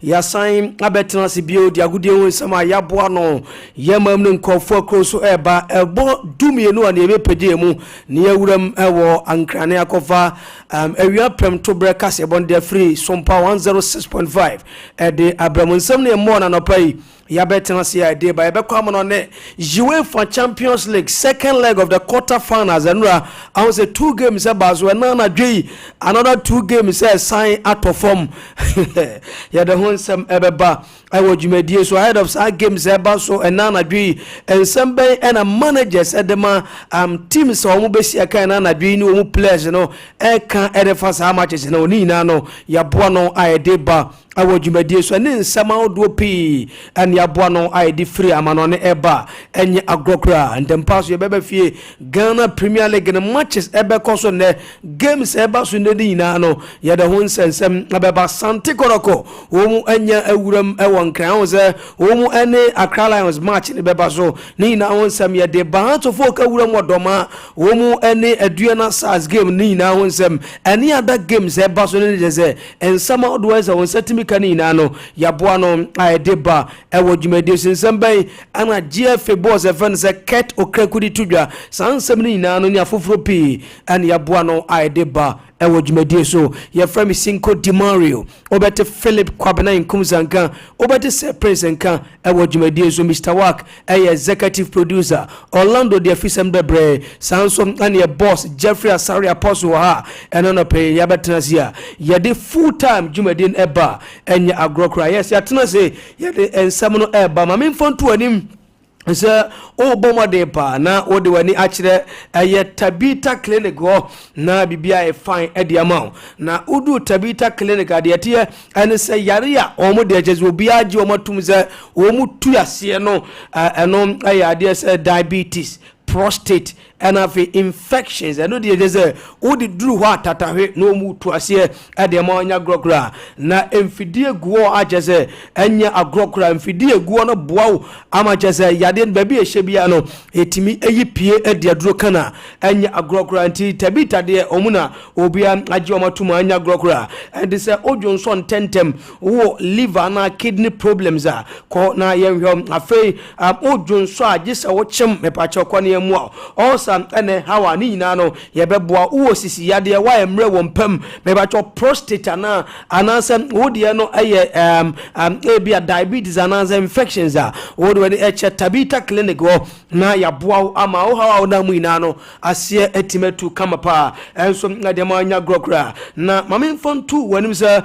Yasan abetena sibio di agudie won sama yaboa no yemam ne nkofo akroso eba ebo dumienu an ebe pede mu ne yawuram ewo ankrane akofa awia prem to breka se bonde free Sompa 106.5 de abramunsam ne mo na no pai ya betena se ya de ba ebe kwa mo ne UEFA Champions League second leg of the quarter finals anura I was 2 games about when na dwe another 2 games sign out of form ya de some ebeba I would jumedie so ahead of our games eba so enana dwi ensembe and a managers edema teams so mu besi aka na dwi ni mu players no e kan edefas how matches no ni na no ya boa no aideba I would jumedie so ne nsama odo pi and ya boa no aidi free amano ne eba enye agrokra and then pass ye bebe fie Ghana Premier League matches ebe koso ne games eba so ne ni na no ya de ho nsensem abeba Santi Koroko wo enya awuram ewon kran ze wo mu ene Accra Lions match ne beba so ni na won sam ye de ba to fo ka wuram odoma wo mu ene aduana SARS game ni na won sam any other games eba so ne ze ensama odwa ze won setimi kan ni na no ya boa no aideba ewo dwumade sinsam bai ana GFA boss event ze ket okrakudi tudwa sansam ni na no ni afoforo pi an ya boa no aideba ewo dwumade so ya frame Cinco Di Mario obete Philip Kwabena Nkumzanka obete se Prince Nka ewo dwumade so Mr. Work executive producer Orlando de Afisam Debre sansom an ya boss Jeffrey Asari Apostle ha enono pe ya betenasia ya de full time dwumade eba enya agrokra yes ya tenase ya de ensam no eba ma memfonto anim nse o bomo de pa na o de wani akire Tabita clinic ho na bibia e fine e de amount na udu Tabita clinic ade tie ene se yare a o mo de jesu obi age o matum se o mu tuase no eno ade se diabetes prostate and have infections and no dey odi duru ho atatahwe no mu to ase e de ma onya grokra na emfidie guo agese enya agrokra emfidie guo no boawo ama jese yade ba bi ehye bia no etimi eyipie e de aduro kana enya agrokra nti Tabita de omuna obia age omatuma anya grokra and say odwonso tentem wo liver na kidney problems a ko na yenhwe afei odwonso agese wo chem mepache ko na emu also ene hawa ni nyina no ye beboa wo sisi yade wa emre wo mpam mebacho prostate na anasem wodie no eye ebia diabetes anasem infections a wodi we eche Tabita clinic wo na ya boa ama wo hawa na mu nyina no ase etimetu kama pa enso ngade ma nya grokra na mamemfon tu wanim se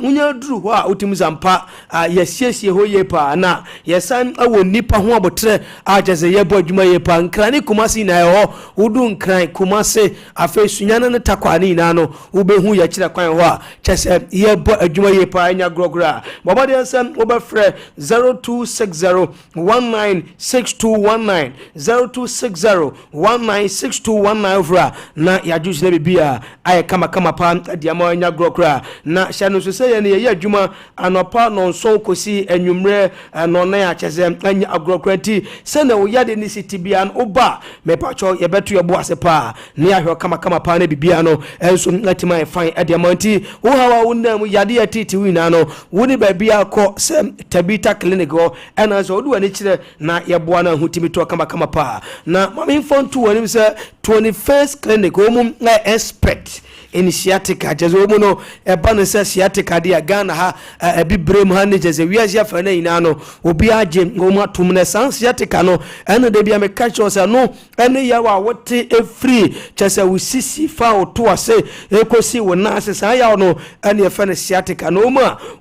unya duru ho a otimzampa yesiesie ho ye pa na yesan awo nipa ho abotre ageze ye bo adwuma ye pa nkrani kumasi na ye ho ho wodun kran kumase afa sunyana ne takwani na no wobehu ya kira kwan ho a chese ye bo adwuma ye pa anya grogra baba de nsem obefre 0260196219 0260196219 fra na ya juice na bibia ay kama pa diama anya grogra na shanu so se ye ne ye adwuma anopa no nso kosi anwumre no na ya chese anya grogra ti se na wo yade ni sitibia oba me pacho ye beto ye bo ase pa ne ya hwe kama pa na bibia no enso ngatima e fine adiama nti wo hawa wonnam yade ya titi wina no woni ba bia ko se tabita clinic go ena so odu ani kire na ye boa na hutimi to kama pa na mami fontu woni se 21st clinic omum na expert initiative ajezo mu no eba no se sciatica dia Ghana ha ebibrem ha ne jeze wiase afa na ina no obi age ngomu atum na san sciatica no ene de bia me catch us no ene ya wa wote free chese wusisi fa oto ase ekosi wona ase san ya no ene ye fa na sciatica no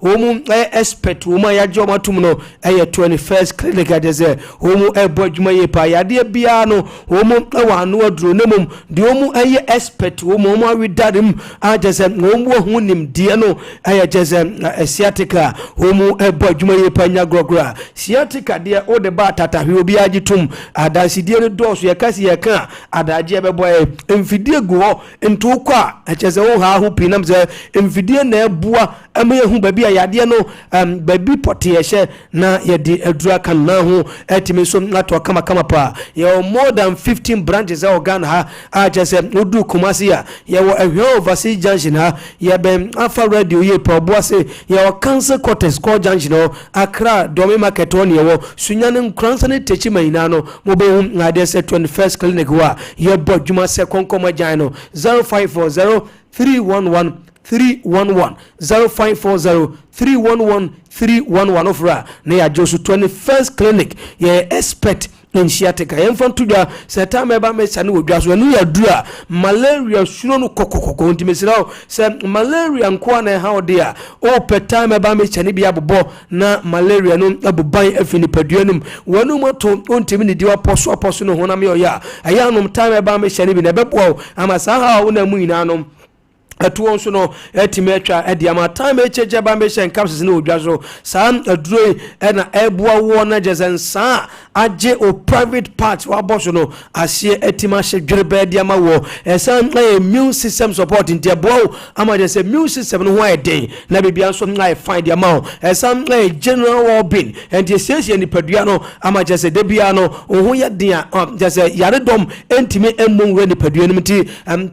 omu expert omu ya je omatum no 21st clinic ajeze omu ebo adwuma ye pa ya de bia no omu wa anu aduro nemum de omu expert omu awida ajeze ngombo hunim die no ayajeze sciatica homu ebo adwuma ye panya grogra sciatica de o de ba tata hwe obi agitum adansi die no doso ye kasi ye kan adaje bebo emfidie go ntu kwa ajeze wo ha ho pinam ze emfidie na ebua ama ye hu babi ayade no babi pote ye hye na ye de adura kan na ho etime so nato kama pa ye more than 15 branches organ ha ajeze odu kumasi ya ye wo overseas junction ha ya ben afa radio ye proboase ya cancer quarters call junction Accra Domi market on ye sunyane nkransa ne techi maina no mobehu ngade se 21st clinic wa ye bodjuma se konkoma jano 0540 311 311 0540 311 311 ofra na ya Josu 21st clinic ye expert in sciatica enfantudwa se time eba me sane wodwa so anu ya dura malaria suno no kokokoko ntimesirawo se malaria nko na ha ode a o pe time eba me chane bia bobo na malaria no abuban afini paduanum wanu moto ontimi ne diwa poso no hona me oya aya no time eba me chane bi na bebo ama sa ha wo na mu ina no atuon so no etimetwa ediama time echeje ba me shen capsules na odwaso san aduro na ebua wo na jezensa age o private part wa boso no asie etima hye ba ediama wo esan immune system support ntia bo ama je se immune system no ho eden na bibia so na find dia ma esan general well-being and the station ni padua no ama je se debia no ho ye den je se yare dom entimi emmon we ni padua no mti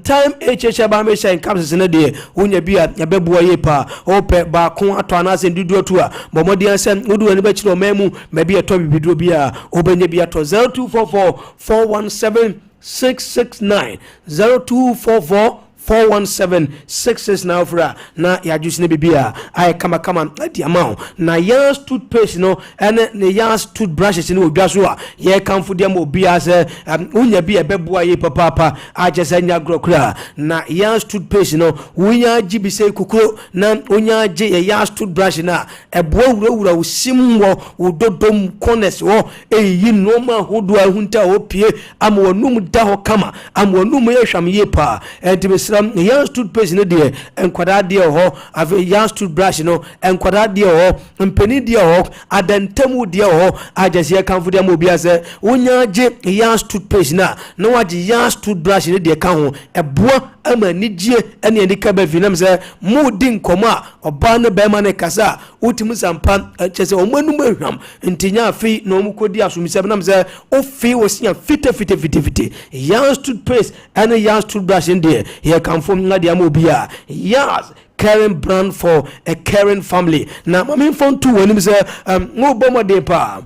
time echeche ba me shen capsules na de wonya bia yabebua ye pa ope ba ko ato anase ndudu atu a bomodi ansem wodu ani ba kiro memu ma bia to bibidu bia obenye bia to 0244 417 669 0244 417 now fra na ya juice ne bibia ay kama di amount na ya toothpaste no ene ne ya toothbrushes ne odwaso a ye kanfo dem obia se unya bia beboa ye papa ajese nya grokra na ya toothpaste no unya gibise kukuro na unya je ya toothbrush na eboa wurawura usimwo udodom corners wo eyi noma hodo ahunta opie amwonum da ho kama amwonum ye hwam ye pa entibes young toothpaste no de enkwada de ho ave young toothbrush no enkwada de ho mpeni de ho adantamu de ho ajese kanfo de mo bia se wonya je young toothpaste na waje young toothbrush no de ka ho eboa ama nijie ene ndika ba vinam se mudi nkoma oba no be ma ne kasa utimu sampa chese omanu mahwam ntinya afi no mukodi asumisa nam se ofi wosia fite young toothpaste ene young toothbrush ndie here come from ngadia mobia yes caring brand for a caring family na mami phone 2 woni se ngo bomo de pa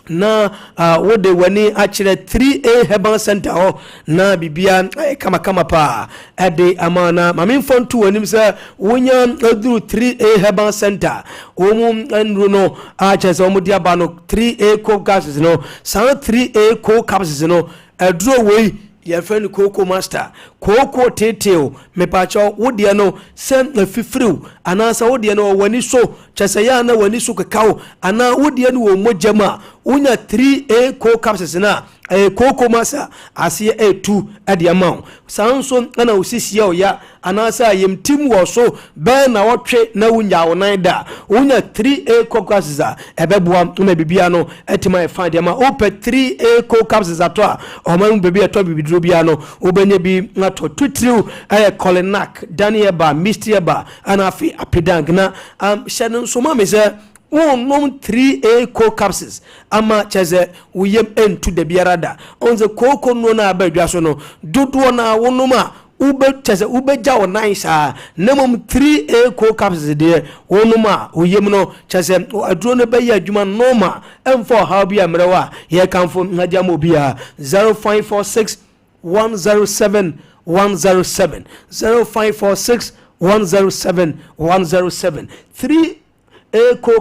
na wode wani akire 3A Herbal Center ho na bibia kama pa ade amana mami phone 2 woni se wonya aduru 3A Herbal Center omu nru no achese omudi aba no 3A cold gases no san 3A cold capsules no aduro wei your friend Coco Master koko teteo mepacho wodie no sem afifiriw anasa wodie no wani so chesaya na wani so kekaw ana wodie no wo mojama unya 3A co capsules na koko masa asiye 2 ade amount sanso ana usisi ya anasa yemtim wo so be na wotwe na unya wonan da unya 3A co capsules ebeboa una bibia no etima e find ama ope 3A co capsules atwa o man bibia to bibidro bia no obenye bi nato tutriu Colinac Danieba Mistieba anafi apidang na shanon so ma me say nom 3A co capsules ama cheze uyem entu de biarada onze koko no na abadwa so no dodo na wonoma ube cheze ube jawo nice nemom 3A co capsules de wonoma uyem no cheze aduro no be ya adwuma normal emfo how bia mrewa ye kanfo ngadia mo bia 0546 107 107 0546 107 107 3A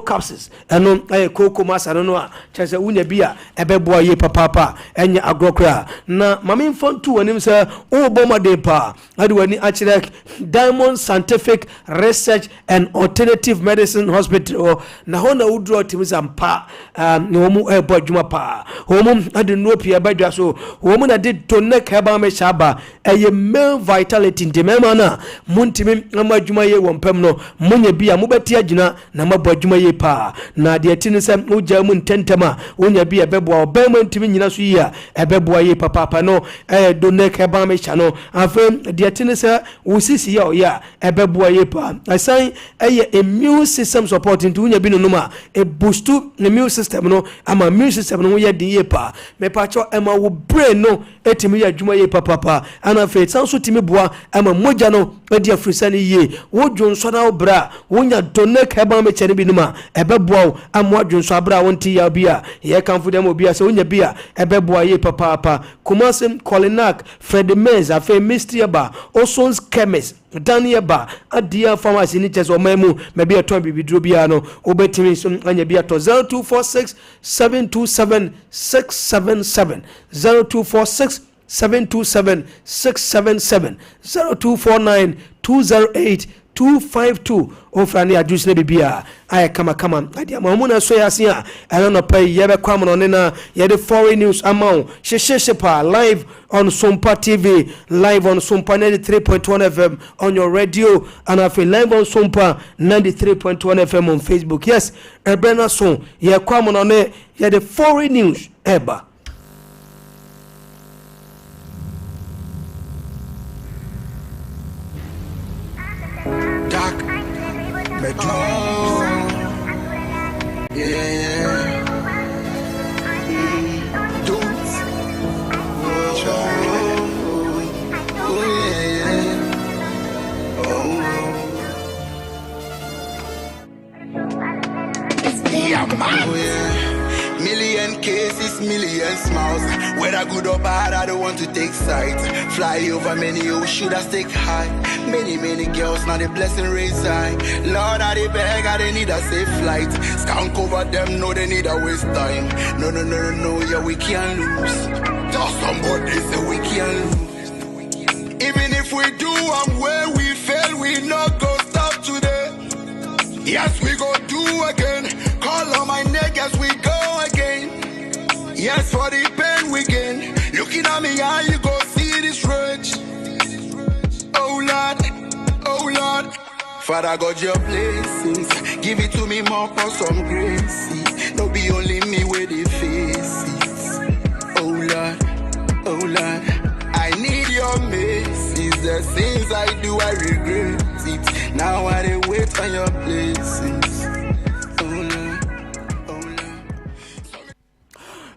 capsules eno koko masano no a chese unya bia ebeboa ye papa enya agrokra na mame mfontu wanim se obomade pa ade wani achire Diamond Scientific Research and Alternative Medicine Hospital na hona udro timizampa no mu ebo adwuma pa homu ade no pia badwa so homu na de tonek heba me shaba eye male vitality ndemema na muntimi amadwuma ye wompem no munye bia mubeti agina na mabadwuma ye pa na de tini se uja mu ntentema unya bia beboa obema ntimi nyina so yi a ebeboa ye papa no donek heba me sha no afem de tini se usisi ya ebeboa ye pa asan immune system support nti unya bi no ma boost immune system no ama immune system no ye de ye pa me pa cho ema wo brain no etimi ya adwuma ye papa ana fe sanso timi boa ama moja no edi afrisani ye wo dwonso na obra wonya donek heba me chene bi no ma ebeboa amwa dwonso abra wonti ya bia ye kanfo dem obia se wonya bia ebeboa ye papa kumasem Colinac Fred Mez afe Mistieba Osons Chemist Danieba adia pharmacy ni cheso memu me bia to bibidro bia no obetimi so anya bia to 0246 727 677 0246 727 677 0249 208 252 ofrani adusne bibia ay kama adi amuna so yasia ana no pay yebe kwam no ne na yede foreign news amount shesheshepa live on Sompa TV, live on Sompa 93.1 FM on your radio, and I feel live on Sompa 93.1 FM on Facebook. Yes, Ebrena song ye kwam no ne yede foreign news eba. Yeah. Dudes. Oh, yeah. Oh. Yeah, man. Oh, yeah. Million cases, million smiles. Whether good or bad, I don't want to take sides. Fly over many, you should I stick high. Many girls, now the blessing raise high. Lord, I they beg, I they need a safe flight. Skank over them, no, they need a waste time. No, yeah, we can't lose. Just somebody say we can't lose. Even if we do where we fail, we not go stop today. Yes, we go do again. Call on my neck as we go again. Yes, for the pain we gain. Looking at me, how you go see this rage. Oh Lord, Father God, your blessings, give it to me more for some grace. No be only me with the faces. Oh Lord, I need your mercies. The things I do, I regret it. Now I dey wait on your blessings.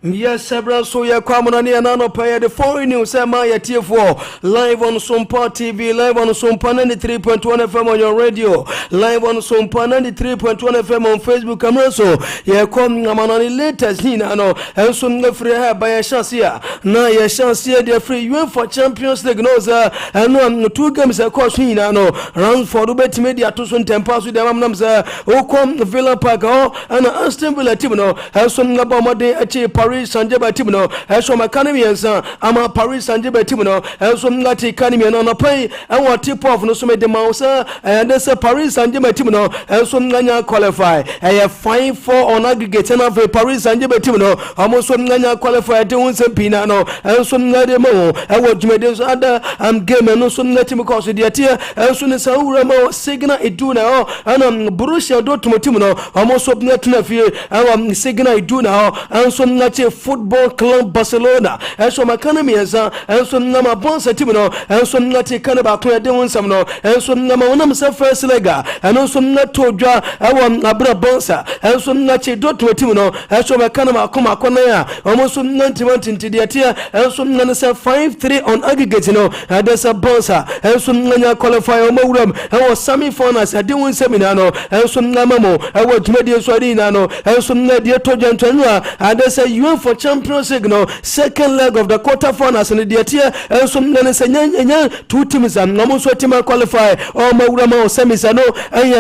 Yes, several so ya kwamona ni anano pay the foreign news ma ya TF4 live on Sompa TV, live on Sompa 93.1 FM on your radio, live on Sompa 93.1 FM on Facebook camera so ya kom ngamana ni latest ni no enso ngafre ha ba ya chance ya na ya chance ya the free UEFA Champions League no za eno two games e course ni no round for do bet media to so tempa so dem nam za o kom Villa Park o ana Aston Villa team no enso ngaba mode achi Paris Saint-Germain team no so academy ensa ama Paris Saint-Germain team no so ngati academy no pay and what tip off no so me de mouse and this Paris Saint-Germain team no so nganya qualify 5-4 on aggregate and for Paris Saint-Germain team no almost so nganya qualify de won pina no so ngade mo e wo jumede so other game no so ngati me cause de tie so ne sa wura mo signal iduna and Borussia Dortmund team no almost so ngati na fie signal iduna so ngati football club Barcelona so academy ensa so ngama bonsa team no so ngati kanaba ko de won sam no so ngama wonam se first lega so ngato dwa abra bonsa so ngati Dortmund team no so makanama akoma akona ya almost ngati wanti de tie so ngana se 5-3 on aggregate no there's a bonsa so nganya qualify o mawuram semi finals de won seminar no so ngama mo jumedi so adi na no so ngadi to jantwanwa there's a UEFA Champions League no second leg of the quarter finals and de tie so ngana se nya two teams ngamo so team qualify o mawuram o semis no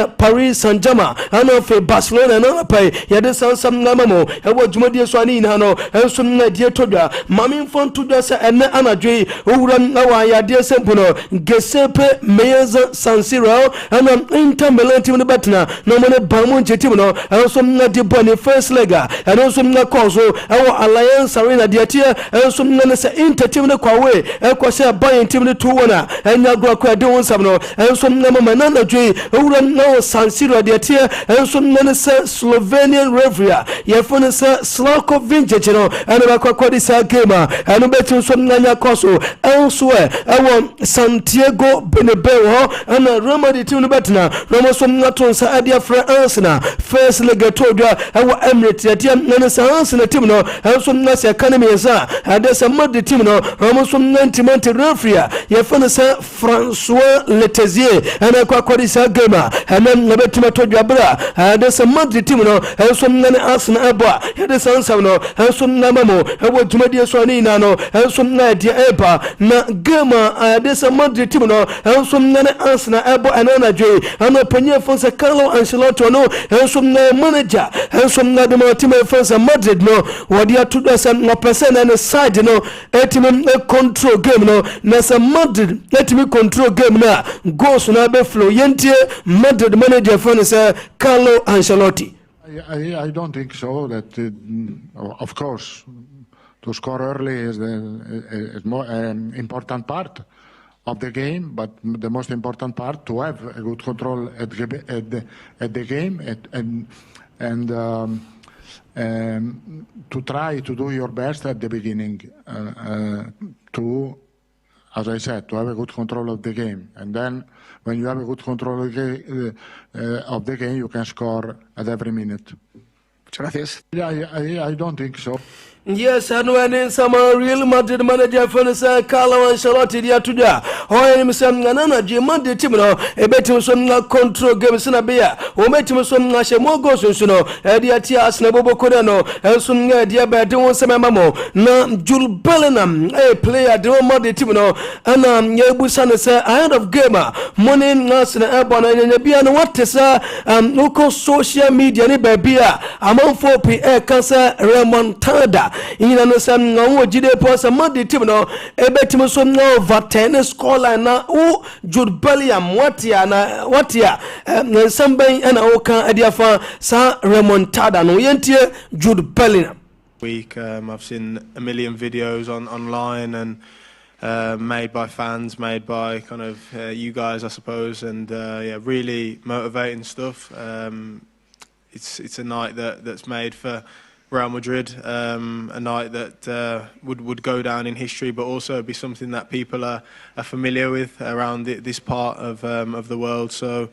Paris Saint-Germain and for Barcelona no pay ya de some ngama mo jumedi so ani na no so ngadi to dwa mami fon to dwa se ene anadwe owuram awa ya de sempo no Giuseppe Meazza San Siro and Inter Milan team no betna no money bamu team no so ngadi boni first lega and so ngakoso awa Alliance Arena de tie so ngane se Inter team no kwawe kwase Bayern team no 2-1 enya gro kwa de won sam no so ngama manana dwe owuram no San Siro de tie so ngane se Slovenian referee ye fone se Slavko Vinčić no and ba di sa game and betu so nganya koso elsewhere Santiago Bernabeu and Real Madrid team no betna no so ngaton sa adia fra Arsenal first leg to dwa Emirates de tie ngane sa Arsenal team no so ngase academy sa ade sa Madrid team no so ngantimanti referee ye fone se François Letezier and di sa game and betu to dwa bra ade sa Madrid team no so ngane Arsenal aba ade sa Arsenal no so ngamamo jumedi so ani na no so ngadi eba na game ade sa Madrid team no so ngane Arsenal aba anana dwe ana panye fonse Carlo Ancelotti no so ngane manager so ngade ma team fonse Madrid no wadi atuda sa na person na side no team control game no na sa Madrid team control game na goals na be flow yentie Madrid manager fonse Carlo Ancelotti. I don't think so. That of course, to score early is the more important part of the game, but the most important part to have a good control at the game and to try to do your best at the beginning to, as I said, to have a good control of the game, and then when you have a good control of the game, you can score at every minute. Gracias. I don't think so. Yes, and when in some Real Madrid manager for Carlo Ancelotti dia tuja. Hoye ni msem ngana je Madrid team no e betim so na control game sina bia. O betim so na she mo goals so no. E dia ti Arsenal bobo ko no. E so nga dia ba de won sema mamo. Na Jude Bellingham player de Madrid team no. Ana ye busa no say ahead of game money Arsenal e bona nya bia no what say uko social media ni ba bia amanfo pe cancer remontada ina no sam ngo jide posa Madrid team no ebetim so no over 10 score line na o Jude Bellingham watia samban ana o kan adiafa sa remontada no yentie Jude Bellingham week. I've seen a million videos online and made by fans, made by kind of you guys I suppose, and yeah, really motivating stuff. It's a night that's made for Real Madrid, a night that would go down in history, but also be something that people are familiar with around this part of the world. So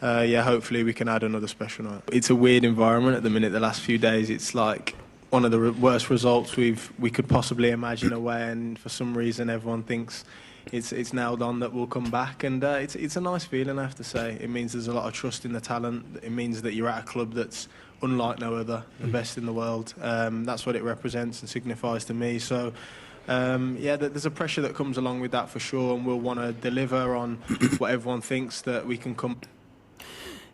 yeah, hopefully we can add another special night. It's a weird environment at the minute. The last few days, it's like one of the worst results we could possibly imagine away, and for some reason everyone thinks it's nailed on that we'll come back, and it's a nice feeling, I have to say. It means there's a lot of trust in the talent. It means that you're at a club that's unlike no other, the best in the world. That's what it represents and signifies to me. So yeah, there's a pressure that comes along with that for sure, and we'll want to deliver on what everyone thinks that we can come.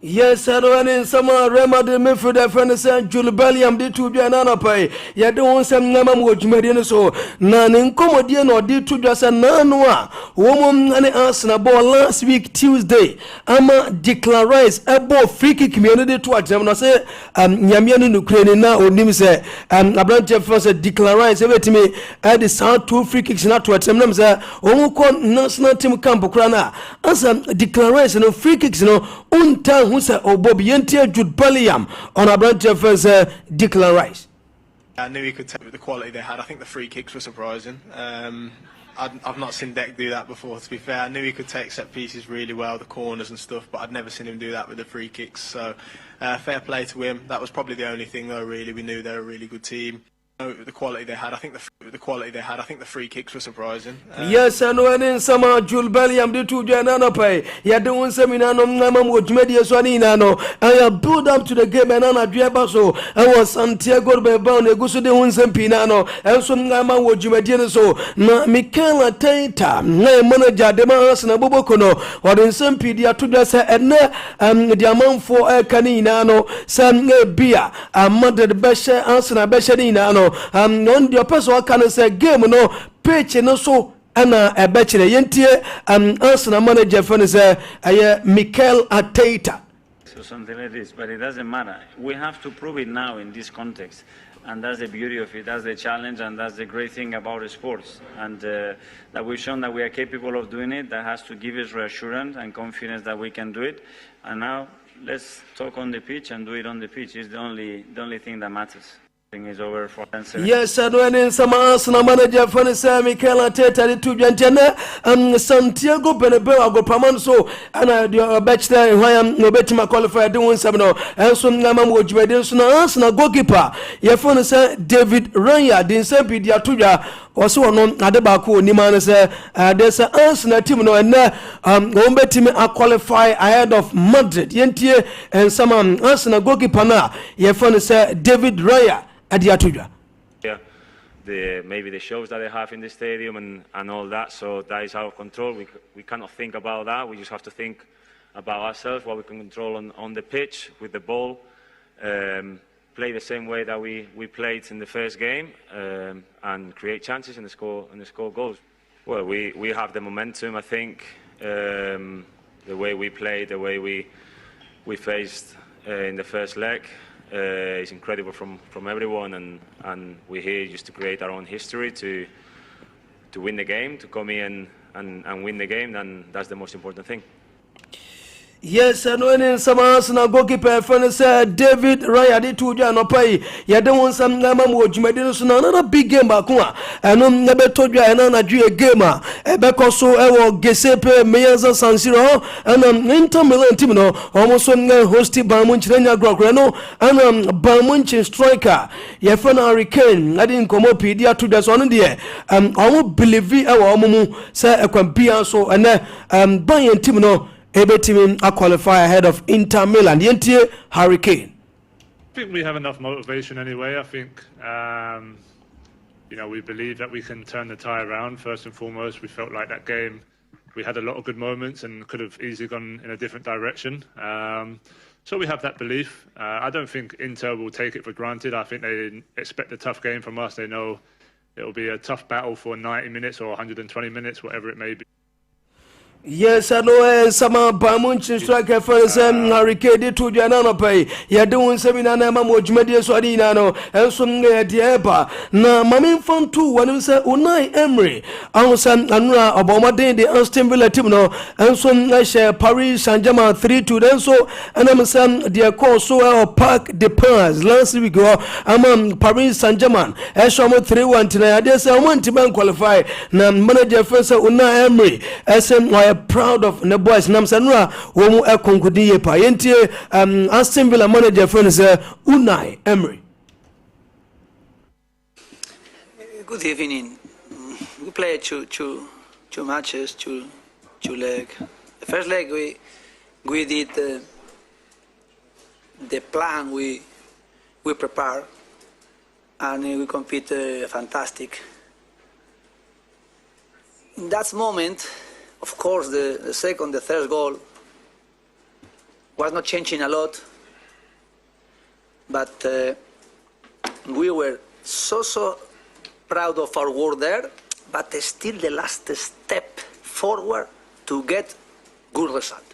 Yes, I know, and in some Rema de Midfield, friend said, Julie Belliam did to be an pay. You don't want some Namam which made in so. None in Comodian or did to just a Nanua. Woman and Arsenal ball last week, Tuesday. Ama declares a free kick community to watch them. I say, Yamian in Ukraine now, or Nimse, Abraham Jefferson declares everything me at the sound 2 free kicks not to attempt them. Say, Omo national team camp Ukraina. As declares no free kicks no unta. Who said, "Oh, Bobby, Yentia Jude Bellingham on a branch of Declan Rice." I knew he could take with the quality they had. I think the free kicks were surprising. I've not seen Deck do that before, to be fair. I knew he could take set pieces really well, the corners and stuff, but I'd never seen him do that with the free kicks. So fair play to him. That was probably the only thing, though. Really, we knew they were a really good team. The quality they had, I think the free kicks were surprising. Yes, I know, and in some Jules Bellingham did to Janana pay. You don't seminar no Namam which media Swanino. I have built up to the game and Anna Driabaso. I was Santiago Bebon, a Gusu de Winston Pinano, and some Nama which you made so. Michaela Taita, manager, the Arsenal Bobocono, or in some pedia to just and the amount for a caninano, San Beer, a mother Besha, Arsenal Beshanino. On your personal can say game no pitch no so ana a bachelor yentie Arsenal manager for say Mikel Arteta. So something like this, but it doesn't matter. We have to prove it now in this context, and that's the beauty of it. That's the challenge, and that's the great thing about sports. And that we've shown that we are capable of doing it. That has to give us reassurance and confidence that we can do it. And now let's talk on the pitch and do it on the pitch. It's the only thing that matters. Is over for yes, I know, and in some Arsenal manager for the Mikel Arteta to Jantana Santiago Bernabeu go Paman so and I bachelor why I'm no better qualified doing some no and some Namam which made Arsenal goalkeeper. Your phone say David Raya din say pedia tuja also on Adebaku Niman say there's an Arsenal team no and one team are qualify ahead of Madrid yentie and some Arsenal goalkeeper na your phone say David Raya. Yeah, maybe the shows that they have in the stadium and all that, so that is out of control. We cannot think about that. We just have to think about ourselves, what we can control on the pitch with the ball, play the same way that we played in the first game, and create chances and score goals. Well, we have the momentum. I think the way we played, the way we faced in the first leg. It's incredible from everyone, and we're here just to create our own history, to win the game, to come in and win the game, and that's the most important thing. Yes, and when in some Arsenal goalkeeper friend said David Raya did to Jan Opai, you don't want some Namam which made another big game back one, and never told you another gamer, a Becoso, Giuseppe Meazza San Siro, and Inter Milan Timino, almost hosted Barmunch Grograno, and Barmunch striker, your friend Hurricane, I didn't come up here to this one there, I won't believe it, our Mumu, say a Quampian so, and Bayern Timino. Able team are qualify ahead of Inter Milan. Yentie Hurricane. I think we have enough motivation anyway. I think we believe that we can turn the tie around. First and foremost, we felt like that game we had a lot of good moments and could have easily gone in a different direction. So we have that belief. I don't think Inter will take it for granted. I think they expect a tough game from us. They know it will be a tough battle for 90 minutes or 120 minutes, whatever it may be. Yes, I know some Bamunch striker for the Hurricane to Janano pay. You're doing seminar Mamoj Media Swadinano, and some Diapa. Now, Mamin Fon 2, when you say Unai Emery, Ansan Anra, Obama Day, the Aston Villa Timno, and some Paris Saint Germain 3-2, then so, and I'm saying, dear call so Park de Prince last week, I'm Paris Saint Germain, and some 3-1 tonight. There's a one team qualify. Now, manager first Unai Emery, SM proud of the boys Namsanra womu konkudi pa yentie Aston Villa manager friend Unai Emery. Good evening. We played two matches, two legs. The first leg we did the plan we prepared, and we competed fantastic. In that moment, of course, the second, the third goal was not changing a lot, but we were so proud of our work there, but still the last step forward to get good result.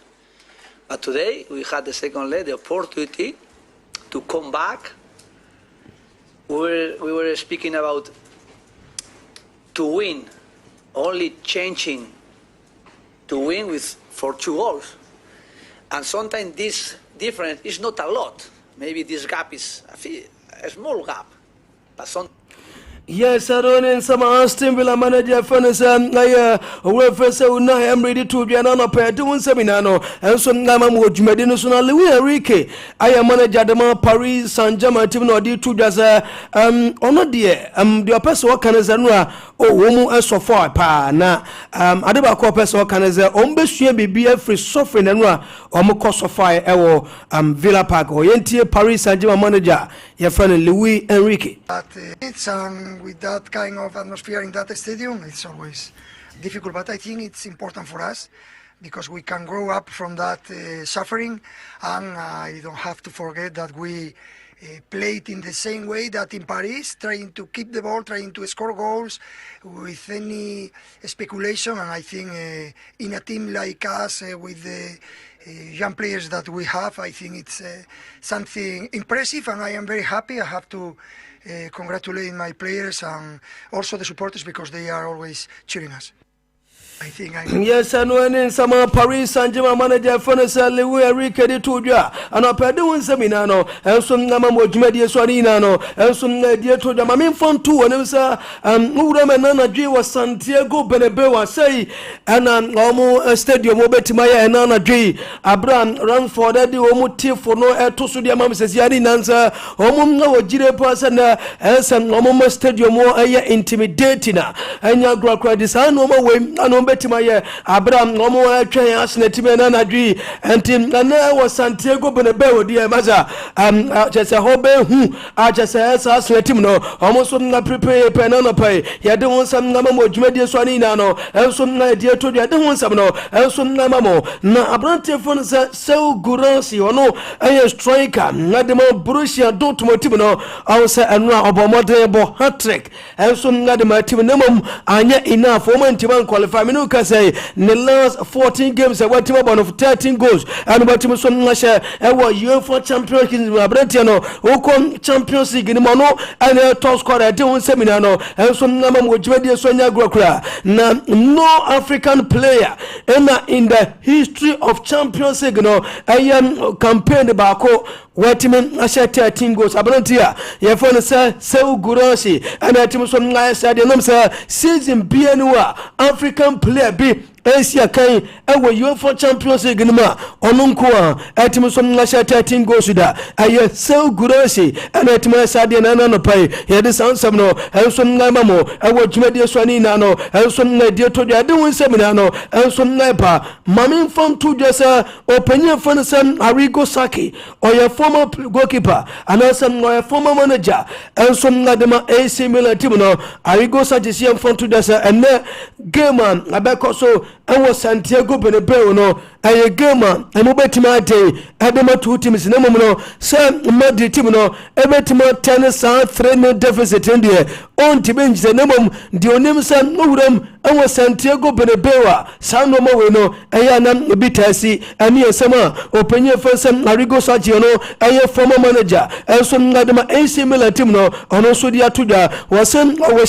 But today we had the second leg, the opportunity to come back. We were speaking about to win, only changing to win for 2 goals. And sometimes this difference is not a lot. Maybe this gap is a small gap, but sometimes. Yes, I don't know. Some Aston Villa manager furnace I'm ready to be an pair doing seminano and some Namamo Jumedino Louis Enrique. I am manager the Paris Saint-Germain team no di to just honor dear the person can as oh woman as so far pa na adeba ko person can as ombesua bibia free suffering and omo so fire Villa Park or yentie Paris Saint-Germain manager your friend Louis Enrique. But it's with that kind of atmosphere in that stadium, it's always difficult. But I think it's important for us because we can grow up from that suffering, and I don't have to forget that we played in the same way that in Paris, trying to keep the ball, trying to score goals with any speculation. And I think in a team like us, with the young players that we have, I think it's something impressive, and I am very happy. I have to congratulate my players and also the supporters because they are always cheering us. I think yes, I know in some Paris Saint-Germain manager Furnace Louis Enrique de Tuja and I pay doing seminano and some Namamo Jumedia Swarinano and some dear Tuja. I mean, from 2 and it was Udam and Nana G was Santiago Bernabeu say and Omo Stadium Obetimaya and Nana G Abraham run for that the Omo Tiff for no air to Sudia Mam says Yadi Nansa Omo no Jire person and some Omo Stadium more intimidating and your Grocradis and no more way and Timaye Abraham Nomo train Arsenal team and Adri and Tim Nana was Santiago Bernabeu dear Maza just a hobe who I just as Arsenal team no almost not prepare penana pay ya don't want some Namamo Jumedia Swanina no and some idea to you don't want some no and some Namamo na Abrante phone so Guransi or no a striker not the more Borussia Dortmund team no I say and now about modern hat trick and some not the team minimum and yet enough for man to qualify me can say the last 14 games a what team of 13 goals and what team some nasha and what UEFA Champions League Brentiano who Champions League in Mono and top scorer doing seminano and some Namam with Jumedia Sonia Grokra no African player in the history of Champions League no I am campaign bako where team nasha 13 goals Abrantia your phone say so Guransi and a team some nice season Bienua African player be Asia kai ewe UEFA Champions League nima onunko atimu som nasha 13 goals da aye so Guransi and atimu sadia na no pai ye de sansam no ensom ngama mo ewe Jumedia Swani na no ensom na die to de won semina no ensom na pa mamin fam to just opinion fan sam Arrigo Saki or your former goalkeeper and also your former manager ensom na de ma AC Milan team no Arrigo Saki siam fam to just and game man abeko so and was Santiago Bernabeu no a game and Mobetima day Adama 2 teams no no Sam Madrid team no Ebetima 10-3 deficit in there on to bench the name the onim Sam Udam and was Santiago Bernabeu San no more no Ayanam Bitasi and near summer open your first Arrigo Saki no a former manager and some Nadama AC Milan team no on also the Atuda was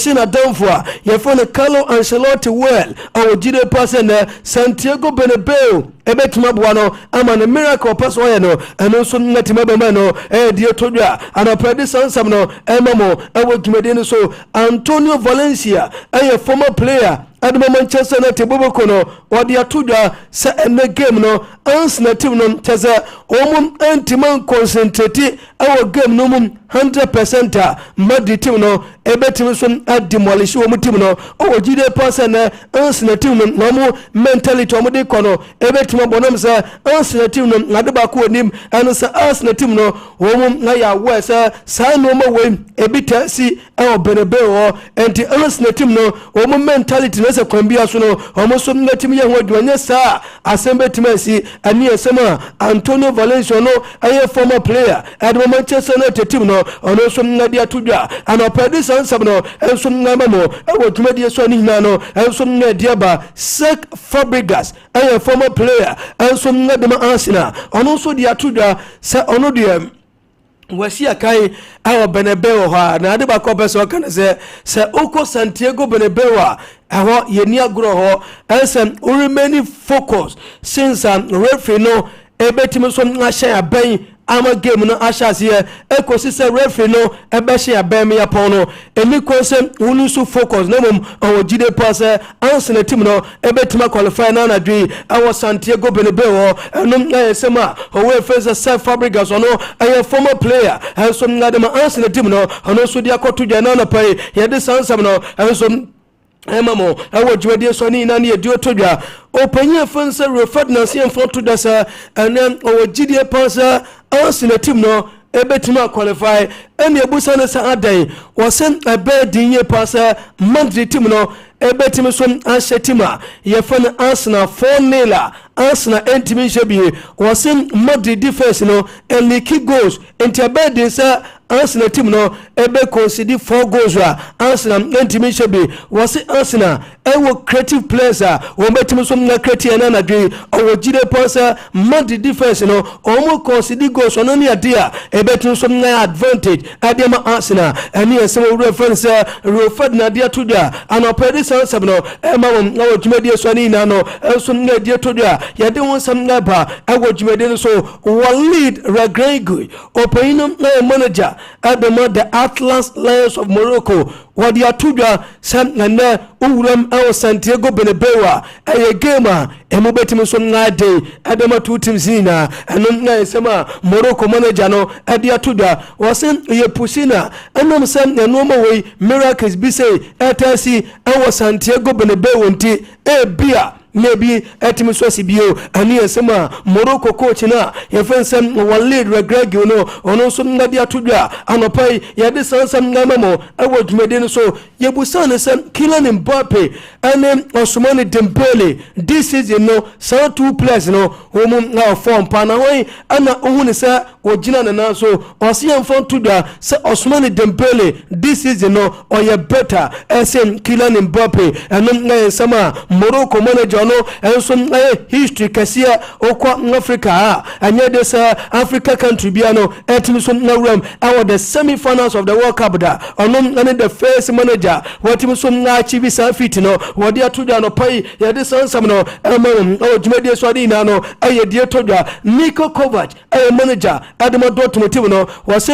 in a down for your phone Carlo Ancelotti well our Gide person Santiago Bernabeu ebetima buano ama na miracle pass oya no eno so natima be no die todwa ana predi sansam no emamo ewo Jumede no so Antonio Valencia a former player adama Manchester United boboko no odi atodwa se ene game no Arsenal team no teza omum antiman concentrate our game no mum 100% Madrid team no ebetim so demolish wo team no o Gide person Arsenal team no mentality o de kono ebetim bonam say Arsenal team no adeba ko nim and say Arsenal team no wo na ya we say say no ma we ebitasi e Bernabeu enti Arsenal team no wo mentality na say kwambia so no o so na team ye ho adwanya sa asembe timasi ani esema Antonio Valencia no aye former player at Manchester United team no ono so ngadi atudwa anopedi sansam no enso ngama no ewo dwumadi so ni hina no enso ngadi aba Cesc Fabregas aye former player enso ngadi ma Arsenal ono so di atudwa se ono de wasi akai awo Bernabeu ha na ade ba ko beso kan se oko Santiago Bernabeu aho yeni agro ho ensem remain focus since referee no ebetimi so nhahye aban ama game no ashase ekosi se referee no ebehye aban me yapon no eni konsem unu so focus na mom awogide pass Arsenal team no ebetimi qualify na dwi awo Santiago Bernabeu enum na yesema owe face Cesc Fabregas no aye former player enso ngade ma Arsenal team no ono so dia kotudwa na pai yede sansam no enso emamo awo dwade so ni na ne edu otodwa opanye fansa referred na se enfo to dasa anem owo gidie pansa Arsenal team no ebetima qualify eni ebusa na sa adan wosen abedinye pansa Madrid team no ebetimi so ahyetima yefan Arsenal 4-0 Arsenal entimi shebi wosen Madrid defense no eliki goals interbedin sa Arsenal team no ebe concede 4 goals Arsenal entimi shebi wose Arsenal ewo creative players wo betimi so na creative na dwe owo gide pansa Madrid defense no omo concede goals no ne ade ebetimi so na advantage adema Arsenal eni esem reference referred na dia tudwa anopedi sansam no emawom na wodwumadi so ni na no enso na dia tudwa yade won sam na ba ewo dwumadi so Walid Regragui opinum manager adema the Atlas Lions of Morocco wadi atudwa sam na uwuram awo Santiago Bernabeu aye game emobetimi so ngade adema two teams ina enum na esema Morocco manager no adi atudwa wasen ye pusina enum sam na no way miracles bi say etasi awo Santiago Bernabeu nti bia maybe etimi so sibio ani esema Morocco coach na yefensem Walid Regragui no ono so ngadi atudwa anopai yade sansam ngamamo awo dwumede so yebusane sem Kylian Mbappe ane Ousmane Dembele this season no so two players no homu na form pana wen ana ohune sa ogina na so osiam fon tudwa se Ousmane Dembele this season no oye better esem Kylian Mbappe ane na sama Morocco manager no enso history kasia okwa Africa anya this Africa country biano etimi so na ram our the semi-finals of the World Cup da onom ane the first manager watimi so na achieve sa fit no wodi atodwa no pai yade sansam no emam dwumadi so adi na no aye die todwa Niko Kovac aye manager Adama Dortmund team no was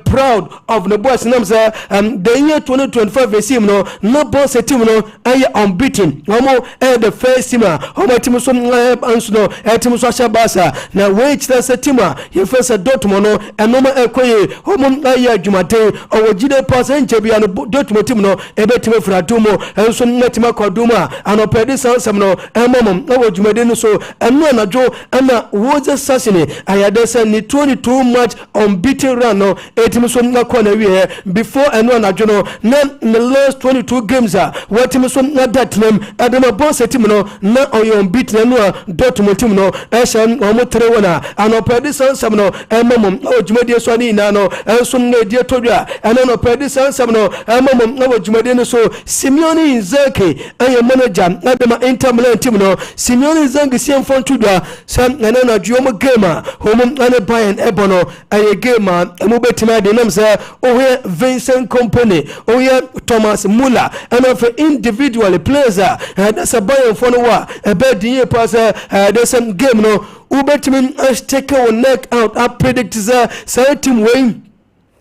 proud of the boys nam say the year 2025 team no na boss team no aye unbeaten omo the first team omo team so anso no team so ashabasa na wait that team ye first Dortmund no enoma ekoye omo aye adwumaden owogide pass enchebia no Dortmund team no ebetim fradumo enso netima kwaduma anopedi sansam no emom owodwumaden so enu anajo ana woje sasine ayadesa ni 22 match unbeaten run no etim so ngakọ na wie before enu anajo no na the last 22 games watim so ngadatnem adema boss team no na oyo unbeaten enu Dortmund team no eshan omo trewona anopedi sansam no emom owodwumadi so ni na no enso ngedie todwa eno pedi sansam no emom owodwumadi so Simeone Inzaghi aye manager adema Inter Milan team no Simeone Inzaghi siem fon tudwa sam eno na duomo game homum ane Bayern ebono aye game emobetima de nam say ohe Vincent Kompany ohe Thomas Muller and for individual players that's a Bayern for no wa ebedin pass there's some game no ubetimin take our neck out I predict say team win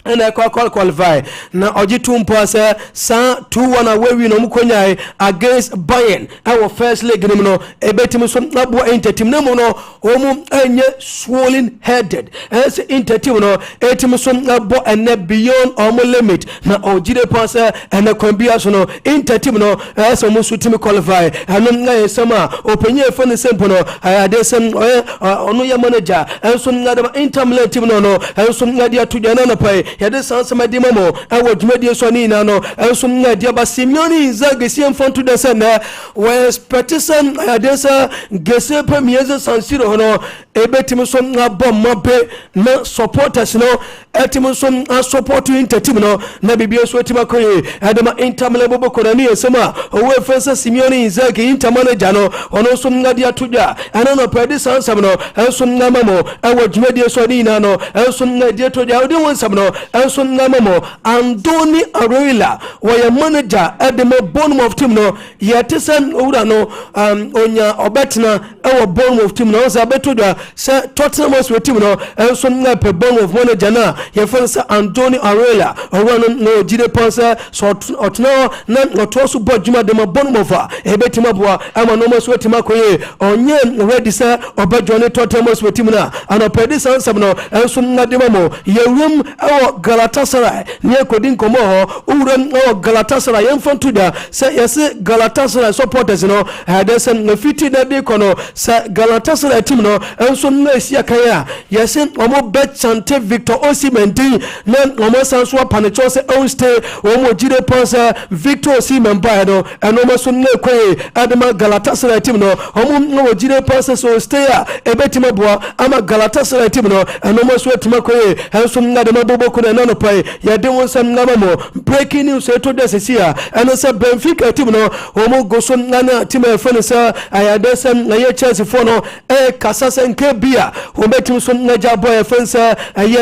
and I qualify na ojitu mpasa sa 2-1 away no mkonya against Bayern our first leg no ebetimu so nabo entertainment no no omu enye swollen headed as entertainment no etimu so nabo and beyond omu limit na ojide pasa and kwambia so no entertainment no as omu sutimi qualify anu nga sama openye fone simple no adesem onu ya manager enso ngada Inter Milan team no no enso ngadi atujana na pai yɛde sansama di mamo ɛwɔ dwumadie so ne nyinaa no ɛnso na deɛ ba Simeone Inzaghi sie mfonto de sɛ na wɔ expect sɛ yɛde sɛ gese pa mieze San Siro no ebetimi so abɔ mabe na supporters no etimi so support Inter team no na bibie so etima koye adema Inter Milan boboko na ne yesema owe fensa Simeone Inzaghi Inter manager no ono so ngade atodwa ana no pɛde sansam no enso ngamamo ɛwɔ dwumadie so ne nyinaa no enso ngade atodwa odi wonsam no enso ngamamo Andoni Aroila wɔyɛ manager adema Bournemouth team no yɛte sɛ owura no onya obetna ɛwɔ Bournemouth team no so abetodwa sɛ Tottenham Hotspur team no enso ngape Bournemouth manager na yɛfensa Andoni Aroila owura no jide ponsa so otno na otoso bodjuma de Bournemouth ebetima boa ama no mo so etima koye onye ready sɛ obadwane Tottenham Hotspur team na anopedi sansam no enso ngade mamo yewum ɛwɔ Galatasaray ne kodin komo ho owuram ɛwɔ Galatasaray yɛmfanto da sɛ yɛse Galatasaray supporters no hadese ngafiti da de kono sɛ Galatasaray team no enso na esia kan a yɛse omo bet chante Victor Osimhen din na omo sanso apanecho sɛ onstay omo jide ponsa Victor Osimhen ba no eno mo so na koye adema Galatasaray team no omo no jide ponsa so stay a ebetima boa ama Galatasaray team no eno mo so etima koye enso na de maboboko na no pai yɛde wonsam ngamamo breaking news eto de sesia eno sɛ Benfica team no omo goso na team efene sɛ ayade sɛ na ye Chelsea for no kasa sɛ nke bia obetim so na ja boy efense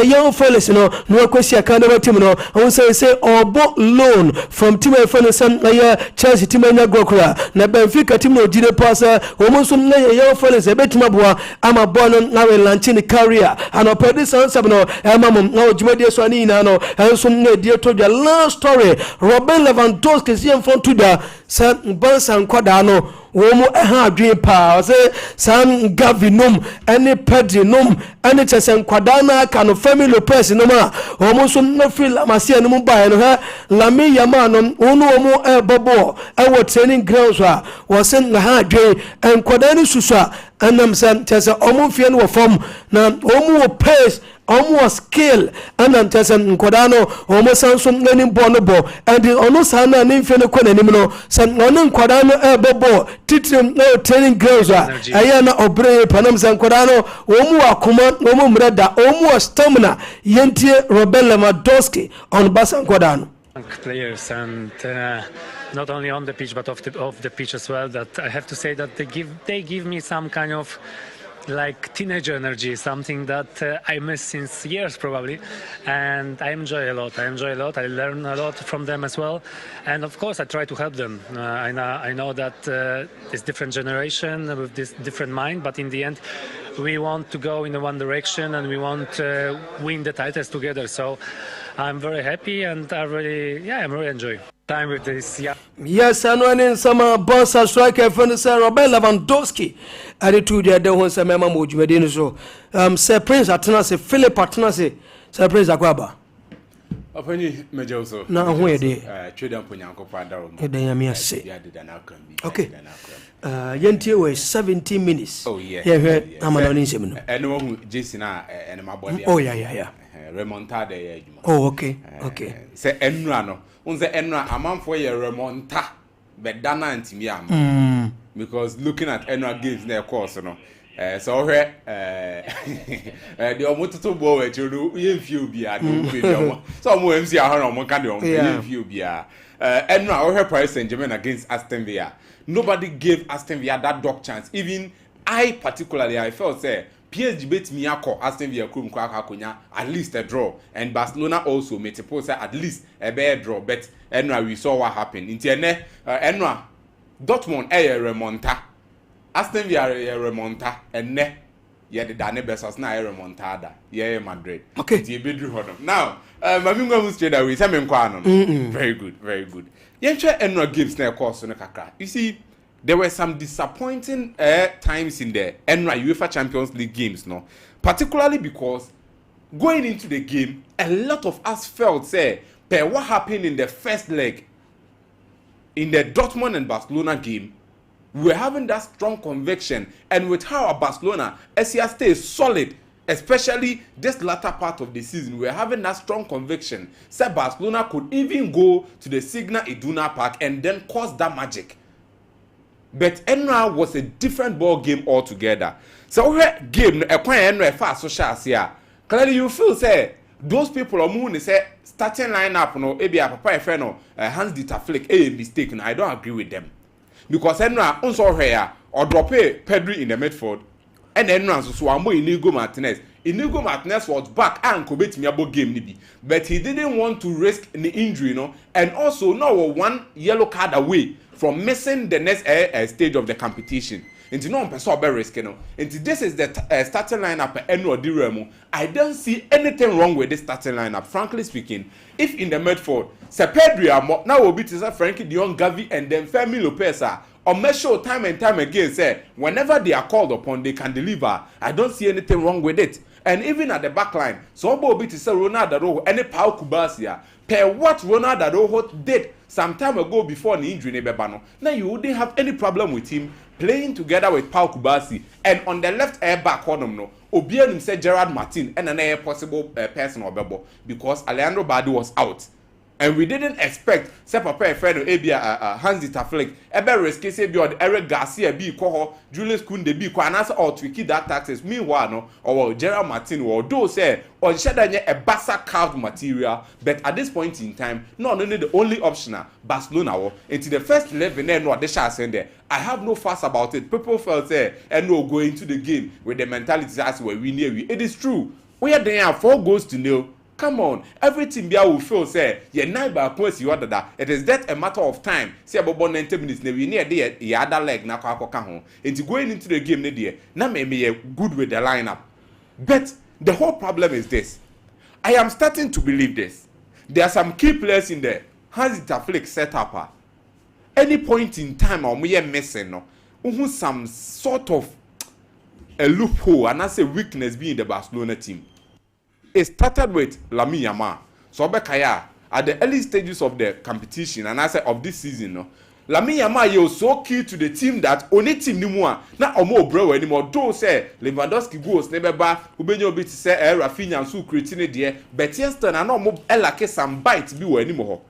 young fellas no no akosia kan de team no on say obo loan from team efene sɛ na Chelsea team anya gokura na Benfica team no jide pass omo so na young fellas ebetim aboa ama ball no na we launch ni career and opedi sansam no mamom na ojumade so ani na no enso na die to the last story Robert Lewandowski sie mfonto da sɛ bansa nkoda no womo ɛha adwen pa sɛ san Gavinum ɛne Pedrinum ɛne kyɛsɛ nkwada na aka no Femi Lopez no ma womo so na feel amasia no mu bae no ha Lami Yamal no womo ɛbɔbɔ ɛwɔ training grounds a wɔsɛ na ha adwen nkwada ne susu a ɛnam sɛ kyɛsɛ ɔmo fie no wɔ fam na ɔmo wɔ pace ɔmo skill ana ntɛsɛ nkoda no ɔmo sanso n'ani bɔ no bɔ ɛde ɔno saa na ne mfie no kɔ n'anim no sɛ ɔne nkoda no ɛbɔbɔ titiri training grounds a ɛyɛ na ɔbrɛ panam sɛ nkoda no ɔmo wɔ akoma ɔmo mmerɛ da ɔmo wɔ stamina yɛntie Robert Lewandowski on basa nkoda no players and not only on the pitch but off the pitch as well, that I have to say that they give me some kind of like teenage energy, something that I miss since years probably, and I enjoy a lot. I learn a lot from them as well, and of course I try to help them. I know that it's different generation with this different mind, but in the end we want to go in one direction and we want to win the titles together. So I'm very happy and I'm really enjoying time with this. Yes, I know in some boss striker friend Robert Lewandowski attitude there won some mema mo dwumade so Sir Prince atena se Philip atena se Sir Prince akwaba Apani meje so na ho ye de tweda mponyanko pa dawo e dan yame ase ya de dan akram bi okay yentie we 17 minutes oh yeah yeah amana oni nsem no ene wo hu Jason a ene mabode oh yeah remontada ya adwuma oh okay se enura no unze enura amanfo ye remonta be dana antimi am because looking at enura games na course no so hwe the omototo bo we churu ye mfie obi a no be no so mo MC ahoro no mo ka de ye mfie obi a enura hwe Paris Saint-Germain against Aston Villa. Nobody gave Aston Villa that dog chance. Even I particularly, I felt say PSG beat me Aston Villa krum kwa akonya at least a draw, and Barcelona also made a say at least a bad draw. But anyway, we saw what happened. In Tiene, anyway, Dortmund remonta, Aston Villa remonta, and ne the Dane Bessos na remontada. Madrid. Okay. Now, I'm going to straight away. Very good. Enra games na course no kakra. You see, there were some disappointing times in the Enra UEFA Champions League games, no, particularly because going into the game, a lot of us felt say, what happened in the first leg in the Dortmund and Barcelona game, we were having that strong conviction, and with how Barcelona, SCA stays solid, especially this latter part of the season, we're having that strong conviction that Barcelona could even go to the Signal Iduna Park and then cause that magic. But Enra was a different ball game altogether. So game Enra fast social here. Clearly you feel say those people are moving say starting lineup no ebi papa friend no Hans Dieter Flick a mistake and I don't agree with them. Because Enra also here or drop Pedri in the midfield. And Enra so amo Inigo Martinez. Inigo Martinez was back and could beat me about game nibi. But he didn't want to risk the injury, no, and also now one yellow card away from missing the next stage of the competition. Into no person be risk, no. Into this is the starting lineup Enro Diremo. I don't see anything wrong with this starting lineup, frankly speaking. If in the midfield, Pedri now will be to Frankie De Jong, Gavi, and then Fermin Lopez or make sure time and time again say whenever they are called upon they can deliver. I don't see anything wrong with it. And even at the back line, so will be to say Ronaldo any Pau Kubasia per what Ronaldo did some time ago before the injury nebano. Now you wouldn't have any problem with him playing together with Pau Kubasi, and on the left air back column no Obianim said Gerard Martin and an air possible person or bebo because Alejandro Balde was out. And we didn't expect say papa friend Abia Hans Dieter Flick ebe risky say be Eric Garcia be ko Julius Kunde be ko anasa or tweaky that taxes meanwhile no or Gerard Martin or do say or shedanye a basa carved material, but at this point in time not only the only option Barcelona into the first 11 no they shall send there. I have no fuss about it. People felt say and no go into the game with the mentality as we near we. It is true. We are there 4-0. Come on, everything Bia will feel say, ye neighbor points you other that. It is that a matter of time. Say about 90 minutes, we near the other leg na kwaka home. And going into the game, na may be good with the lineup. But the whole problem is this. I am starting to believe this. There are some key players in there. Hans Dieter Flick set up. Any point in time, or we are missing no, some sort of a loophole and that's a weakness being the Barcelona team. It started with Lamine Yamal. So Bekaya at the early stages of the competition and I said of this season, no, Lamine Yamal was so key to the team that only team ni more na omo bro anymore. Do say Lewandowski goes never ba ubenyo bit say Rafinha and so creating there, but yesterday na no mo elake some bite be we anymore.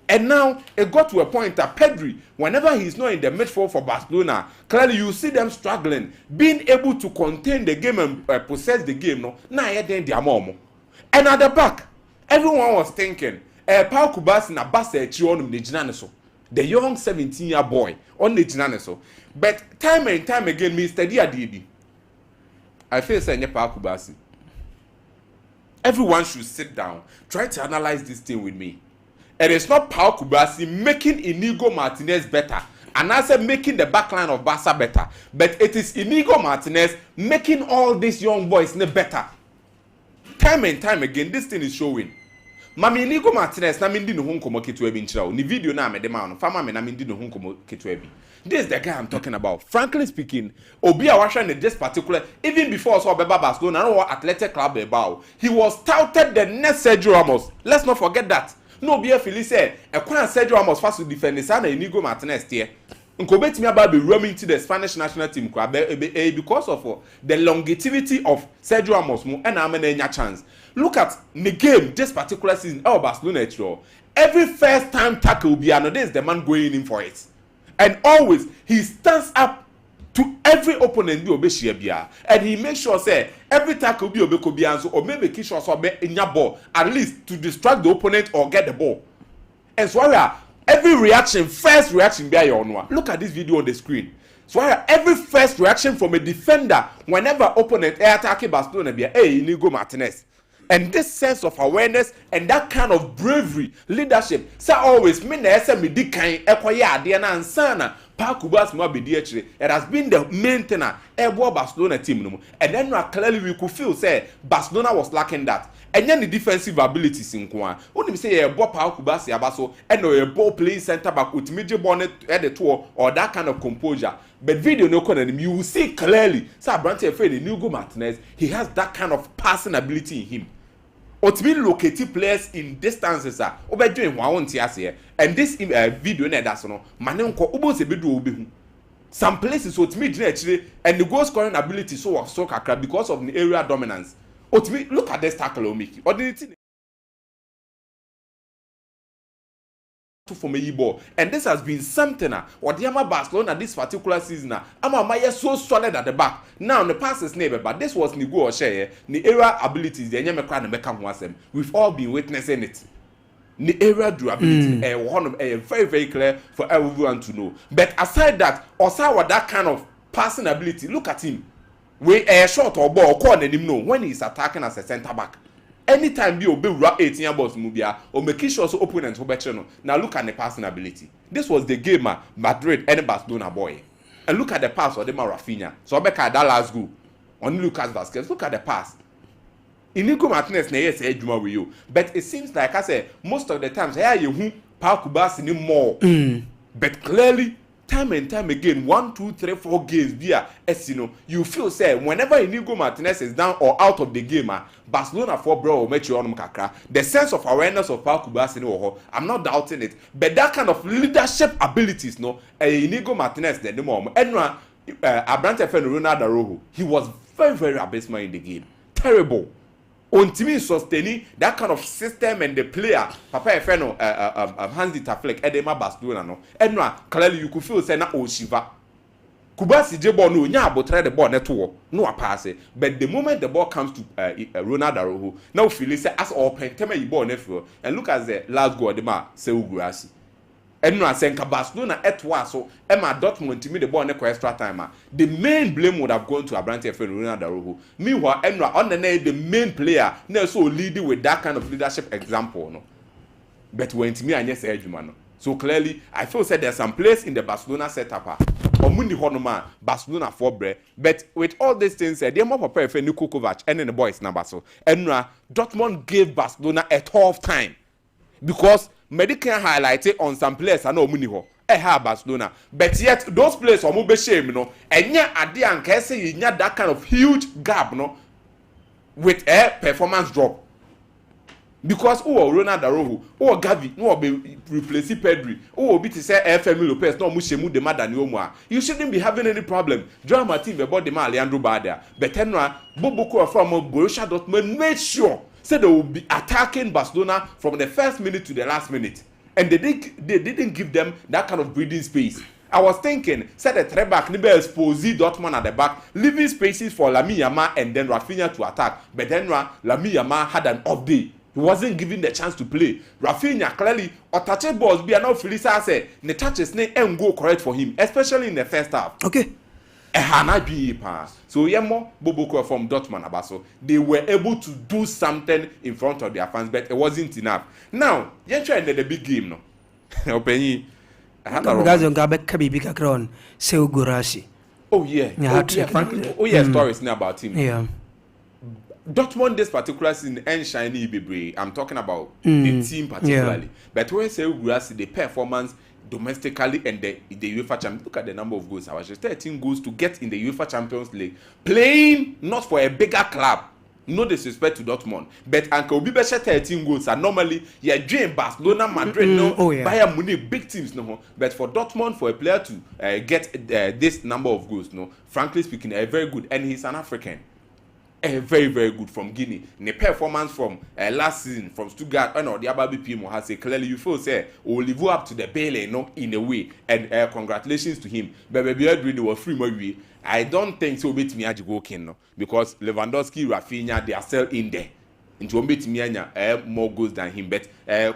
And now it got to a point that Pedri, whenever he's not in the midfield for Barcelona, clearly you see them struggling, being able to contain the game and possess the game. No, now then they are more. And at the back, everyone was thinking, Pau Kubasi na Basa Chionum de Jinaneso, the young 17-year boy on the Jinaneso. But time and time again, Mr. Diadidi, I feel saying Pau Kubasi. Everyone should sit down, try to analyze this thing with me. It is not Pau Kubasi making Inigo Martinez better, and I said making the backline of Barca better, but it is Inigo Martinez making all these young boys better. Time and time again, this thing is showing. Mami Inigo Martinez na mindi no honkomo ketwebi nchira o. Ni video na me de ma no. Fama me na mindi no honkomo ketwebi. This is the guy I'm talking about. Frankly speaking, Obi Awasha in this particular, even before so Beba Barcelona, no Athletic Club Bilbao, he was touted the next Sergio Ramos. Let's not forget that. No be Philly said, a quan Sergio Ramos fast to defend the son Inigo Martinez here. Nkobet me about be roaming to the Spanish national team because of the longevity of Sergio Ramos and Amena chance. Look at the game this particular season. Barcelona every first time tackle will be another is the man going in for it, and always he stands up to every opponent and he makes sure say every tackle be obekobianzo or maybe make sure so be in your ball at least to distract the opponent or get the ball. And so every reaction, first reaction be your own. Look at this video on the screen. So every first reaction from a defender whenever opponent attack Barcelona be Inigo Martinez. And this sense of awareness and that kind of bravery, leadership, so always mean the SMD kind equaya Diana and Sana, Parkubas Mabidi. It has been the maintainer Barcelona team. And then clearly we could feel say Barcelona was lacking that. And then the defensive abilities in Kwan. When say a ball Pau Kubasi Abaso and a ball playing center back with major bonnet at the tour or that kind of composure. But video no con you will see clearly. So Brandt afraid Inigo Martinez, he has that kind of passing ability in him. Ultimately locating players in distances are over doing one here. And this video that's no man ko ubo se bedu obehu. Some places ultimately actually and the goal scoring ability so kakra because of the area dominance. Otimi, look at this tackle Omiki. Or did it for me ball, and this has been something or the Barcelona this particular season Maya so solid at the back. Now the pass is neighbor, but this was Nigo or share the era abilities the Nyame Kwan and we've all been witnessing it. The era durability very, very clear for everyone to know. But aside that, Osawa that kind of passing ability, look at him. We a short or ball corner him know when he's attacking as a centre back. Anytime you obey 18 balls mubia or make sure so opponents will better no. Now look at the passing ability. This was the game Madrid and Barcelona boy. And look at the pass of the Rafinha. So I that last goal on Lucas Vazquez. Look at the pass. Inigo Martinez na yes ejuma with you. But it seems like I say most of the times here you Paul Kubasi ni more. But clearly time and time again 1, 2, 3, 4 games via you feel say whenever Inigo Martinez is down or out of the game Barcelona for bro met you on kakra the sense of awareness of Paul Kubasi I'm not doubting it but that kind of leadership abilities Inigo Martinez the more Enra Abrante Ronaldo Araujo he was very very abysmal in the game terrible Untimi sustaining that kind of system and the player Papa Efeno Hans Dieter Flick Edema Barcelona no Enra clearly you could feel say na Oshiva Kubasi Jebo no nya abotre the ball netwo no pass it but the moment the ball comes to Ronaldo Araujo now feel say as open tema you ball netwo and look at the last goal the ma Seu Guasi Enra senka Barcelona etwa so Emma Dortmund to me the ball neko extra time the main blame would have gone to Abrante Ronaldo Araujo. Meanwhile Enra on the main player now so leading with that kind of leadership example no. But when to me I say no. So clearly I feel said there's some place in the Barcelona setup Omundi Honoma Barcelona for bread but with all these things they more prepare for Niko Kovac and then the boys number so Enra Dortmund gave Barcelona a tough time because Medical highlighted on some players I know Muniho Barcelona but yet those players are be shame and yeah at the end say you that kind of huge gap with a performance drop because Ronaldo Araujo Gavi no be replace Pedri be to say FM Lopez no mushemu de madani you shouldn't be having any problem drama team about the Leandro Badia but Enra Boboko from Borussia Dortmund made sure said they will be attacking Barcelona from the first minute to the last minute. And they didn't give them that kind of breathing space. I was thinking, said the three back, Nibe expose Dortmund at the back, leaving spaces for Lamine Yamal and then Rafinha to attack. But then Lamine Yamal had an off day. He wasn't given the chance to play. Rafinha clearly, or touch balls, be enough Felisa said, the touches and go correct for him, especially in the first half. Okay. So Yemo Boboko from Dortmund Abaso, they were able to do something in front of their fans, but it wasn't enough. Now, you're trying the big game, no? Open oh yeah, stories now about him. Yeah. Dortmund this particular season and shiny baby. I'm talking about the team particularly. But when Seu Guasi the performance domestically and the UEFA Champions. Look at the number of goals. I was just 13 goals to get in the UEFA Champions League. Playing not for a bigger club. No disrespect to Dortmund. But Uncle Bibesha 13 goals are normally dream Barcelona, Madrid, Bayern Munich, big teams. No, but for Dortmund, for a player to get this number of goals, no, frankly speaking, very good. And he's an African. Very, very good from Guinea. The performance from last season from Stuttgart, the Ababi Pimo has said clearly you feel say will live up to the Bailey, in a way. And congratulations to him. But baby, they were free more. I don't think so. Beat me go king because Lewandowski, Rafinha, they are still in there. Into beat me more goals than him. But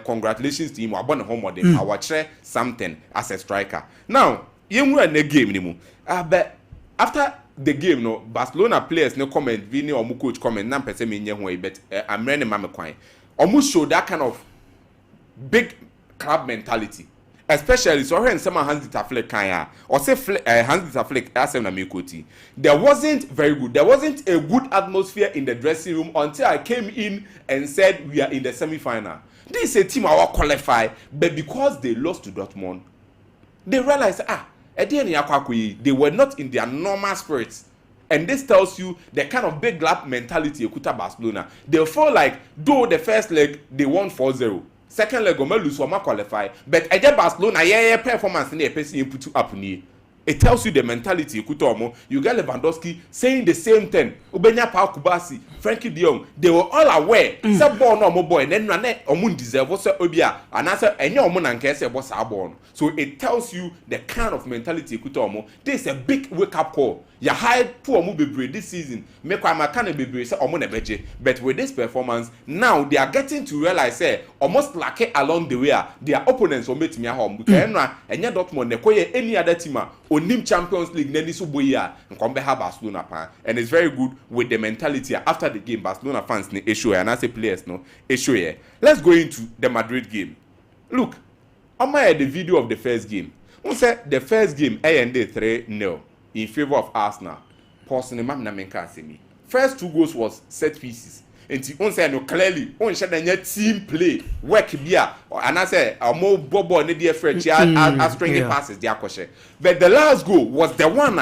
congratulations to him. I want home with I will try something as a striker. Now, you were in the game anymore. But after the game, no Barcelona players no comment, Vini or coach comment, nan person me nyehwe, but I'm running mama kwan. Almost show that kind of big club mentality, especially so when someone Hans Dieter Flick kaya or say Hans Dieter Flick asem na mekoti. There wasn't very good. There wasn't a good atmosphere in the dressing room until I came in and said we are in the semi-final. This is a team I will qualify, but because they lost to Dortmund, they realized they were not in their normal spirits. And this tells you the kind of big lap mentality of Barcelona. They feel like, though the first leg, they won 4-0. Second leg, lose, qualify. But Barcelona, performance in the person put up. it tells you the mentality. You get Lewandowski saying the same thing. Ubenya Pa Kubasi, Frankie De Jong, they were all aware. Say born no more boy, and then omun deserve what's obia, and answer any omun and kese what's born. So it tells you the kind of mentality. This is a big wake up call. You hired poor Mubibre this season. Make my kind of be say omun. But with this performance, now they are getting to realize almost like it along the way their opponents will meet me at home. Because and yet Dortmund nekoye any other team onim Champions League neni so boya and come have Barcelona pan. And it's very good with the mentality after the game. Barcelona fans ni issue and I say players no issue here. Let's go into the Madrid game. Look, I'm at the video of the first game. We said the first game ended 3-0 in favor of Arsenal. Personally, me. First 2 goals was set pieces. And on say no clearly on share the team play work bia and I say more bobo ne dey French as stringing passes dia kwhye. But the last goal was the one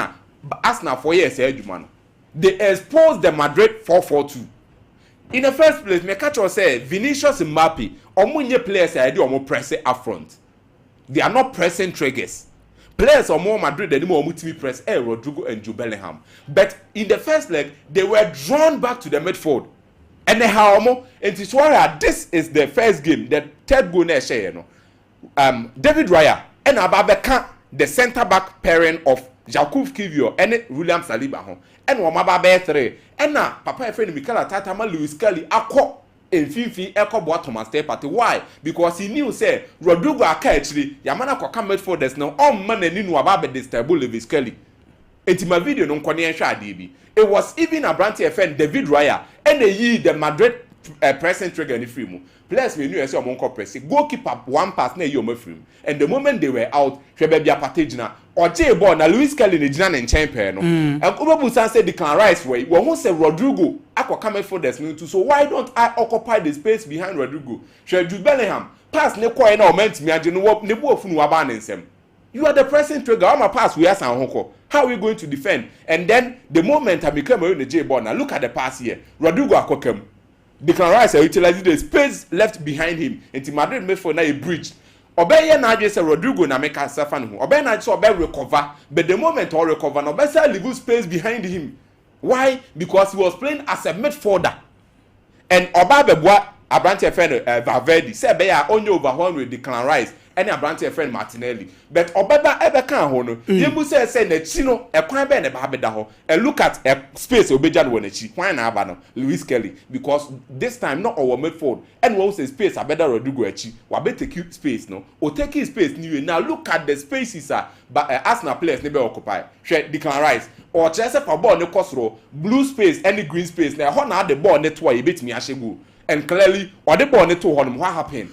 Arsenal for years adwuma no. They exposed the Madrid 4-4-2. In the first place, me catch or say Vinicius and Mbappe omunye players I do omo press up front. They are not pressing triggers. Players are more Madrid than more multi press Rodrigo and Jude Bellingham. But in the first leg, they were drawn back to the midfield. And the how and this is the first game, the third goal na share no. David Raya and Ababeka, the centre back pairing of Jakub Kivior and William Saliba ho. And Wamababe 3. And now Papa friend Mikel Arteta Luis Kelly akọ in Fifi Echo Thomas Party. Why? Because he knew say Rodrigo actually Yamana kwa midfielders now on man and ninu ababe disturb Luis Kelly. Enti my video no nkwane hwa ade. It was even a branch FN David Raya and the Madrid pressing trigger ni free mu. Players we knew say omonko press. Goalkeeper one pass na you free. And the moment they were out, hwe bia package na oje ball na Luis Kelly ni gina na nchen pe no. And Obabu San say Declan Rice way. We won say Rodrigo akwa come for this minute. So why don't I occupy the space behind Rodrigo? Hwe Jude Bellingham pass ne kwai na o ment me age no ne bo ofunu waba na nsem. You are the pressing trigger. I'm a pass we are San Hoko. How are we going to defend? And then the moment I become a J ball. Now look at the pass here. Rodrigo Akokem. Declan Rice utilizing the space left behind him. And Madrid made for now a bridge. Obey na just Rodrigo na make a safan who. Obey na so obey recover. But the moment or recover, no better leave space behind him. Why? Because he was playing as a midfielder. And Obabebwa Abrante friend Valverde said they are only overhauled with Declan Rice. Any Abrante friend Martinelli. But Obaba ever can hono. Yemu say na chino e kwan be ne ba beda ho. And look at space obeja no na chi. Kwan na aba no Luis Kelly because this time not our midfield. And we say space abeda Rodrigo echi. Wa be take space no. O take space new. Now look at the spaces but Arsenal players ne be occupy. Hwe Declan Rice or chese for ball ne kosro blue space any green space na ho na the ball ne to e betimi ahye. And clearly or the ball ne to ho no what happened?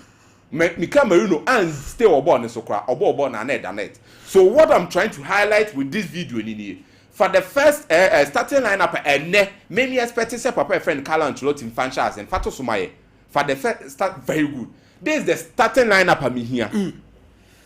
Mika Marino and stay or born so cry or born net. So what I'm trying to highlight with this video for the first starting lineup and many expected say Papa friend Carlo Ancelotti in franchise and Fatou Soumaye for the first start very good. This is the starting lineup me here.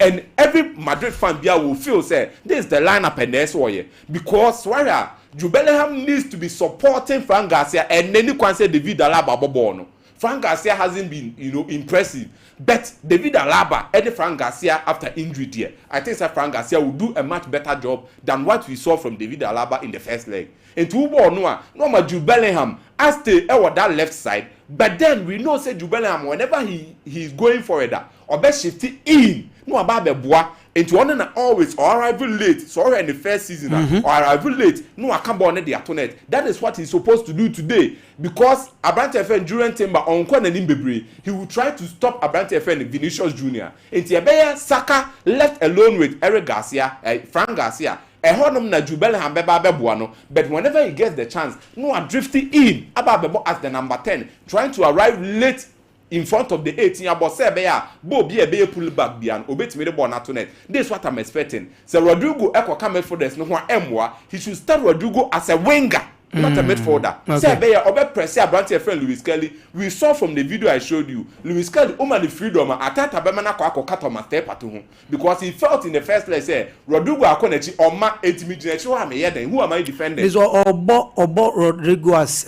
And every Madrid fan will feel say this is the lineup and that's why because why Jude Bellingham needs to be supporting Frank Garcia and then you can say David Alaba Bobono. Frank Garcia hasn't been, impressive. But David Alaba and Frank Garcia after injury there, I think that Frank Garcia will do a much better job than what we saw from David Alaba in the first leg. And to no Jude Bellingham as the that left side, but then we know say Jude Bellingham whenever he's going for it, or best shifting in, no about the bois. Into one and always or arrival late, sorry in the first season or arrival late, no I can't born the atonet. That is what he's supposed to do today. Because Abrante FN during Timber on Kwan and Imbebre, he will try to stop Abrante FN Vinicius Jr. And Tiabeya Saka left alone with Eric Garcia, Frank Garcia. Na Jude Bellingham bebuano, but whenever he gets the chance, no are drifting in about as the number 10, trying to arrive late in front of the 18 about say bo be a pull back bian obetimi the ball to net. This is what I'm expecting. So Rodrigo Eko come for this no one he should start Rodrigo as a winger, not a midfielder. Okay. Say be obe press Abrante friend Luis Kelly. We saw from the video I showed you Luis Kelly the freedom atata be mana kwa akokata master to him because he felt in the first place say Rodrigo akonechi oma etimi ginechi wa me here then who am I defending? This obo Rodrigo as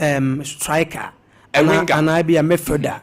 striker and I be a midfielder.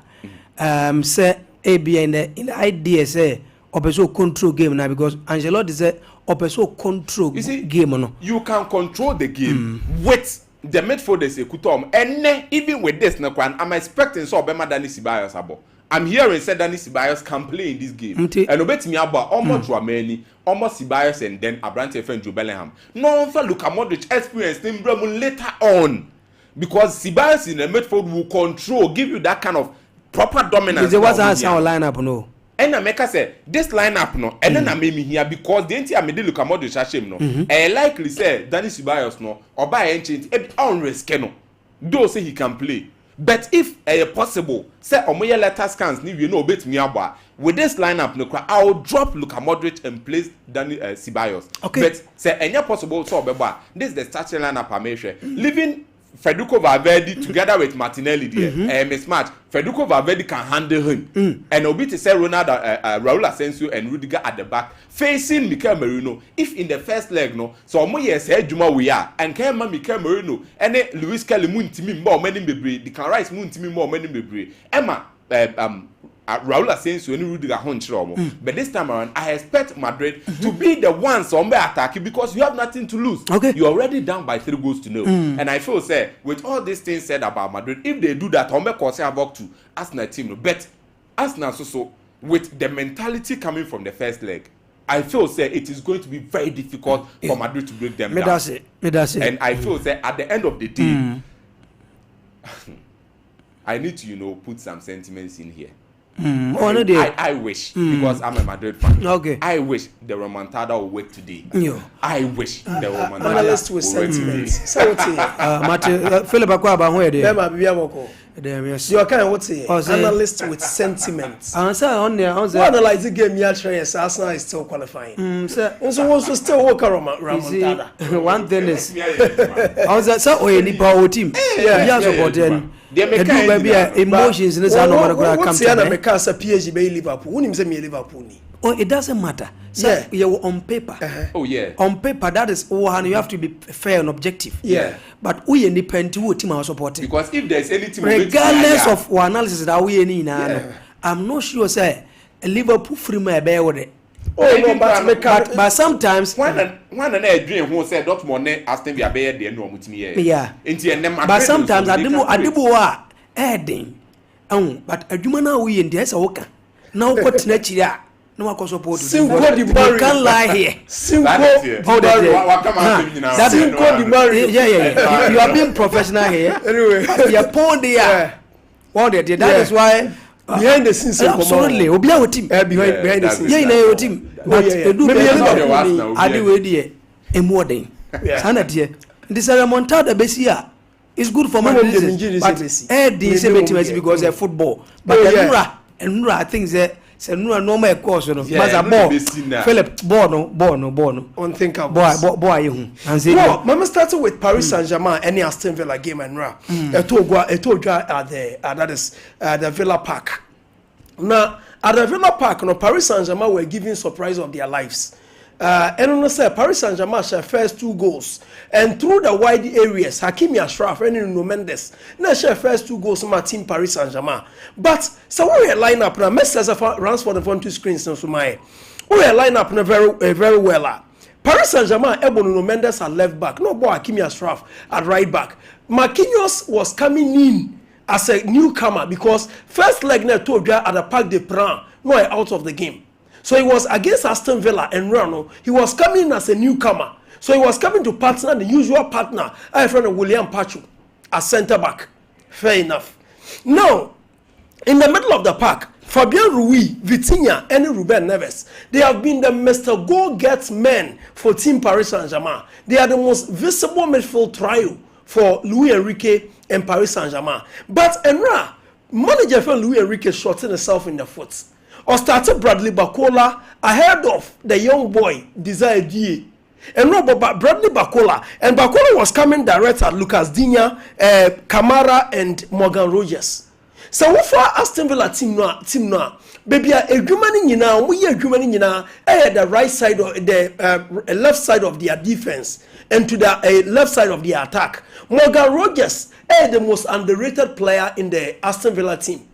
Say ABA in the idea say opeso control game now because Ancelotti say opeso control game no. You can control the game with the midfielders ekutom. And even with this I'm expecting so Obema Dani Ceballos abo. I'm hearing said Dani Ceballos can play in this game. And obetimi abo almost Dramani, almost Ceballos and then Abrante Fenjo Bellingham. No for Luka Modric experience him later on. Because Ceballos in the midfield will control, give you that kind of proper dominance. There was our lineup no. And I make say this lineup no, and then I made me here because the entire middle Luka Modric ashim no. And likely say Dani Ceballos no, or by any on risk no. Though say he can play. But if possible, say Omoye letter scans ni you know bet me aba with this lineup no, I will drop Luka Modric and place Dani Ceballos. Okay. But say any possible so beba. This is the starting lineup I make sure. Leaving Federico Valverde together with Martinelli there, mismatch. Federico Valverde can handle him, and Obi to say Ronaldo, Raul Asensio, and Rudiger at the back facing Mikel Merino. If in the first leg no, so mo yes head Juma we are, and can Mikel Merino, and Luis Kelly Moon to me more many bebre, the can rise Moon to me more many bebre. Emma, Raul Asensio and Rudiger Honchromo. But this time around, I expect Madrid to be the ones on the attack because you have nothing to lose. Okay. You're already down by 3-0. And I feel say with all these things said about Madrid, if they do that, on the course about to Arsenal team, but Arsenal so with the mentality coming from the first leg, I feel say it is going to be very difficult for Madrid to break them down. That's it. And I feel say at the end of the day, I need to put some sentiments in here. I wish because I'm a Madrid fan. Okay. I wish the Remontada will work today. I wish the Remontada analyst with sentiments. So Philip Akwaba where they? You are kind of what's it? Analyst with sentiments. Answer on there. Analyze the game. Arsenal is still qualifying. Also still work around Remontada. One thing is, so any power team. Yeah, supporting. Emotions in this PSG by Liverpool. It doesn't matter. So you're on paper. On paper, that is and you have to be fair and objective. But we independent team are supporting. Because if there's anything regardless of what analysis that we need, I'm not sure say Liverpool free my bear with it. But sometimes one and dream who said that money Aston Villa bear the no mutimi. But sometimes I do adding. But a human now we in there so okay. Now what nature no one support you can't lie here. You are being professional here. Anyway, you're poor there. That is why behind the scenes absolutely obi our team behind the scenes your team but I do we emodern sanadie this Remontada besia is good for Madrid but the because of football but Nura I think say Nura normal course no ball Philip ball unthinkable boy you and say mama started with Paris Saint-Germain and Aston Villa game and Nura at the Villa Park. Now at the Villa Park Paris Saint-Germain were giving surprise of their lives. And on the side, Paris Saint-Germain share first 2 goals. And through the wide areas, Hakimi Ashraf and Nuno Mendes now share first 2 goals from my team Paris Saint-Germain. But so we line up now. Messi runs for the front 2 screens. So my we line up now very well. Paris Saint-Germain, Nuno Mendes at left back. No boy Hakimi Ashraf at right back. Marquinhos was coming in as a newcomer because first leg now told you at the Parc des Princes, no out of the game. So he was against Aston Villa and Rano. He was coming as a newcomer. So he was coming to partner, the usual partner, our friend William Pachu, as centre back. Fair enough. Now, in the middle of the park, Fabian Rui, Vitinha, and Ruben Neves, they have been the Mr. Go-Get men for Team Paris Saint-Germain. They are the most visible midfield trio for Luis Enrique and Paris Saint-Germain. But Enra, manager for Luis Enrique shot himself in the foot. Or started Bradley Bacola ahead of the young boy Desire DA. And no, but Bradley Bacola. And Bacola was coming direct at Lucas Digne, Kamara, and Morgan Rogers. So what for Aston Villa team now? Baby, a Germany now, we are Germany now, the right side of the left side of their defense and to the left side of the attack. Morgan Rogers the most underrated player in the Aston Villa team.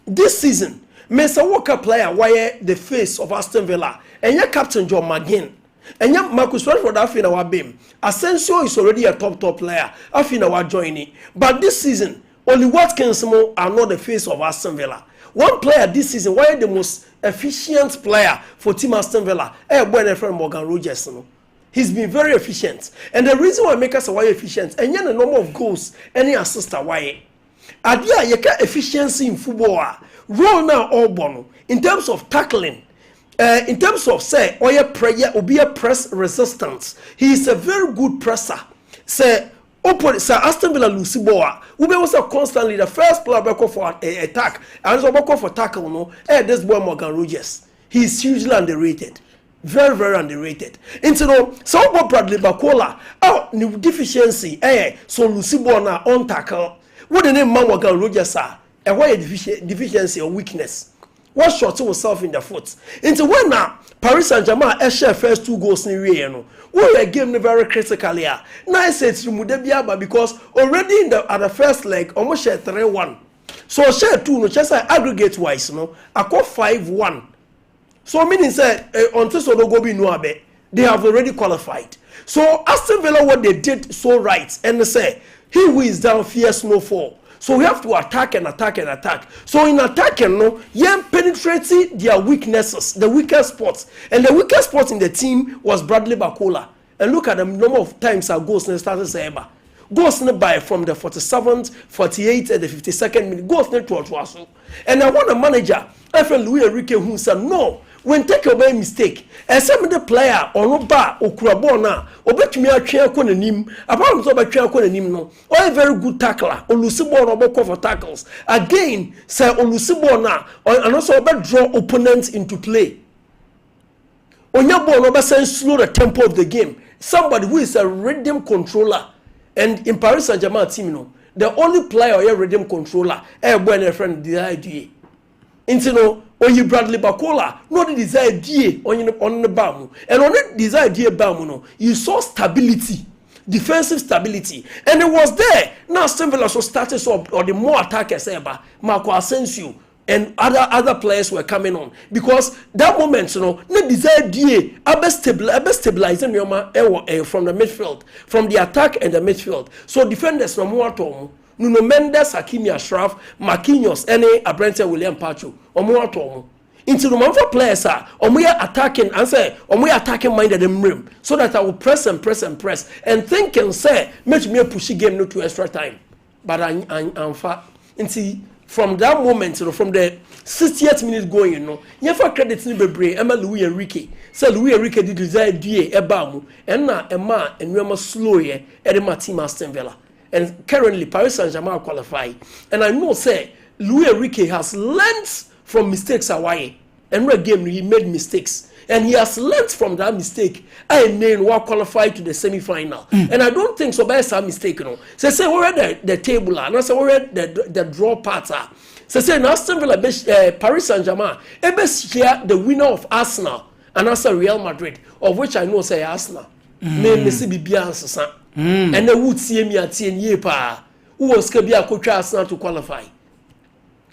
This season, Mesa Walker player wire the face of Aston Villa and your captain John McGinn. And yeah, Marcus Rashford, I feel our beam. Asensio is already a top player. I feel our joining. But this season, only Watkins are not the face of Aston Villa. One player this season, why the most efficient player for Team Aston Villa? Boy, friend Morgan Rogers. No? He's been very efficient. And the reason why make us why efficient, and the number of goals, any assist why. Adia, you can efficiency in football. Role now all bono in terms of tackling. In terms of say, or be a press resistance, he is a very good presser. Say, Aston Villa Luciboa, who was constantly the first player for attack, and also for tackle. No, this boy Morgan Rogers, he is hugely underrated, very very underrated. Into Sompa Bradley Bacola, new deficiency, so Luciboa na on tackle. What the name Morgan Rogers are, and why a deficiency or weakness. What shot himself in the foot. Into when now Paris Saint-Germain share first 2 goals in the we game very critically. Now I say it's Mudebiaba because already at the first leg almost share 3-1. So share 2 no just aggregate wise no. I call 5-1. So meaning say until so go be no abe, they have already qualified. So Aston Villa what they did so right and they say he who is down fears no fall. So we have to attack and attack and attack. So in attacking, no, you penetrating their weaknesses, the weakest spots. And the weakest spot in the team was Bradley Bacola. And look at the number of times our goals started saying, goals by from the 47th, 48th, and the 52nd minute. Goals to us. And I want a manager, I feel Louis Enrique, who said, no, when take away mistake, and some of the player or no bar or Kurabona, or bet me a chair con him, about to chair con him, no, or a very good tackler, or Lucibona or for tackles. Again, say or Lucibona, and also about draw opponents into play. On your ball, over slow the tempo of the game. Somebody who is a rhythm controller, and in Paris Saint-Germain team, no, the only player or a rhythm controller, when a friend the idea. Into no. Or you Bradley Bacola, no the desire die on the bam, and on the desire die bam, no, you saw stability, defensive stability, and it was there. Now Aston Villa so started up or the more attackers ever, Marco Asensio and other players were coming on because that moment, you know, no desire die, stabilizing from the midfield, from the attack and the midfield. So defenders no more to Nuno Mendes, Hakimi Ashraf, Marquinhos, any Abrante William Pacho, or more to into the month of players are we are attacking and say we are attacking minded them rim so that I will press and think and say make me a pushy game no to extra time. But I'm fat. And from that moment, you know, from the 60th minute going, you know, you have credit in the brain, Emma Louis Enrique. So Louis Enrique did desire DA Ebamu, and now Emma and we are slow here at the team Aston Villa. And currently Paris Saint-Germain qualify. And I know say Louis Enrique has learned from mistakes away. And when game he made mistakes. And he has learned from that mistake. And then we qualified to the semi-final. And I don't think so by some mistake, you know. So say we're at the table and I say we're at the draw part. So say Aston Villa Paris Saint-Germain share the winner of Arsenal and also Real Madrid, of which I know say Arsenal. Me see Bibian and they would see me at 10 years who was be a coach Arsenal to qualify.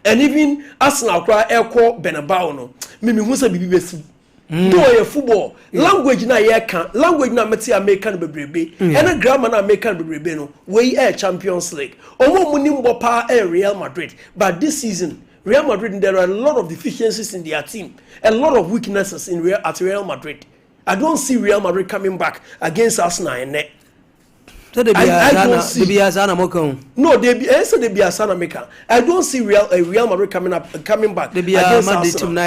And even Arsenal cry Elko Benabao no. Me who say BBC. Do a football language na ye can language na meti American bebrebe and grammar na American bebrebe no we air Champions League. Omo munim bopa Real Madrid. But this season Real Madrid there are a lot of deficiencies in their team, a lot of weaknesses at Real Madrid. I don't see Real Madrid coming back against Arsenal and I don't see. No, they be Asana maker. I don't see Real Madrid coming back against Arsenal.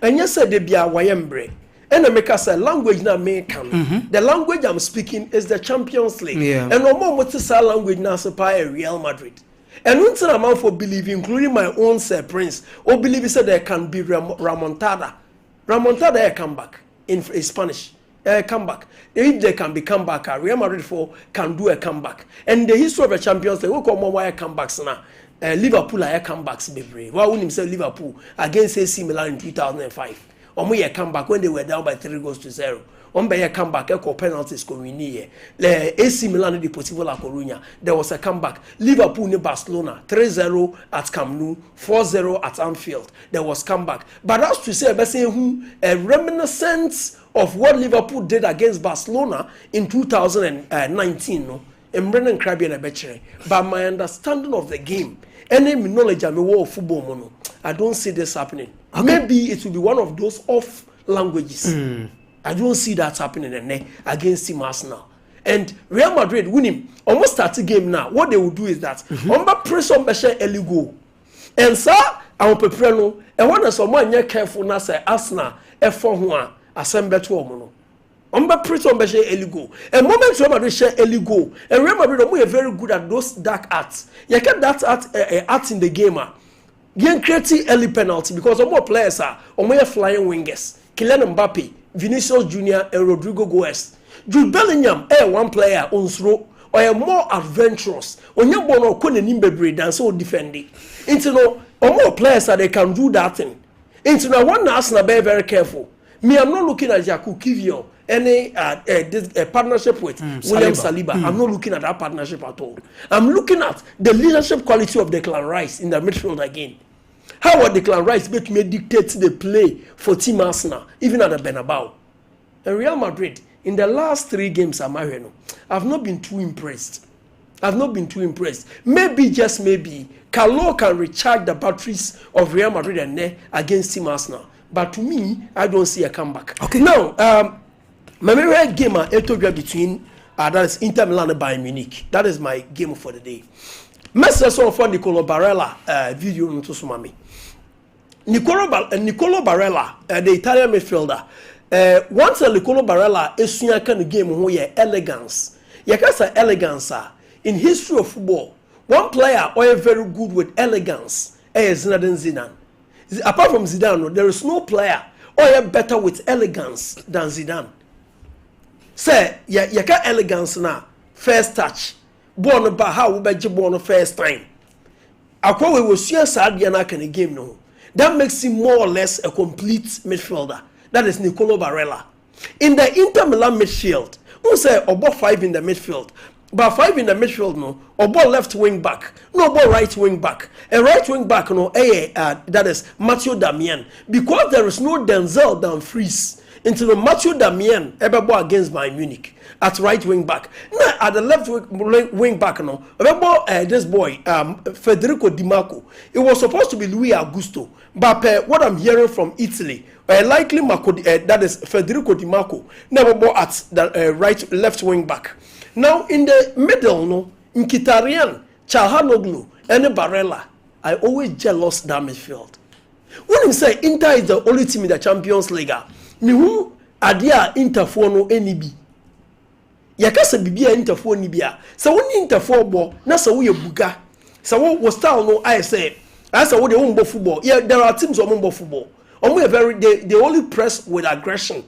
And yes, they be a Wayembre. And the maker said language na American. The language I'm speaking is the Champions League. Yeah. And no more what is our language now supply Real Madrid. And one amount for believe, including my own Sir Prince, or believe said there can be Ramontada. Ramontada come back in Spanish. Comeback. If they can be comeback, Real Madrid can do a comeback. And the history of the Champions League, we call more wire comebacks now. Liverpool are comebacks, baby. Why wouldn't himself Liverpool against AC Milan in 2005? Or we a comeback when they were down by 3-0. On by a comeback, echo penalties going AC Milan Deportivo La Coruña. There was a comeback. Liverpool in Barcelona 3-0 at Camp Nou, 4-0 at Anfield. There was comeback. But that's to say, a reminiscence of what Liverpool did against Barcelona in 2019, no, and Brennan Krabby and Bechere. But my understanding of the game, any knowledge of football, mono, I don't see this happening. Okay. Maybe it will be one of those off languages. I don't see that happening against Team Arsenal. And Real Madrid winning almost start the game now. What they will do is that press on early goal. And sir, I will prepare no. And when someone you're careful now say Arsenal F4 assemble to omono. Press on early goal. And moment Real Madrid share early goal. And Real Madrid are very good at those dark arts. You get that art in the game. You create early penalty because more players are flying wingers. Kylian Mbappe, Vinicius Junior, and Rodrigo Goes. Jude Bellingham, one player on throw or more adventurous. On your ball, or couldn't nimbe than so defending. Into no, or more players that they can do that thing. Into no one Arsenal be very careful. Me, I'm not looking at Jaku Kivio, any partnership with William Saliba. I'm not looking at that partnership at all. I'm looking at the leadership quality of Declan Rice in the midfield again. How would Declan Rice may dictate the play for Team Arsenal, even at the Bernabeu? And Real Madrid, in the last 3 games, I've not been too impressed. Maybe, just maybe, Carlo can recharge the batteries of Real Madrid and against Team Arsenal. But to me, I don't see a comeback. Okay. Now, my favorite game between that is Inter Milan and Bayern Munich. That is my game for the day. Message for Nicolo Barella video to Sumami. Nicolo Barella, the Italian midfielder. Once Nicolo Barella is kind of game who elegance. Yakasa elegance in history of football. One player who is very good with elegance is Zinedine Zidane. Apart from Zidane, there is no player who is better with elegance than Zidane. Say, yaka elegance na first touch. Born ba how we be born first time. Akwa we was here sad na kan game no. That makes him more or less a complete midfielder. That is Nicolo Barella. In the Inter Milan midfield, who say about 5 in the midfield. But 5 in the midfield no, about left wing back, no about right wing back. A right wing back no, that is Mathieu Darmian. Because there is no Denzel Dumfries into the Mathieu Darmian ever against Bayern Munich at right wing back. Now at the left wing back no, remember this boy Federico Di Marco. It was supposed to be Luis Augusto, but what I'm hearing from Italy. Likely that is Federico Di Marco never bought at the left wing back. Now in the middle, no, Mkhitaryan, Çalhanoğlu, and Barella, I always jealous that midfield. When you say Inter is the only team in the Champions League, me who adia Inter for no NB. Yakasa bibia Inter for nibia. So when Inter for ball, na sa we buga. So what style no I say. I say what they won't football. Yeah, there are teams who won't football. They only press with aggression.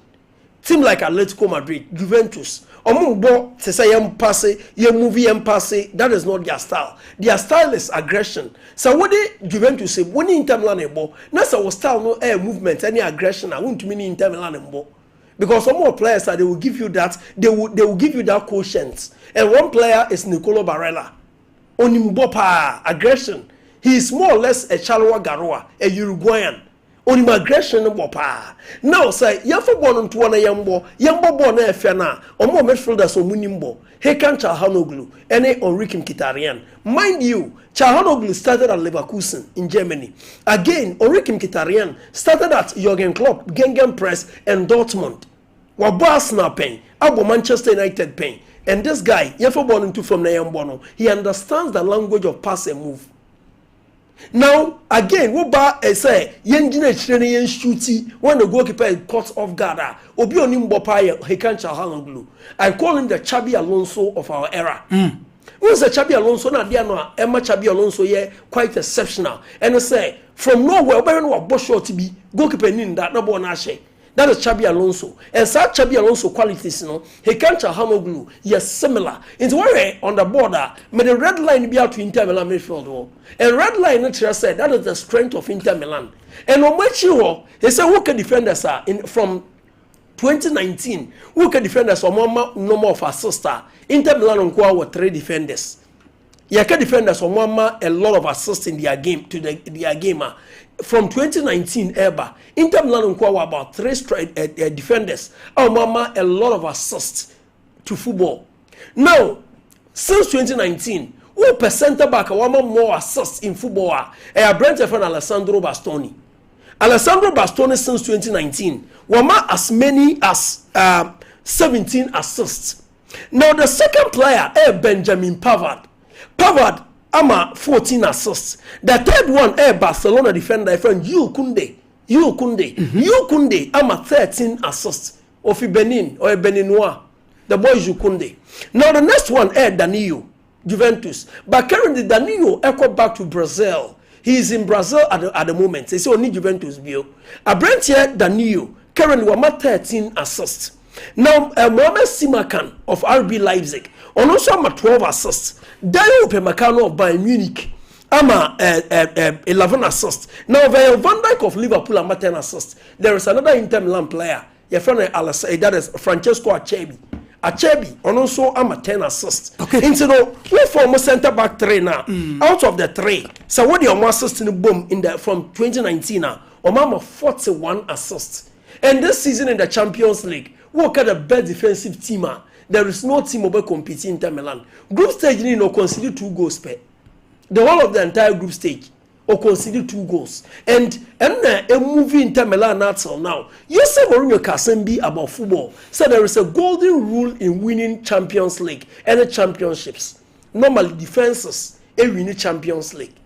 Team like Atletico Madrid, Juventus. To say pass, that is not their style. Their style is aggression. So what they Juventus say when Inter Milan ball, that's our style no air movement, any aggression. I want to mean Inter Milan ball. Because some more players that they will give you that, they will give you that quotient. And one player is Nicolo Barella. Onimbopa aggression. He is more or less a Charleroi Garoua, a Uruguayan. On immigration bopa. Now say yafo born to one yambo born na efena or more midfielders on Munimbo. He can Çalhanoğlu any Ulrich Mkhitaryan. Mind you, Çalhanoğlu started at Leverkusen in Germany. Again, Ulrich Mkhitaryan started at Jurgen Klopp, Gegenpress and Dortmund. Wabo Arsenal pain, Abo Manchester United pain. And this guy, yafo born into from Nayambono, he understands the language of pass and move. Now again, what about say yenjine training yen shooty when the goalkeeper is caught off guard? Obi onimbo pa he can Çalhanoğlu. I call him the Xabi Alonso of our era. When say Xabi Alonso na dia no Emma Xabi Alonso ye quite exceptional. And I say from nowhere obi no wa short be goalkeeper nin that no na she. That is Xabi Alonso. And such Xabi Alonso qualities, he can't Çalhanoğlu. Yes, similar. It's where on the border, may the red line be out to Inter Milan midfield. And red line, naturally said, that is the strength of Inter Milan. And on which he said, who can defend us from 2019? Who can defend us on number of assists? Inter Milan on were 3 defenders. Yaka defenders Omama a lot of assists in their game to their gamer. From 2019 ever, Inter Milan were about 3 defenders. Omama a lot of assists to football. Now, since 2019, who per center back Omama more assists in football? Brent friend Alessandro Bastoni. Alessandro Bastoni since 2019, Wama as many as 17 assists. Now the second player, Benjamin Pavard. Pavard, ama 14 assists. The third one, Barcelona defender, friend Jules Koundé. Jules Koundé, ama 13 assists. Ofi Benin or Beninois. The boy Jules Koundé. Now the next one, Danilo, Juventus. But currently Danilo echo back to Brazil. He is in Brazil at the moment. They say only Juventus bio. A brand here, Danilo, currently wama 13 assists. Now, Mohamed Simakan of RB Leipzig, on also ama 12 assists. Dayo Upamecano of Bayern Munich, ama 11 assists. Now, Van Dijk of Liverpool ama 10 assists. There is another Inter Milan player, your friend that is Francesco Acerbi, on also ama 10 assists. Okay. Into the we form center back 3 now. Out of the 3, so what your assist in the boom in the from 2019 now, Omama 41 assists. And this season in the Champions League, what kind of best defensive team are? There is no team over competing in Inter Milan. Group stage, you know, consider 2 goals per. The whole of the entire group stage, or consider 2 goals. And a movie in Inter Milan until now. You say Mourinho can be about football. So there is a golden rule in winning Champions League and the championships. Normally defenses, a winning Champions League.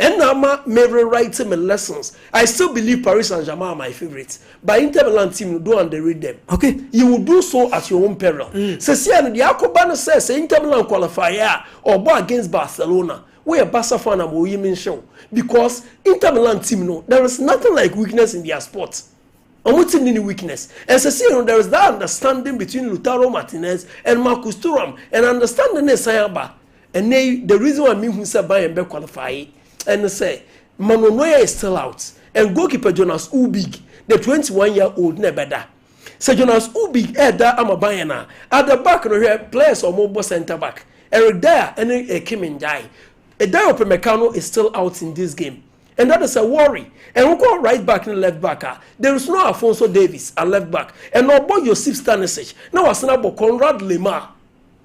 And now, maybe writing my lessons. I still believe Paris Saint-Germain are my favorites. But Inter Milan team, don't underrate them. Okay. You will do so at your own peril. So, see, the Akobana says, Inter Milan qualifier or go against Barcelona. We are Barca fan and we show. Because Inter Milan team, no, there is nothing like weakness in their sport. And what's in any weakness? And so, see, there is that understanding between Lautaro Martinez and Marcus Thuram. And understanding is Sayaba. And the reason why me who say Bayern be qualify. And say, Manonoya is still out. And goalkeeper Jonas Ubig, the 21-year-old, never da. So Jonas Ubig, Amabayana. At the back, players or mobile center back. Eric Dyer and Kim and Jai. Dayo Upamecano is still out in this game. And that is a worry. And we go right back and left back. There is no Alfonso Davies at left back. And no boy Josip Stanisic. Now I say about Conrad Lemar.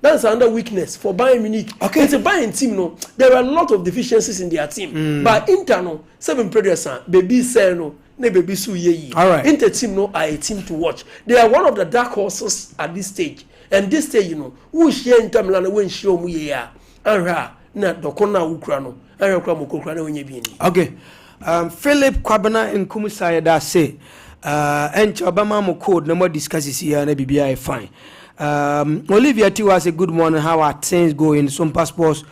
That's another weakness for Bayern Munich. Okay. It's a Bayern team, no. There are a lot of deficiencies in their team. But Inter, no, 7 players, baby say no, ne baby su ye. All right. Inter team, no, are a team to watch. They are one of the dark horses at this stage. And this stage, you know, who share Inter Milan when show mu ye ya. Anra na dokona ukrano. Anra kwa mukokrano wenye bini. Okay. Philip Kwabena and Kumusaya da say, and Obama mo code no more discusses here na BBI fine. Olivia Tiwa say good morning. How are things going? Some passports,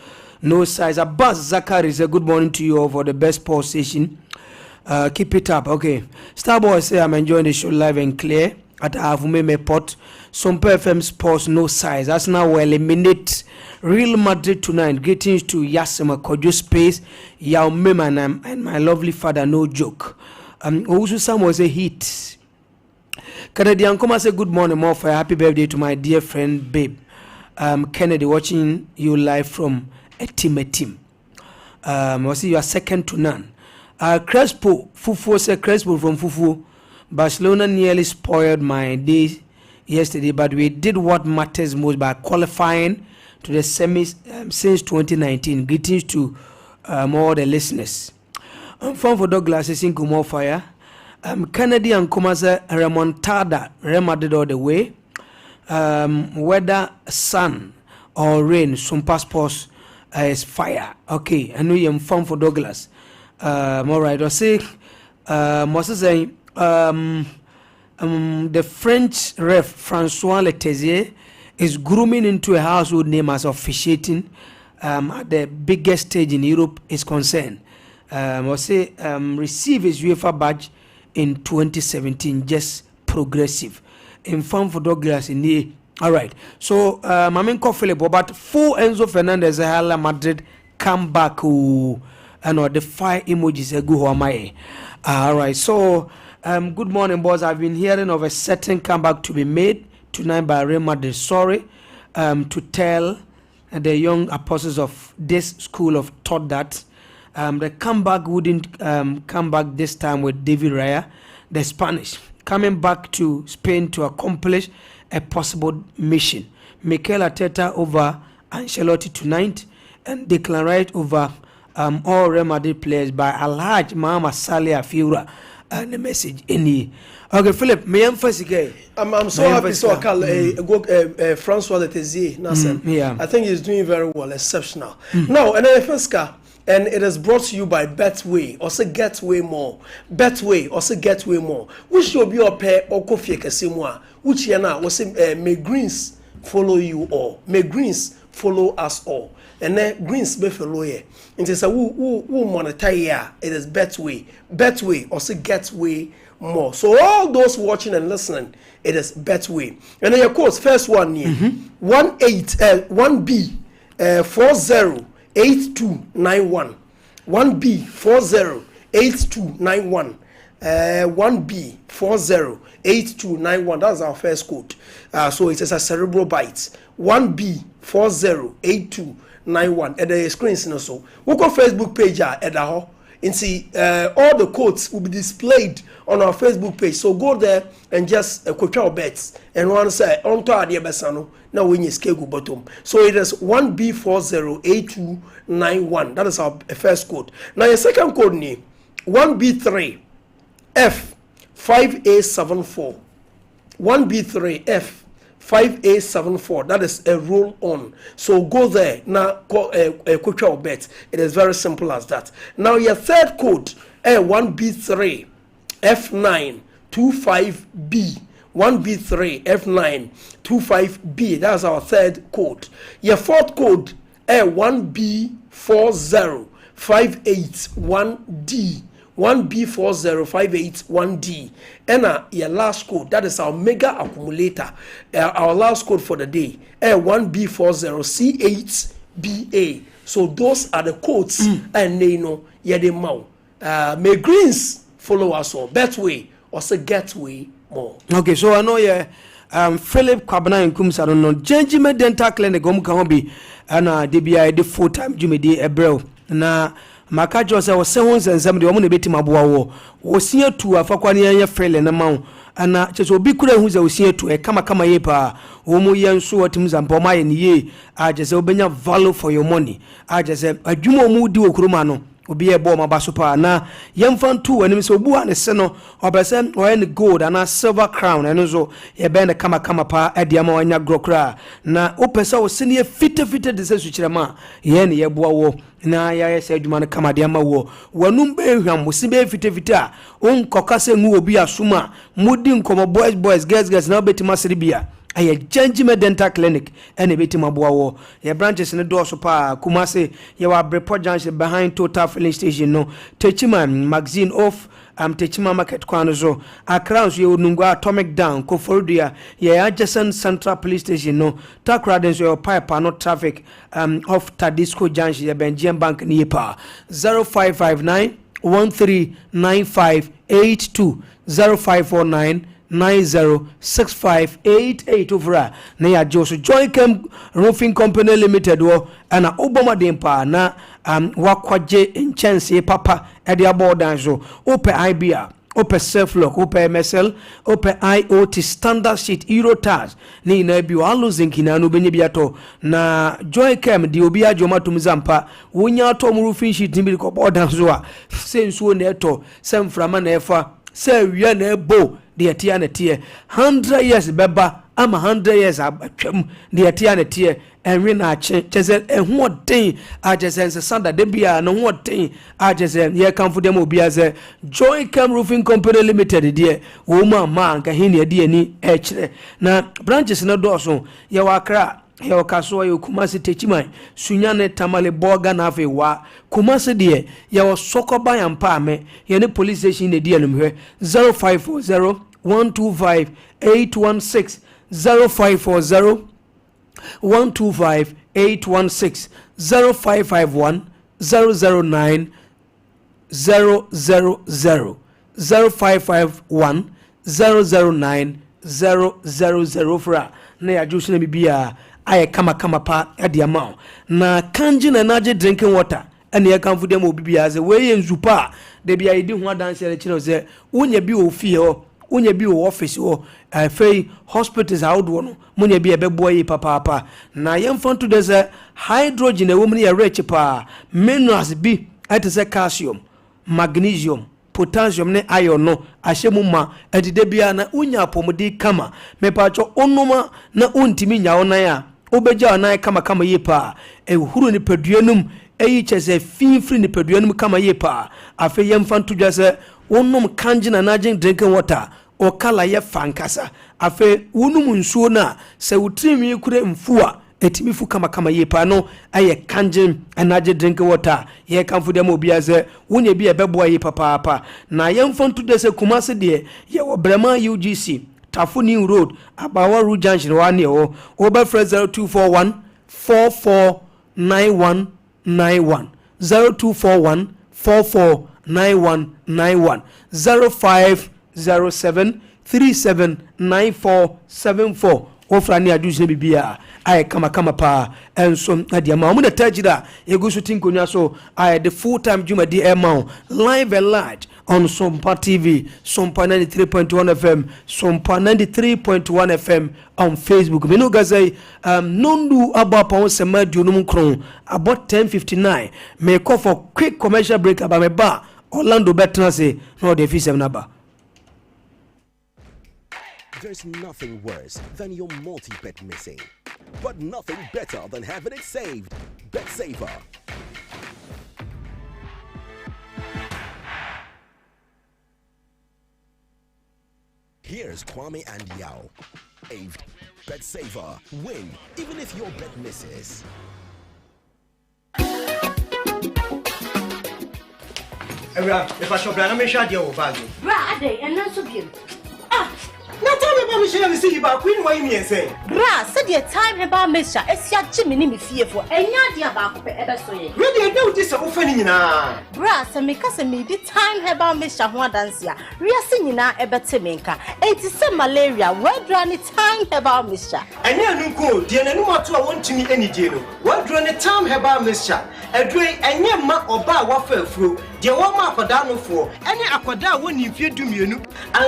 no size. Abbas Zachary say good morning to you all for the best sports station. Keep it up. Okay. Starboy say I'm enjoying the show live and clear at Avumeme Port. Sompa FM Sports no size. Arsenal will eliminate Real Madrid tonight. Greetings to Yasima Kojo Space, Yao Meman and my lovely father. No joke. Also some was a hit. Canadian come and say good morning, more for happy birthday to my dear friend Babe. Kennedy watching you live from a team. I see you are second to none. Crespo, Fufu say Crespo from Fufu. Barcelona nearly spoiled my day yesterday, but we did what matters most by qualifying to the semis since 2019. Greetings to all the listeners. Fun for Douglas is in Kumo Fire. Kennedy and Kumasa remontada remaded all the way. Whether sun or rain, some passports is fire. Okay, I know you're fun for Douglas. All right, I'll say, Moses saying, the French ref Francois Letezier is grooming into a household name as officiating at the biggest stage in Europe is concerned. I'll say, receive his UEFA badge in 2017, just progressive. In fun for Douglas in the all right. So Mamin Philip, but full Enzo Fernandez Hala Madrid come back and the 5 emojis a go my. All right. So good morning, boys. I've been hearing of a certain comeback to be made tonight by Real Madrid. Sorry to tell the young apostles of this school of thought that the comeback wouldn't come back this time with David Raya, the Spanish, coming back to Spain to accomplish a possible mission. Mikel Arteta over Ancelotti tonight, and Declan Rice over all Real Madrid players by a large Mama Salia Fiura. And the message in here. Okay, Philip, me emphasis again. I'm so happy so I call Francois Letezier Nassen. Yeah. I think he's doing very well, exceptional. Now, and then first and it is brought to you by Betway, also Getway More. Betway, also Getway More. Which will be your pair or coffee casimwa, which yana was may greens follow you all. May greens follow us all. And then greens be follow ye. It is a who monetize it is Betway. Betway, also Getway More. So all those watching and listening, it is Betway. And then of course, first one here, 1B 408291. 1B 408291. 1B 408291. That's our first code. So it is a cerebral bite. 1B 408291. And the screens also. We go Facebook page at the and see all the codes will be displayed on our Facebook page. So go there and just quote our bets and one say on to the besano now when you scale bottom. So it is 1B408291. That is our first code. Now your second code name 1B3F5A74. 1B3F5A74. That is a roll on. So go there now. Quote your bet. It is very simple as that. Now your third code 1B3F925B. 1B3F925B. That's our third code. Your fourth code 1B40581D. 1B40581D. And your last code, that is our mega accumulator. Our last code for the day, 1B40C8BA. So those are the codes, and they know Yademau. May greens follow us all. Betway also Getway More. Okay, so I know Philip Kwabena and Kums, I don't know. Gentleman Dental Clinic, Gomkambi, and DBI, the full time Jimmy D. Ebrel. Na Makajo say was 7 and somebody woman beti maboa wo. Was here to a fakwani ya fele na mau. Ana cheso obi kura hu za osie to e kama ye pa omo ye nso watimza mpoma ye niye ajese obenya value for your money ajese adwuma omu di okuruma no obi e bo mabaso pa na yemfan tu anim se obu ane se no obese oye gold ana silver crown eno zo ye be ne kama pa adiama wanya grokra na opese o se ne fite de se suchirema ye ne ye boa wo na ya se adwuma ne kama de ama wo wanum be hwam wo se be fite a on kokase ngu obi asuma mudi nkomo boys girls na betima seribia aye Gentleman Dental Clinic ene betima boa wo ye branches ne do so pa Kumase ye wa Brepo Junction behind Total Filling Station no Techima magazine off Techima market kwano zo Accra so ye onungwa Atomic Down Koforidua ye adjacent Central Police Station no Takrade so ye pipe no traffic off Tadisco Junction ye Benjamin Bank ni pa 0559 139582 0549 906588 over na ya Joso Joycam Roofing Company Limited wo ana Obama dempa na wakwaje chance papa e de abodan so ope IBR ope self lock ope MSL ope IoT standard sheet Eurotars ni na bi wa losing kina no benye biato na Joycam di obi ajoma tumzampa wonya to roofing sheet ni bi ko bodan so a sensuo na eto semframa na efa se wi na ebo de tia na tie 100 years beba ama 100 years atwam de tia na tie enwe na ache cheze ehu odin ajesense sanda de bia no ho odin ajesen ye kamfo dem obi aze Joycam Roofing Company Limited de wo ma nka hini de ani ekire na branches na do so ye wa Accra ye okaso ye Kumasi Techima Sunyane Tamale Boga na afi wa Kumasi de ye wo Sokoba yampa ame ye ne police station ne de anumhwe 0540 125 816 0540 125 816 0551 009 000 0551 009 000 fra na ya jusu na bibia aye kama pa ade ama na kanji na energy drinking water ene ye kan fudem obibia ze we ye nzupa de bia yedi ho adanse le kire ze wonya bi ofie ho wonya bi office ho afei hospitals outdo no munya bi ebebo yi papa na yemfa to de ze hydrogen e womni ye rich pa minerals bi ate calcium magnesium potassium ne iron no ahyemu ma edide bia na wonya apomodi kama mepacho onoma na ontimi nya onan a obeja onan kama yi pa ehuru ni paduanum eyi chese finfri ni paduanum kama yi pa afi yemfa to jase onnom kanji na najin drinking water o kala ye fankasa afi wonum nsuo na se wutrimi kure mfuwa etimi fu kama ye pa no aye kanjin energy drink water ye kan fu dem obi aze wonye bi ebebo ye papa na ye mfontu de se kumase de ye wo brema UGC Tafuni Road Abawa Road Junction one o oba 0241 449191 0241 449191 0507 379474 ofrani aduse bibia ay kama pa enso ade ma mu na tajira yegusu tinkonya so ay the full time juma di ema live and large on Sompa TV, Sompa 93.1 FM, Sompa 93.1 FM on Facebook. Me no gazai nondu aba pa sema dionum kron about 10:59 me call for quick commercial break aba me ba Orlando betna say no dey fi na ba. There's nothing worse than your multi-bet missing, but nothing better than having it saved. Bet Saver. Here's Kwame and Yao. Saved. Bet Saver. Win even if your bet misses. If I shop, I'm going to show you a value. Right, and not so beautiful. Now tell me about Michelle and see you back. Queen, why you saying? Bra, said your time about Mr. It's your Jimmy me fearful, and you're the about ever so. Really, I know this offending now. Bra, so me cousin me the time about Mr. Juan Dancia. We are singing now about Timinka. It is some malaria. What run the time about Mr. And you go, dear, no more to I want to me any deal. What run the time about Mr. A drink and your ma or bar waffle through. Dear one mark for down for any aquada when you fear do me and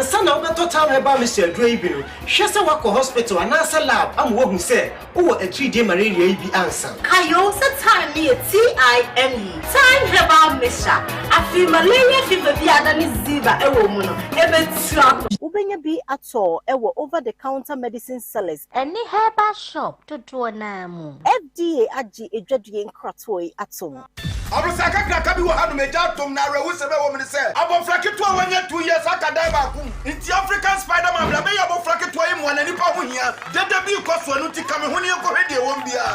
son of the time about Mr. Draven. Shasta Wako Hospital and answer lab. I'm what who said, oh, a 3-day malaria be answer. Kayo said time me a TIME. Time about Mr. I feel malaria fever be than Ziba a woman. Ever trap. Ubenya be at all, over the counter medicine sellers. Any herbal shop to do an FDA aji a dreading cratoy at all. Abusaka kraka bi wo hanu meja tom na rewu sebe wo me say abofrake to wanya 2 years akadai ba ku nti African Spider-Man bla be ya abofrake to yi mo na nipa ho hia dede bi ko so no ti kame ho ne ko hede wo mbia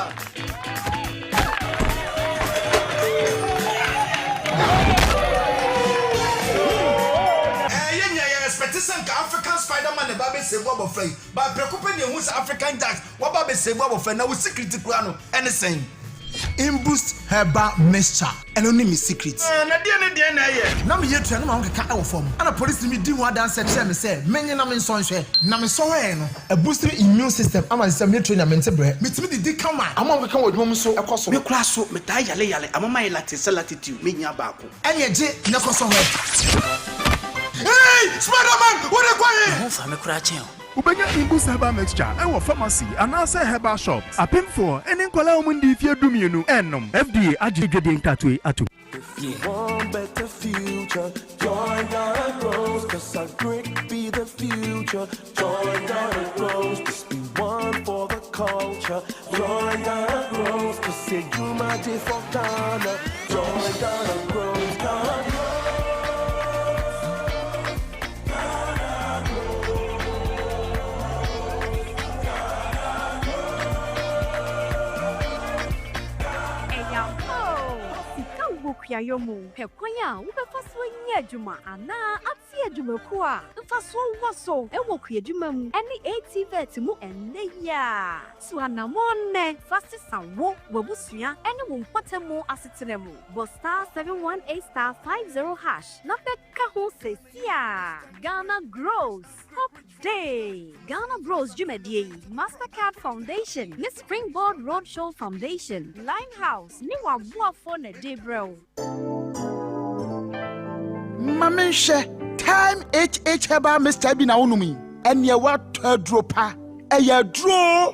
Expectation ka African Spider-Man ba be sebo abofrai ba prekupe ne hu African Jack wa ba be sebo abofrai na wo secret kura no anything Imboost herbal mixture and only me secret. Na dia na ye. Na me yetua na ma nkeka e wo fom. Ana police me di ho dan say me say menye na me nson hwe. Na me so hwe no. A boosting immune system ama say me train na mente bre. Me timi di kama. Ama nkeka wodum so ekoso. Me kura so me ta yale ama mai latitude me nya ba ko. Enye je ne koso hwe. Hey, Spider-Man, what are you doing? Fa me kura chen. Ubenya Imboost herbal mixture and pharmacy and also herbal shops. A pin for any kola umundi if you do me no enom. FDA adjudging tatwe atu. If you want better future, join Ghana Grows, cause our Greek be the future. Join Ghana Grows, this be one for the culture. Join Ghana Grows, cause you might for Ghana. Join Ghana Grows, Ghana Grows. Kuya yomu hekwanya ubefaso nya adwuma ana ati adwuma ku a mfaso waso ewo kuya adwuma mu ene ATVet mu enne ya so anamonne fast sanwo wabusua ene wo mpatemu asetenemu bo star 718 star 50 hash na beka ho sesia Ghana Grows. Stop Day. Ghana Bros Jumedie, Mastercard Foundation, Miss Springboard Roadshow Foundation, Limehouse, Niwa Buafon Debro. Mamisha, time HH Heba Mr. Bina Unumi, and ya what dropa, a ya draw,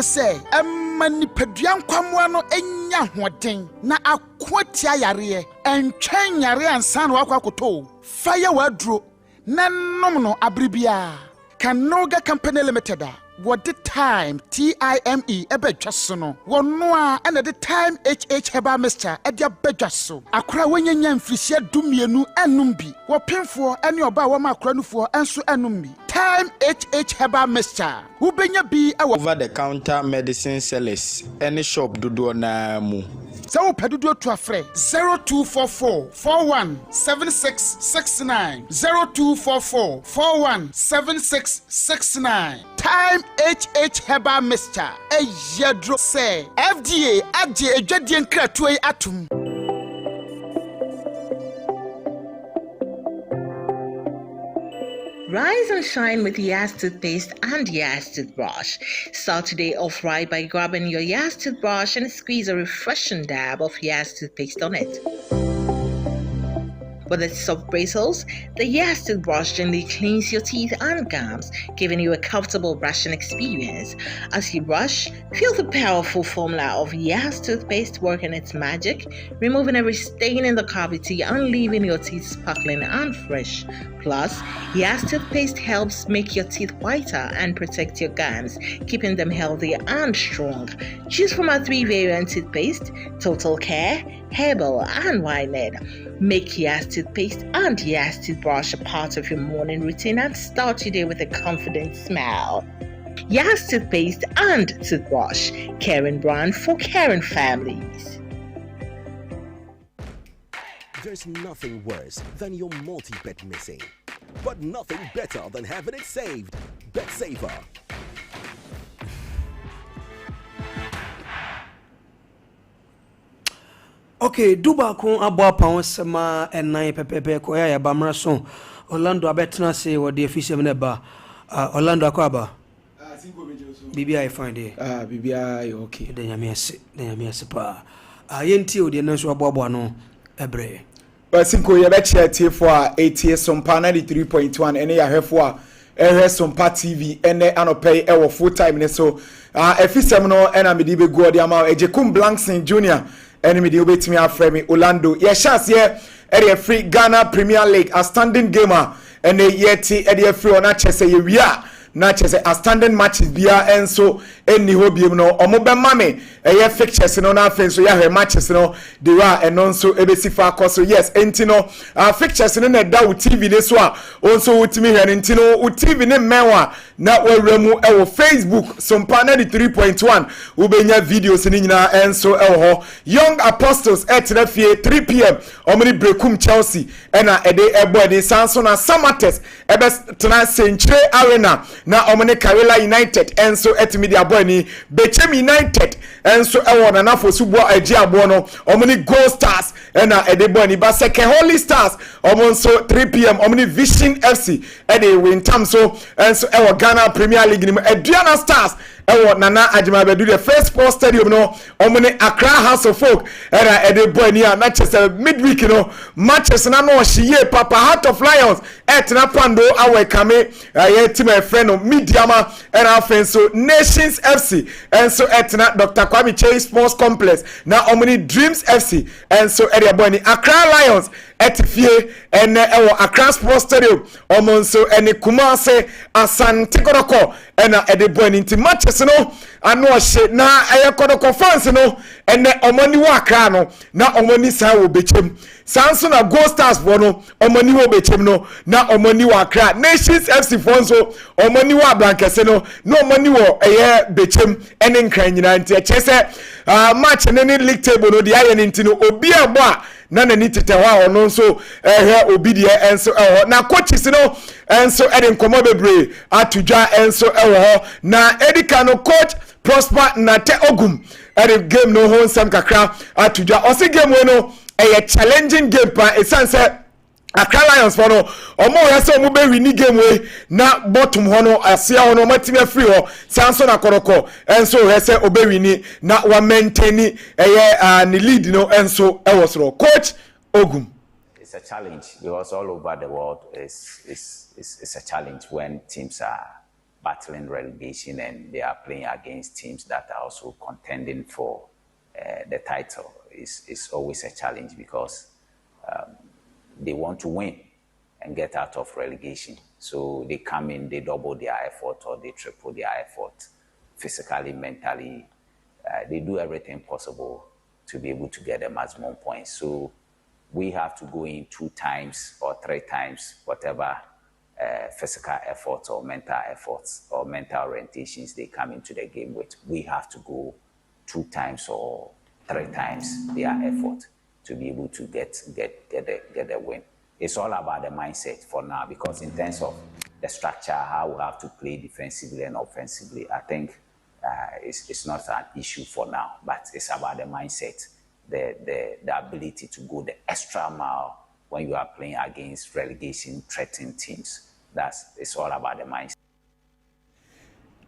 say, a manipedian kwamwano enya hoden, na akwatia yare, and chain yare and san wakakoto, fire wadro, nanomno abribia, Kanoga Company Limited. What the time TIME ebe jasono wonnoa and the time HH Heba Mr. Edia bejaso akra wenya mfrisia dumienu enumbi wopemfo ene oba wa makra nufo enso enumbi time HH Heba Mr. Ubenya bi over the counter medicine sellers any shop dodo na mu so pedudo to afre 0244 417669 0244 417669 time HH Heba Mr. Eyadro say FDA agye adwadie nkratoe atum. Rise and shine with Yas toothpaste and Yas toothbrush. Start today off right by grabbing your Yas toothbrush and squeeze a refreshing dab of Yas toothpaste on it. With its soft bristles, the Yas toothbrush gently cleans your teeth and gums, giving you a comfortable brushing experience. As you brush, feel the powerful formula of Yas toothpaste working its magic, removing every stain in the cavity and leaving your teeth sparkling and fresh. Plus, Yas toothpaste helps make your teeth whiter and protect your gums, keeping them healthy and strong. Choose from our 3 variant toothpaste: Total Care, Herbal, and Winehead. Make Yas toothpaste and Yas toothbrush a part of your morning routine and start your day with a confident smile. Yas toothpaste and toothbrush, caring brand for caring families. There's nothing worse than your multi-bet missing, but nothing better than having it saved. Bet Saver. Okay, Duba kun abo pa sema enan pepepe ko ya ba mraso Orlando abetena say wo the official me ba Orlando akwaba BBI fine dey BBI okay de nyame ase pa yenti o de nanso aboabo no ebre Basinko ye be chia for ATA Sompa 93.1 ene ya hwefo a Sompa TV ene anopay e wo full time ne so efisem no ena me di be go de ama Ejekum Blankson Junior enemy the obetimi afremi Orlando ye chance ye e free Ghana Premier League a standing gamer and yeti e free ona chese ye wia na chese a standing matches bia enso eni ho biem no omo be mame ye fixtures no na afen so ya he matches no de wa eno nso ebesi fa akoso yes enti no fixtures no na da wo TV ne so a onso wutimi hwe enti no wo TV ne menwa na wawramu e wo Facebook Sompa 93.1 wo benya videos ni nyina enso e wo ho Young Apostles etra fie 3 pm omni brekum Chelsea ena ede ebo ede sanso na Samates ebe tena Century Arena na omni Karela United enso etimi dia boy ni Bechem United enso ewo na nafo subo agi abo no omni Gold Stars ena ede boy ni ba Seke Holy Stars omonso 3 pm omni Vision FC ede win tam so enso ewo Ghana Premier League ni Adriana Stars ewo Nana Adjuma Bedu the first sports stadium no omni Accra House of Folk era ede boy ni na chese midweek no matches na no hye Papa Heart of Lions etna pando awe kame ye team e friend no Mediama era afenso Nations FC enso etna Dr. Kwame Chase Sports Complex na omni Dreams FC enso ede boy ni Accra Lions etifie ene ewo Accra Sports Stadium omonso ene Kumase Asante Kodoko ena ede boy ni matches no ano hye na eye Kodoko fans no ene omoni wa Accra no na omoni sa wo bechem sanso na Gold Stars for no omoni wo bechem no na omoni wa Accra Nations FC fonso omoni wa Blankese no na omoni wo eye bechem ene nkran nyina nti e chese match ne league table no de aye ne nti no obi abo a na nani tete wa ono nso ehwe obi de enso eho na coaches no enso ede nkomo bebre atudwa enso eho na edika no coach Prosper Nate Ogum ede game no nsam kakra atudwa osi game we no a challenging game pa esanse Accra Lions for no omo yase omo be win game we na bottom ho no asia ho no matime free ho Samson akoroko enso yase obe win na wa maintain ni lead no enso e was ro. Coach Ogum. It's a challenge because all over the world it's a challenge when teams are battling relegation and they are playing against teams that are also contending for the title. It's always a challenge because they want to win and get out of relegation. So they come in, they double their effort or they triple their effort physically, mentally. They do everything possible to be able to get the maximum points. So we have to go in 2 times or 3 times, whatever physical efforts or mental efforts or mental orientations they come into the game with. We have to go 2 times or 3 times their effort to be able to get the win. It's all about the mindset for now because in terms of the structure, how we have to play defensively and offensively, I think it's not an issue for now, but it's about the mindset, the ability to go the extra mile when you are playing against relegation threatened teams. It's all about the mindset.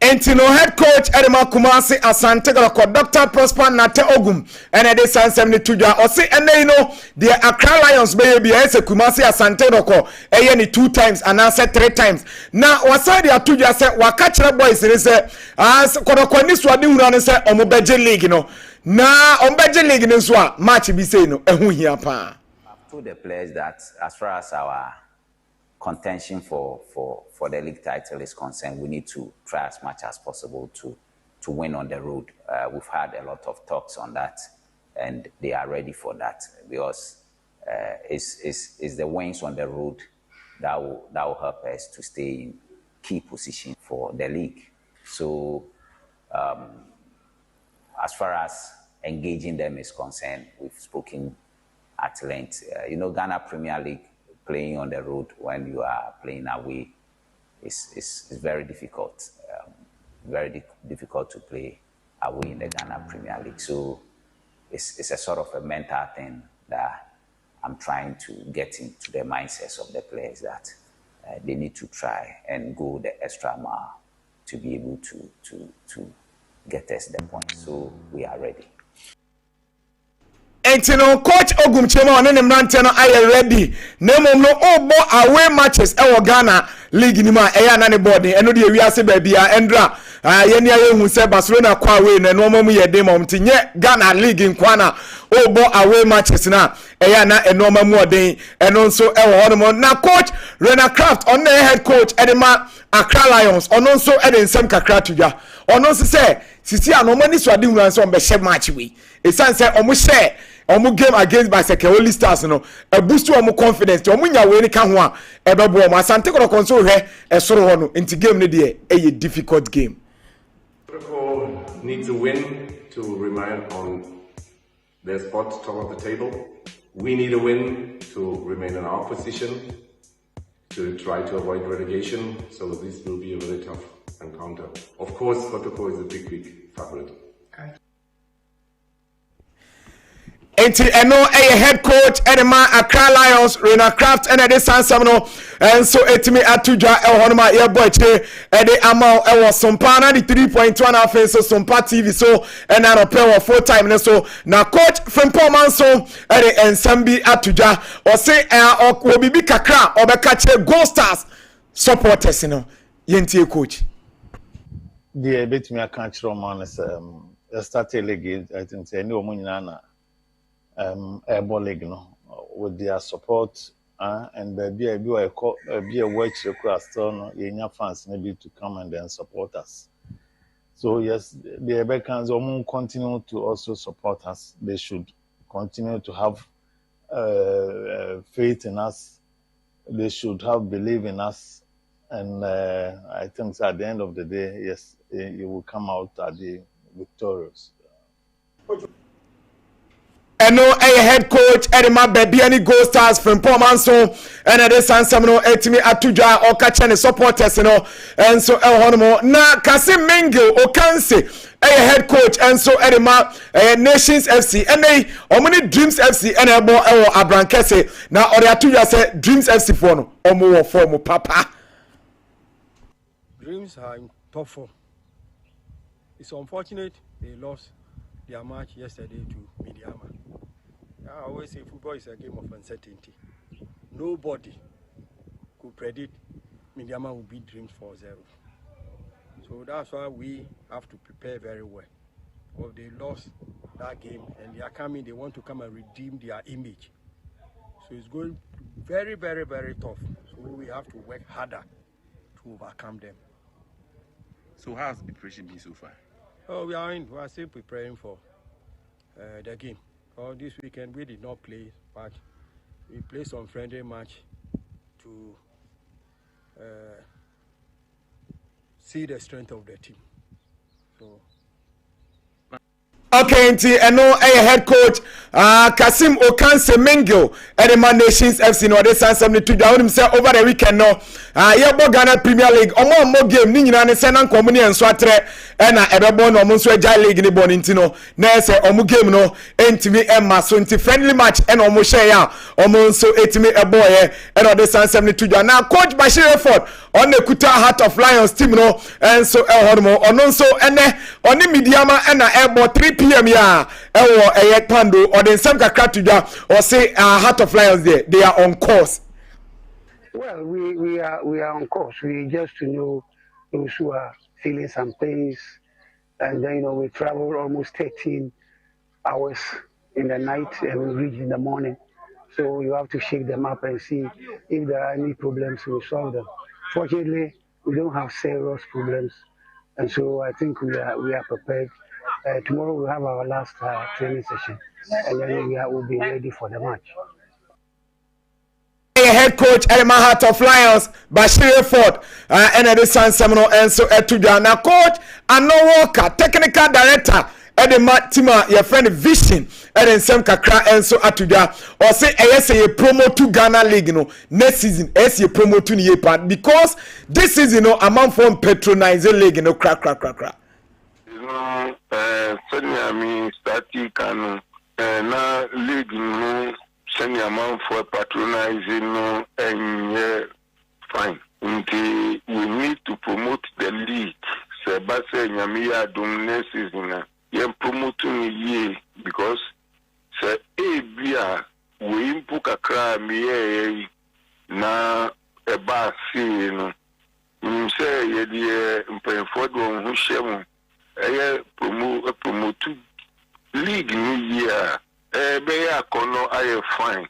Entino head coach Edema Kumasi Asante Goroko Dr. Prosper Nate Ogum and Ede Sansem Tuja or say and you know the Accra Lions baby is a Kumasi Asante Goroko any 2 times and answer 3 times. Now wasai dia Tuja say wakachira boys ni say as Goroko ni swadi unane say omobeje league no na omobeje league ni so match bi say no ehu hia pa. I've told the players that as far as our contention for the league title is concerned, we need to try as much as possible to win on the road. We've had a lot of talks on that, and they are ready for that because it's the wins on the road that will help us to stay in key position for the league. So as far as engaging them is concerned, we've spoken at length. Ghana Premier League, playing on the road when you are playing away is very difficult. Very difficult to play away in the Ghana Premier League. So it's a sort of a mental thing that I'm trying to get into the mindsets of the players that they need to try and go the extra mile to be able to get us the point. So we are ready. Entino coach Ogum Chema on any mrante no aye ready. Nemo no obo away matches e Ghana league ni ma e na ne board eno de wiase ba bia endra ye ni aye hu se Barcelona kwa away na no mamu ye dem omtinye Ghana league nkwana obo away matches na e na eno mamu oden eno nso e wo hono na coach Rena Craft on the head coach Edema Accra Lions ono nso e de nsem kakra tudwa ono nso se sisi anomani so ade hu nso on be share match we e san se omo share omu game against Barcelona Holy Stars no e boost omu confidence omu nya we ni ka ho a e bebo omu Asante Goroko nso hwe e soro ho no enti game ne de e difficult game. Goroko need to win to remain on their spot top of the table. We need a win to remain in our position to try to avoid relegation, so this will be a very tough encounter. Of course, Goroko is a big favorite. Enti eno head coach Edema Accra Lions Rena Craft and Ede Sansam no and so etimi atudwa e hono ma ye boy che Ede amount e was Sompa na the 3.1 afin so Sompa TV so and na pay 4 time so na coach Frimpong Manso Ede ensambi atudwa o say o bibi kakra obeka che Gold Stars supporters no yentie coach the betimi aka kire man start league I think say any omunyina na airball league no with their support and be a watch still no yenya fans maybe to come and then support us. So yes, the Ebekans will continue to also support us. They should continue to have faith in us. They should have belief in us, and I think at the end of the day, yes, you will come out at the victorious. Eno head coach Edema baby any Gold Stars from Pomanso and Ede Sansam no etimi atudwa o ka che ne supporters no and so hono mo na Kasim Mengel o kanse head coach enso edema Nations FC ene omuni Dreams FC ene ebo ewo Abrankese na ore atuya say Dreams FC for no omo wo form papa. Dreams are in top form. It's unfortunate they lost their match yesterday to Midiama. I always say football is a game of uncertainty. Nobody could predict Midiama will beat Dreams 4-0. So that's why we have to prepare very well. Because they lost that game and they are coming, they want to come and redeem their image. So it's going very, very, very tough. So we have to work harder to overcome them. So how's the preparation been so far? Oh, we are still preparing for the game. This weekend we did not play, but we played some friendly match to see the strength of the team. So. Okay, nti eno head coach Kasim Okanse Mengel Edema Nations FC no de sansam ne tudwa wonim say over the weekend no yebo Ghana Premier League omo game ni nyina ne se na nkomo ne enso atre na ebebo no omo nso agya league ne bon nti no na say omo game no entimi emma so nti friendly match na omo share ya omo nso etimi eboye na de sansam ne tudwa na coach Bashir Effort on the Kuta Heart of Lions team no enso ehormo ono nso ene oni Midiama na ebo 3 p.m. ya ewo pando or the same kakra tudwa or say Heart of Lions there they are on course. Well, we are on course. We just to know those who are feeling some pains, and then we travel almost 13 hours in the night and we reach in the morning. So you have to shake them up and see if there are any problems, we solve them. Fortunately, we don't have serious problems, and so I think we are prepared. Tomorrow we'll have our last training session, and then we'll be ready for the match. Head coach Edema Heart of Lions Bashir Ford and Edison Seminole and so Etuja. Now coach Ano Walker, technical director Edema Tima, your friend Vision and Sam Kakra and so Atuja or say a promo to Ghana League no next season as a promo to the part because this season no amount from patronizing league no crack. Senior me static and na league no senior man for patronizing no and fine. Until we need to promote the league. Sebase nyamiya dum next season yen promoting ye because se ebia we impu kakra me na eba si no. Say ye die mpenfo do hu hyem promote league ni year be ya kono aye fine.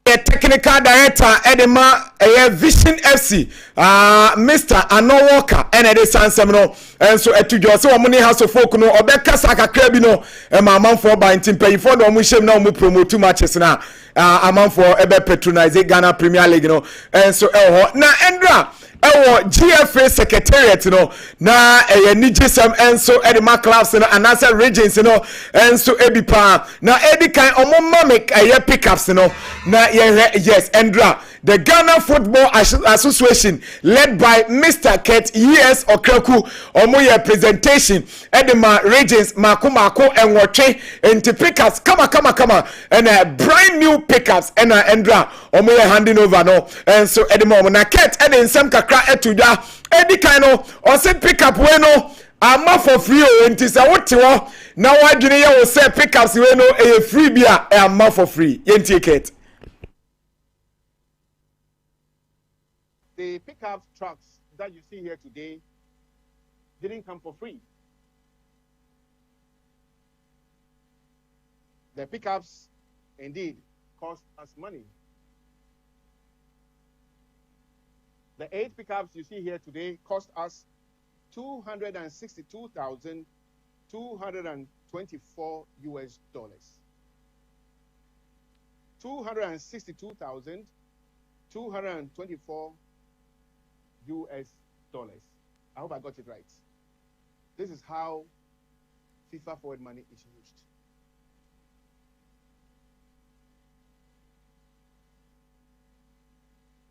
Technical director Edema Vision FC Mr. Ano Walker and Edison Seminole and so Etujo so omuni house of folk no obeka saka krabi no amount for by team pay for no mu shem na mu promote 2 matches na amount for ebe patronize Ghana Premier League no and so na Endra GFA secretariat no na nigisem enso edema clubs no anasa regions no enso ebipa na edikan omomamic pickups no na yes Endra the Ghana Football Association led by Mr. Kate ES Okraku omoye presentation edema regions mako and watche into pickups kama and brand new pickups and Endra omoye handing over no and so edema na Kate and some kakra etuja edi kind or say pick up we no ama for free o nti say what wo na wadwene ye wo say pickups we no e free bia e ama for free ye ticket. The pickup trucks that you see here today didn't come for free. The pickups indeed cost us money. The 8 pickups you see here today cost us $262,224 US. $262,224 US. I hope I got it right. This is how FIFA forward money is used.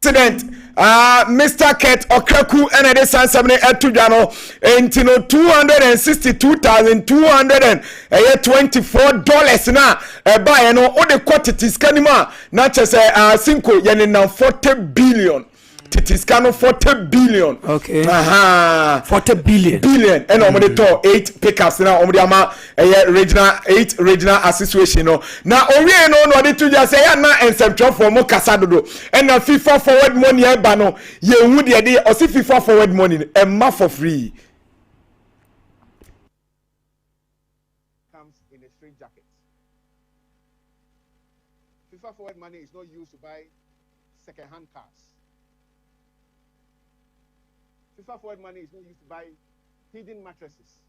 President Mr. Ket Okraku and the San Sabine Etujano Entino $262,224 na buy no all the quantities kanima na chese 5 yen na 40 billion. Titiscano 40 billion. Okay. 40 billion. And on the top 8 pickups now on the ama regional 8 regional association. Now we no the two just say na and central for mo kasado and na FIFA forward money e ba no ye hu de dey o si FIFA forward money e ma for free. Comes in a straight jacket. FIFA forward money is not used to buy second-hand cars. FIFA forward money is not used to buy hidden mattresses.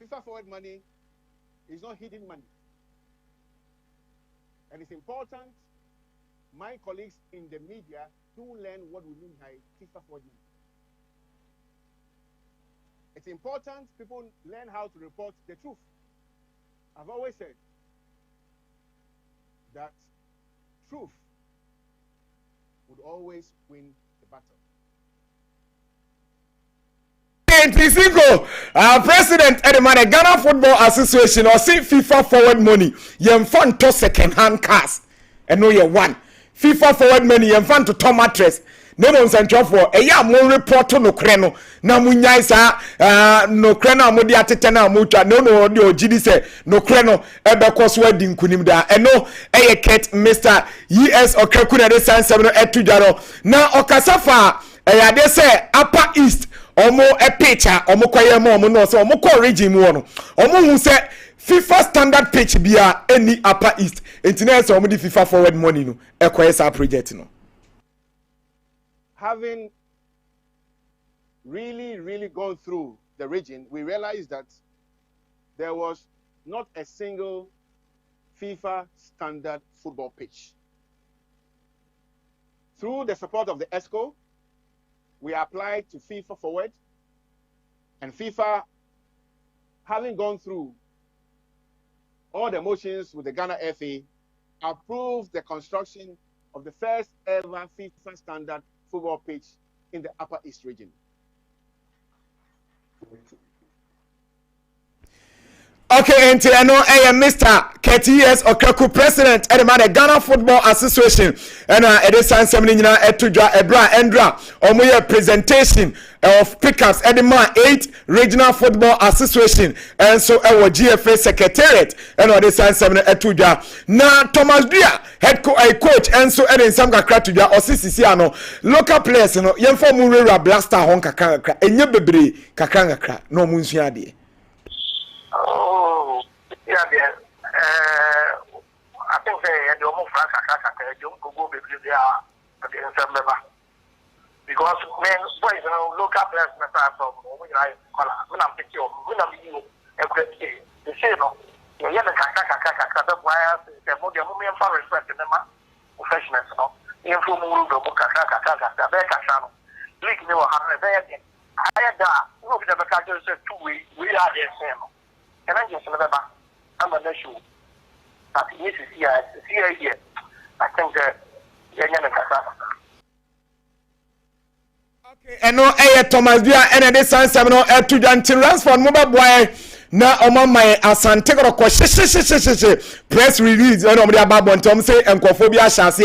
FIFA forward money is not hidden money. And it's important my colleagues in the media do learn what we mean by FIFA forward money. It's important people learn how to report the truth. I've always said that truth would always win the battle. President Edemane Ghana Football Association or see FIFA forward money yem fan to second hand cars and no ye one FIFA forward money yem fan to top mattress nemo nsantwa for eya mo report no kre no na munyai sa no kre na mo di atete na mo twa no di ogidi se no kre no ebe koso adi nkunim da eno eye Ket Mr. ES Okaku na de San 7 etujaro na okasafa eya de se Upper East omo e picture omo kwaye mo omo no so omo ko region mu no omo hu se FIFA standard pitch bia any Upper East entina so omo di FIFA forward money no e kwaye sa project no. Having really gone through the region, we realized that there was not a single FIFA standard football pitch. Through the support of the ESCO, we applied to FIFA Forward, and FIFA, having gone through all the motions with the Ghana FA, approved the construction of the first ever FIFA standard football pitch in the Upper East region. Okay, and I know Mr. KTS Okaku President Edemane Ghana Football Association and it is San Seminina Etujra Ebra Endra Omoye presentation of pickups Edema 8 Regional Football Association and so our GFA Secretariat and it is San Seminina Etujra na Thomas Bia head coach and so Eden Sam Kakra Tuja or Sisiano local players no yemfo Murera Blaster Hon Kakra enye bebre kakra no munsuade. Oh, yeah, I think they don't move fast. I don't go because they are against them because men, boys, you know, local players, from when I'm picking you, when I'm you, they say no. You hear the kaka. That's why I say the more for respect in them, professionals, no. Info move the kaka. The better channel. League me what happened there. I had that. You know, the kaka is 2 way. We are the same. And I just remember, I'm not sure. But this is here. I think that you're going to okay, and no, Thomas Bia, and this San Seminole to Jantin Ransford mobile boy. Na oma my asante ko press release and omde ababon tom say enkophobia chance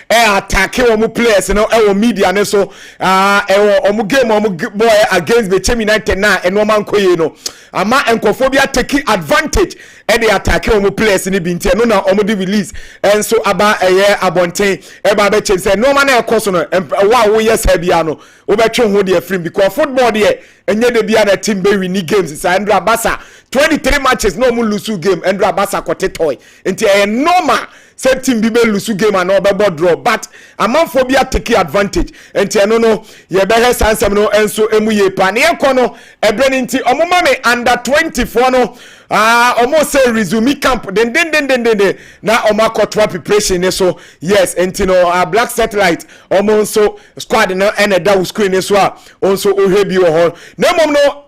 attack omu players no e media ne so omu game omu boy against the Chemi United na enoma nkoye no ama enkophobia take advantage e dey attack omu players ni bi ntia no na omu di release and so aba abonten e ba be che say no ma na ekoso no wa wo yes ha bia no wo be twe ho de afrim because football dey enye de bia na team be win games sa Andra Basa 23 matches no mu lose game Andra Basa kote toy enti normal say team bi be lose game and obebo draw but amanphobia take advantage enti eno no ye be he sansem no enso emuye pa ne ekono ebre nti omoma me under 24 no almost say resume camp den na omakotwa preparation ne so yes enti no black satellite almost so squad no eneda screen ne so also ohebi wo ho na mom no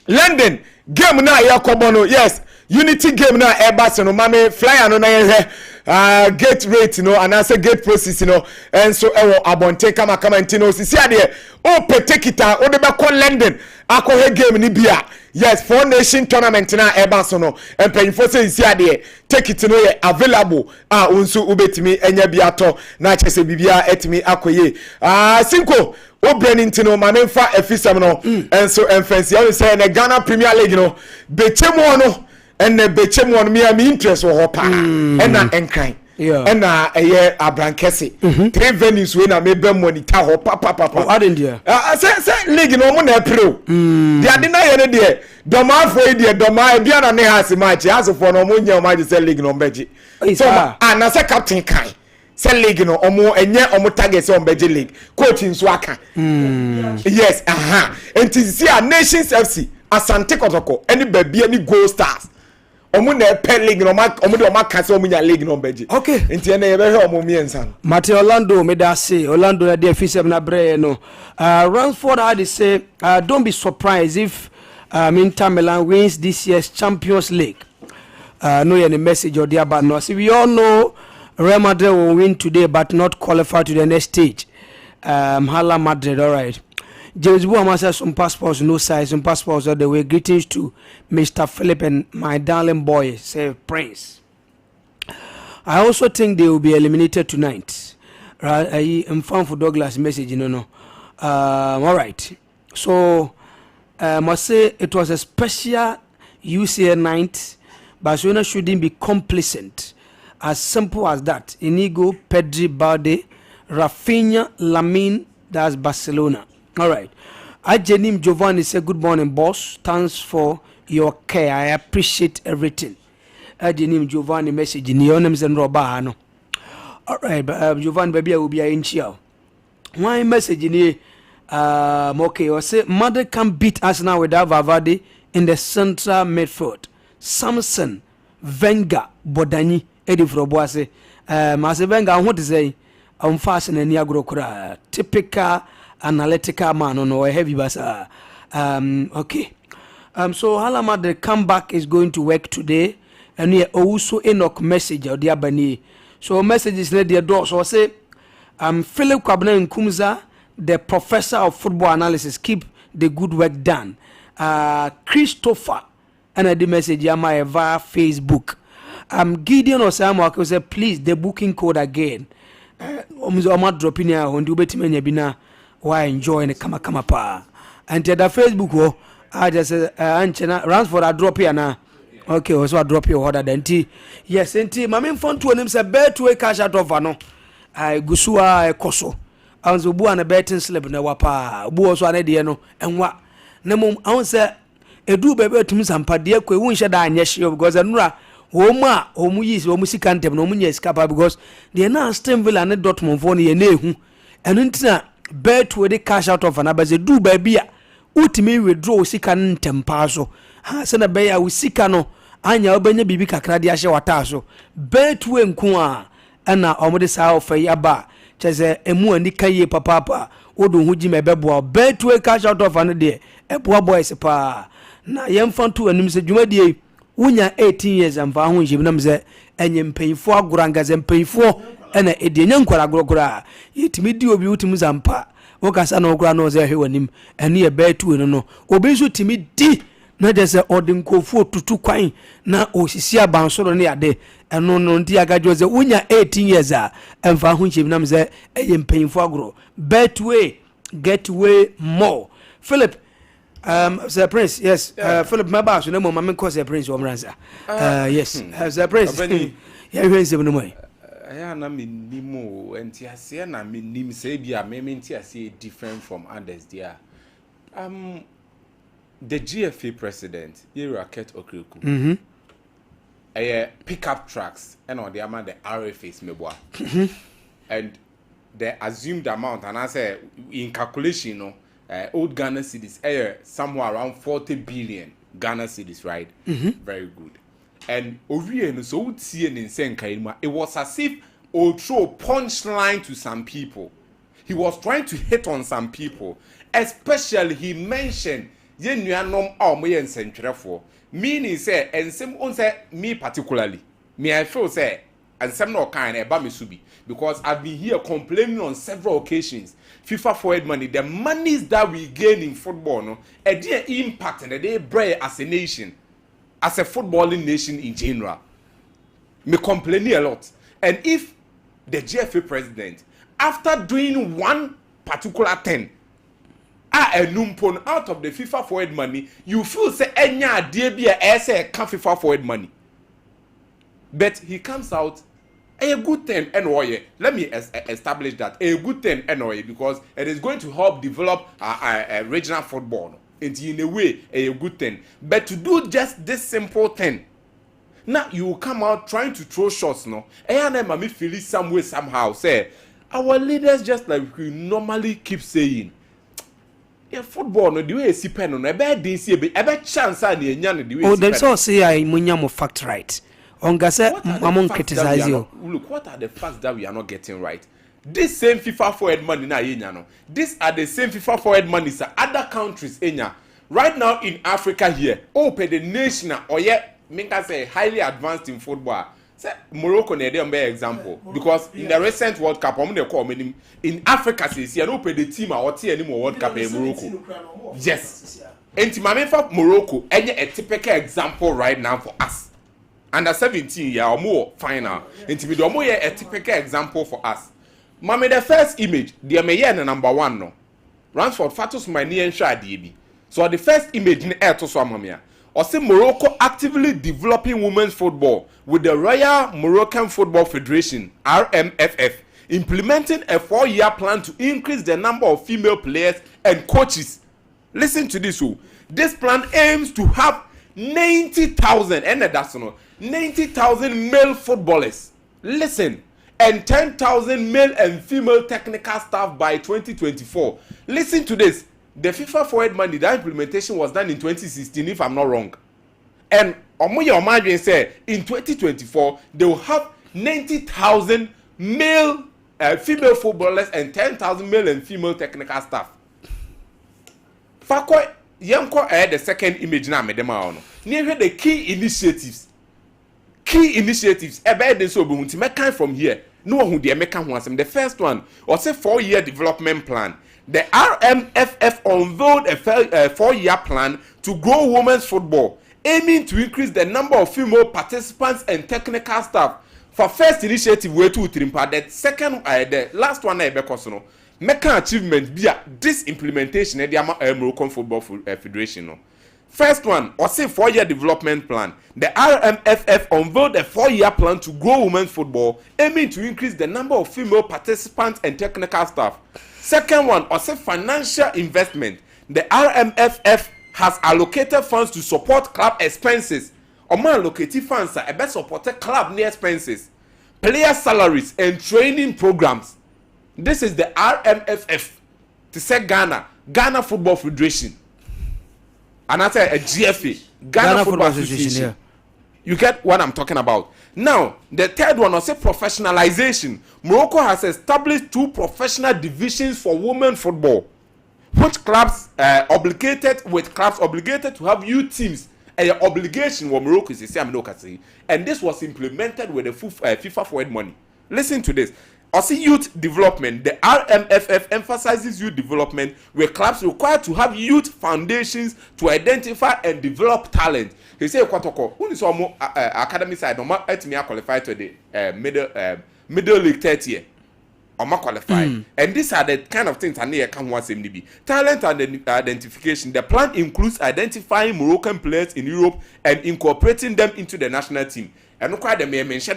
London game na yakobo no yes unity game na Airbus no mame flyer no na ye gate rate no and say gate process no enso ewo abonte kama ntino sisi ade o petekita o de be ko London akọ game ni bia yes for nation tournament na eba so no empanyfo say sisi ade take it no available unso ubetimi enya bia to na chese bibia etimi akoye Cinco Obreni ntino mamemfa efisam no enso enfensi I say na Ghana Premier League no bechemo no enne bechemo no me interest wo ho pa enna enkran enna eye abrankese 3 venues we na mebe monitor ho papa adendia say league no mo na pro dia de na ye ne de doma fo de doma bia na ne hase match asofo no mo nya match say league no mbeji so na say captain kai say league no omo enye omo target say ombeji league coach nso aka yes ntisi a Nations FC Asante Kotoko any baby any Gold Stars omo na pe league no omo de omo aka say omo nya league no mbeji okay nti na ye be hwe omo miensa Mate Orlando me da say Orlando na dey fisem na bre no Ransford had say don't be surprised if Inter Milan wins this year's Champions League. No any message or there about no. See, we all know Real Madrid will win today but not qualify to the next stage. Hala Madrid, all right. James Buama says some passports, no size, some passports are the way. Greetings to Mr. Philip and my darling boy, say Prince. I also think they will be eliminated tonight. Right? I'm fan for Douglas message, no. All right. So, I must say it was a special UCL night. Barcelona shouldn't be complacent. As simple as that. Inigo, Pedri, Balde, Rafinha, Lamine, that's Barcelona. All right. Ajenim Giovanni said, good morning, boss. Thanks for your care. I appreciate everything. Ajenim Giovanni message in your names and Robano. All right, Giovanni, baby, I will be in chill. Why message in here? Okay, I say, Mother can beat us now without Valverde in the central midfield. Samson, Venga, Bodani, Eddie Froboise. I say, Venga, what to say? I'm fasting and Niagara. Typical analytical man on a heavy basa. Okay. So Halama, the comeback is going to work today. And we also Enoch message or the Abani. So message is let their door. So I say, Philip Kwabena Nkumza, the professor of football analysis, keep the good work done. Christopher, and I did message Yama via Facebook. Gideon Osama will say, please, the booking code again. I'm dropping here on the Betimania Bina. Why enjoying the kama pa? And the Facebook, I just runs for a drop here now. Okay, also I drop your order then. Yes, and my main phone to him say, bear to a cash out of ano. I gusua koso. Anzo bu an a betting slip na wapa. Bu also an idea no. And what? Nemo, I won't say, a do baby to me some padia, we won't shut down yes, because Anura, Oma, Omuis, Omusikantem, no Munia Scapa, because they are now Stemville and Dortmund for the Nehu. And into bear to a cash out of an abaze do baby. Utimi withdraw sikan tempaso. Ha sena beya usikano. Anya obenye bibi kakradi ashe wataso. Bear to enkua. Ana omode saa ofe yaba. Chese emu andika ye papa. Odo huji mebebwa. Bear to a cash out of an day. Ebwa boy sepa. Na yemfantu animse jumadi unya 18 years amfa ho njim namze enye mpeyifo agurangaze mpeyifo ena edienya nkwara agurogura yetimi di obi utimi zampa wokasa na okura no ze hwewanim ene ye betu no obi so timi di na de se odinkofu otutu kwan na osisi abansoro ne ade eno no ndi agajo ze unya 18 years a amfa ho njim namze enye mpeyifo aguro betway get way more. Philip, Sir Prince, yes. Philip, my boss, you know, my man calls Sir Prince Omranza. Yes, Sir Prince. Yeah, here's the way. I am a minimo, and Tiasia, and I mean, Nim Sabia, maybe Tiasia different from others there. The GFA president, Iraket Okriku, pickup trucks, and on the amount the RFAs, Meboa, and the assumed amount, and I say in calculation, you know. Old Ghana cedis, somewhere around 40 billion Ghana cedis, right? Very good. And Ovie, so would see an insane Kaima. It was as if old throw punchline to some people. He was trying to hit on some people, especially he mentioned Yenuanom Almoy and Central for meaning say, and some say me particularly. Me, I feel say and some no kind eba me subi because I've been here complaining on several occasions. FIFA forward money, the monies that we gain in football, no, a dear impact and a day bread as a nation, as a footballing nation in general. Me complaining a lot. And if the GFA president, after doing one particular thing, a numpon out of the FIFA forward money, you feel say enya DB as a FIFA forward money. But he comes out a good thing anyway. Let me establish that a good thing anyway because it is going to help develop regional football. In a way, a good thing. But to do just this simple thing, now you will come out trying to throw shots, no? And then me feel it some way somehow. Say our leaders just like we normally keep saying. Yeah, football no the way see pen no. Ebe dey see ebe chance and enya the way. Oh, them so say I munya mo fact right. Ongase among criticize you. Look, what are the facts that we are not getting right? This same FIFA forward money na yenya no. These are the same FIFA forward money sa other countries enya. Right now in Africa here, open the nation or yet Minka say highly advanced in football. Say Morocco na dey example because in the recent World Cup, they call in Africa says you no pay the team or team anymore World Cup in Morocco. Yes. And Timame for Morocco, any a typical example right now for us. Under 17 year or more final. And to be the more a typical example for us. Mame the first image, the Ameyen number 1 no. Ransford Fatus my near DB. So the first image in air to Swamamia. Or say Morocco actively developing women's football with the Royal Moroccan Football Federation (RMFF) implementing a 4-year plan to increase the number of female players and coaches. Listen to this, this plan aims to have 90,000 and that's no 90,000 male footballers. Listen, and 10,000 male and female technical staff by 2024. Listen to this. The FIFA forward money, that implementation was done in 2016, if I'm not wrong. And Omoye Omajin said in 2024 they will have 90,000 male, female footballers and 10,000 male and female technical staff. Fakwa Yanko the second image na medema ono. Near the key initiatives. Key initiatives. Ebe so bunti mekan from here. No one who the mekan one. The first one was a 4-year development plan. The RMFF unveiled a 4-year plan to grow women's football, aiming to increase the number of female participants and technical staff. For first initiative, way to trimpa. The second, the last one, no, make an achievement via this implementation of the Moroccan Football Federation. No. First one, or say 4-year development plan. The RMFF unveiled a 4-year plan to grow women's football, aiming to increase the number of female participants and technical staff. Second one, or say financial investment. The RMFF has allocated funds to support club expenses. Or man allocated funds are best supported club near expenses, player salaries and training programs. This is the RMFF. To say Ghana Football Federation. And I say a GFA, Ghana Football Association. Yeah. You get what I'm talking about. Now, the third one, I say professionalization. Morocco has established 2 professional divisions for women football, which clubs obligated to have youth teams. An obligation for Morocco is the same, and this was implemented with the FIFA forward money. Listen to this. Also, youth development. The RMFF emphasizes youth development, where clubs required to have youth foundations to identify and develop talent. He said, "Who is our academy side? No matter qualified to the middle league 30 or qualified." And these are the kind of things I need come once MDB. Talent and identification. The plan includes identifying Moroccan players in Europe and incorporating them into the national team. And look at the mention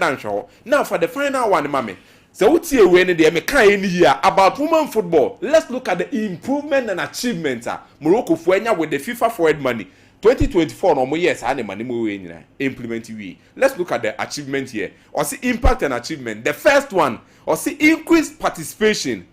now for the final one, mommy. So what's here when they make here about women football? Let's look at the improvement and achievements. Morocco with the FIFA forward money. 2024 no more years and money more implement we. Let's look at the achievement here. Or see impact and achievement. The first one, or see increased participation.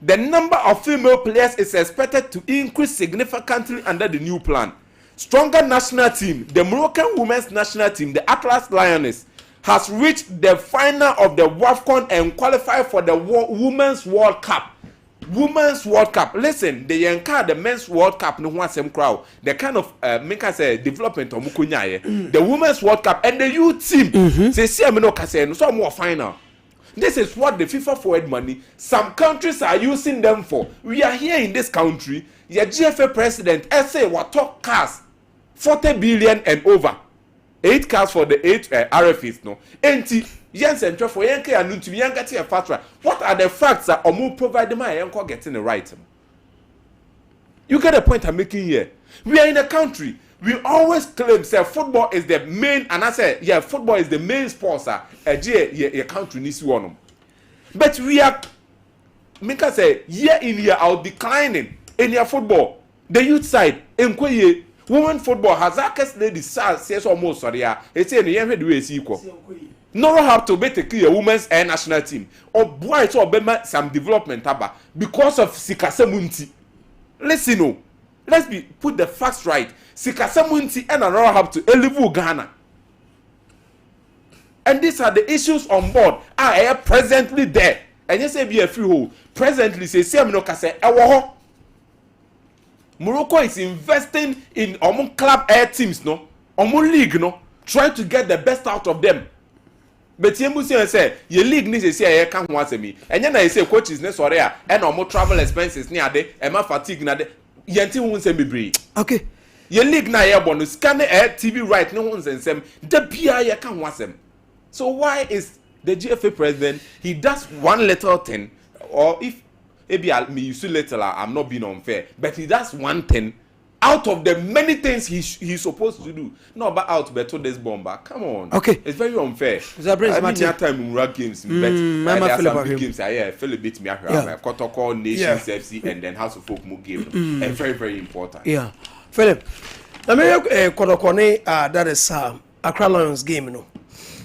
The number of female players is expected to increase significantly under the new plan. Stronger national team. The Moroccan women's national team, the Atlas Lioness, has reached the final of the WAFCON and qualified for the Women's World Cup. Women's World Cup. Listen, they encounter the Men's World Cup no one same crowd. The kind of make us say development of Mukunyaye. The Women's World Cup and the youth team. Say see no kase no so more final. This is what the FIFA forward money. Some countries are using them for. We are here in this country. Your GFA president say what talk cars 40 billion and over. 8 cars for the 8 RFs no. Enti Yes, and for Yankee and to Yankee a fatra. What are the facts that Omu provide the money and getting the right? You get the point I'm making here. We are in a country. We always claim say football is the main, and I say yeah, football is the main sponsor. Your country needs one. But we are, make us say year in year out declining in your football. The youth side, in women football has access ladies says almost sorry. It's in the end we is equal. No have to make a women's air national team. Or boy to obey some development because of Sikasemunti. Listen, no. Let's put the facts right. Sikasemunti and another have to elevate Ghana. And these are the issues on board are presently there. And you say be a free hole. Presently say no kase ewo. Morocco is investing in club air teams, no? League, no? Trying to get the best out of them. But you must say your league needs to say I can't want me. And then I say coaches ne sorry and travel expenses near there and my fatigue na there. Yanti won't say me breathe. Okay. Your league na your bonus scan air TV right no one's and some the PI can't want them. So why is the GFA president he does one little thing, or if maybe me you see little I'm not being unfair, but he does one thing out of the many things he's supposed to do. No, but out better this bomber. Come on. Okay. It's very unfair. I mean, that time in rugby games, but there are some big games. I feel a bit me. Kotoko, Nations FC, and then House of Folk Mo game. And very, very important. Yeah. Philip, I mean, Kotoko, that is Accra Lions game, you know.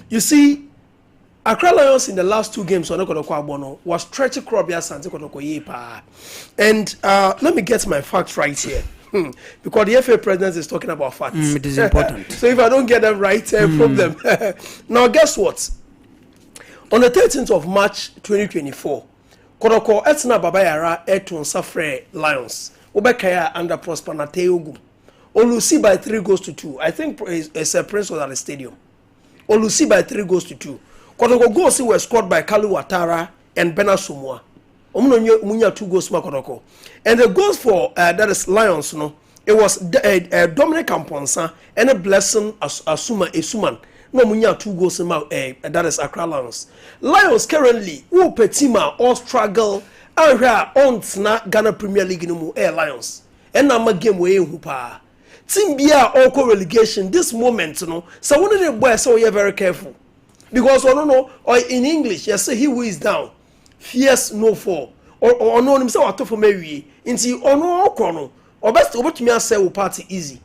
You see, Accra Lions in the last 2 games on Kotoko Abono was stretching Krobia Santi Kotoko Yepa. And let me get my facts right here. Because the FA president is talking about facts. It is important. So if I don't get them right, problem. Now, guess what? On the 13th of March 2024, Kodoko Etna Babayara Etun Safre Lions. Obekaya under Prosper Nateogum. Olusi by 3 goals to 2. I think it's a Prince was at the stadium. Olusi by 3 goals to 2. Kodoko goals were scored by Kalu Watara and Bena Sumwa. Munya 2 goals Kodoko. And the goals for that is Lions, no, it was Dominic Amponsa and a Blessing Asuman. No munya 2 goals that is Accra Lions. Lions currently who Petima all struggle and on Ghana Premier League no Air Lions. And now game way hupa. Team Bia all relegation this moment, no. So one of the boys so you're very careful. Because or in English, you say he who is down. Fears no fall. Or no himself to for Mary. Inti ono kono. Or best to me say party easy.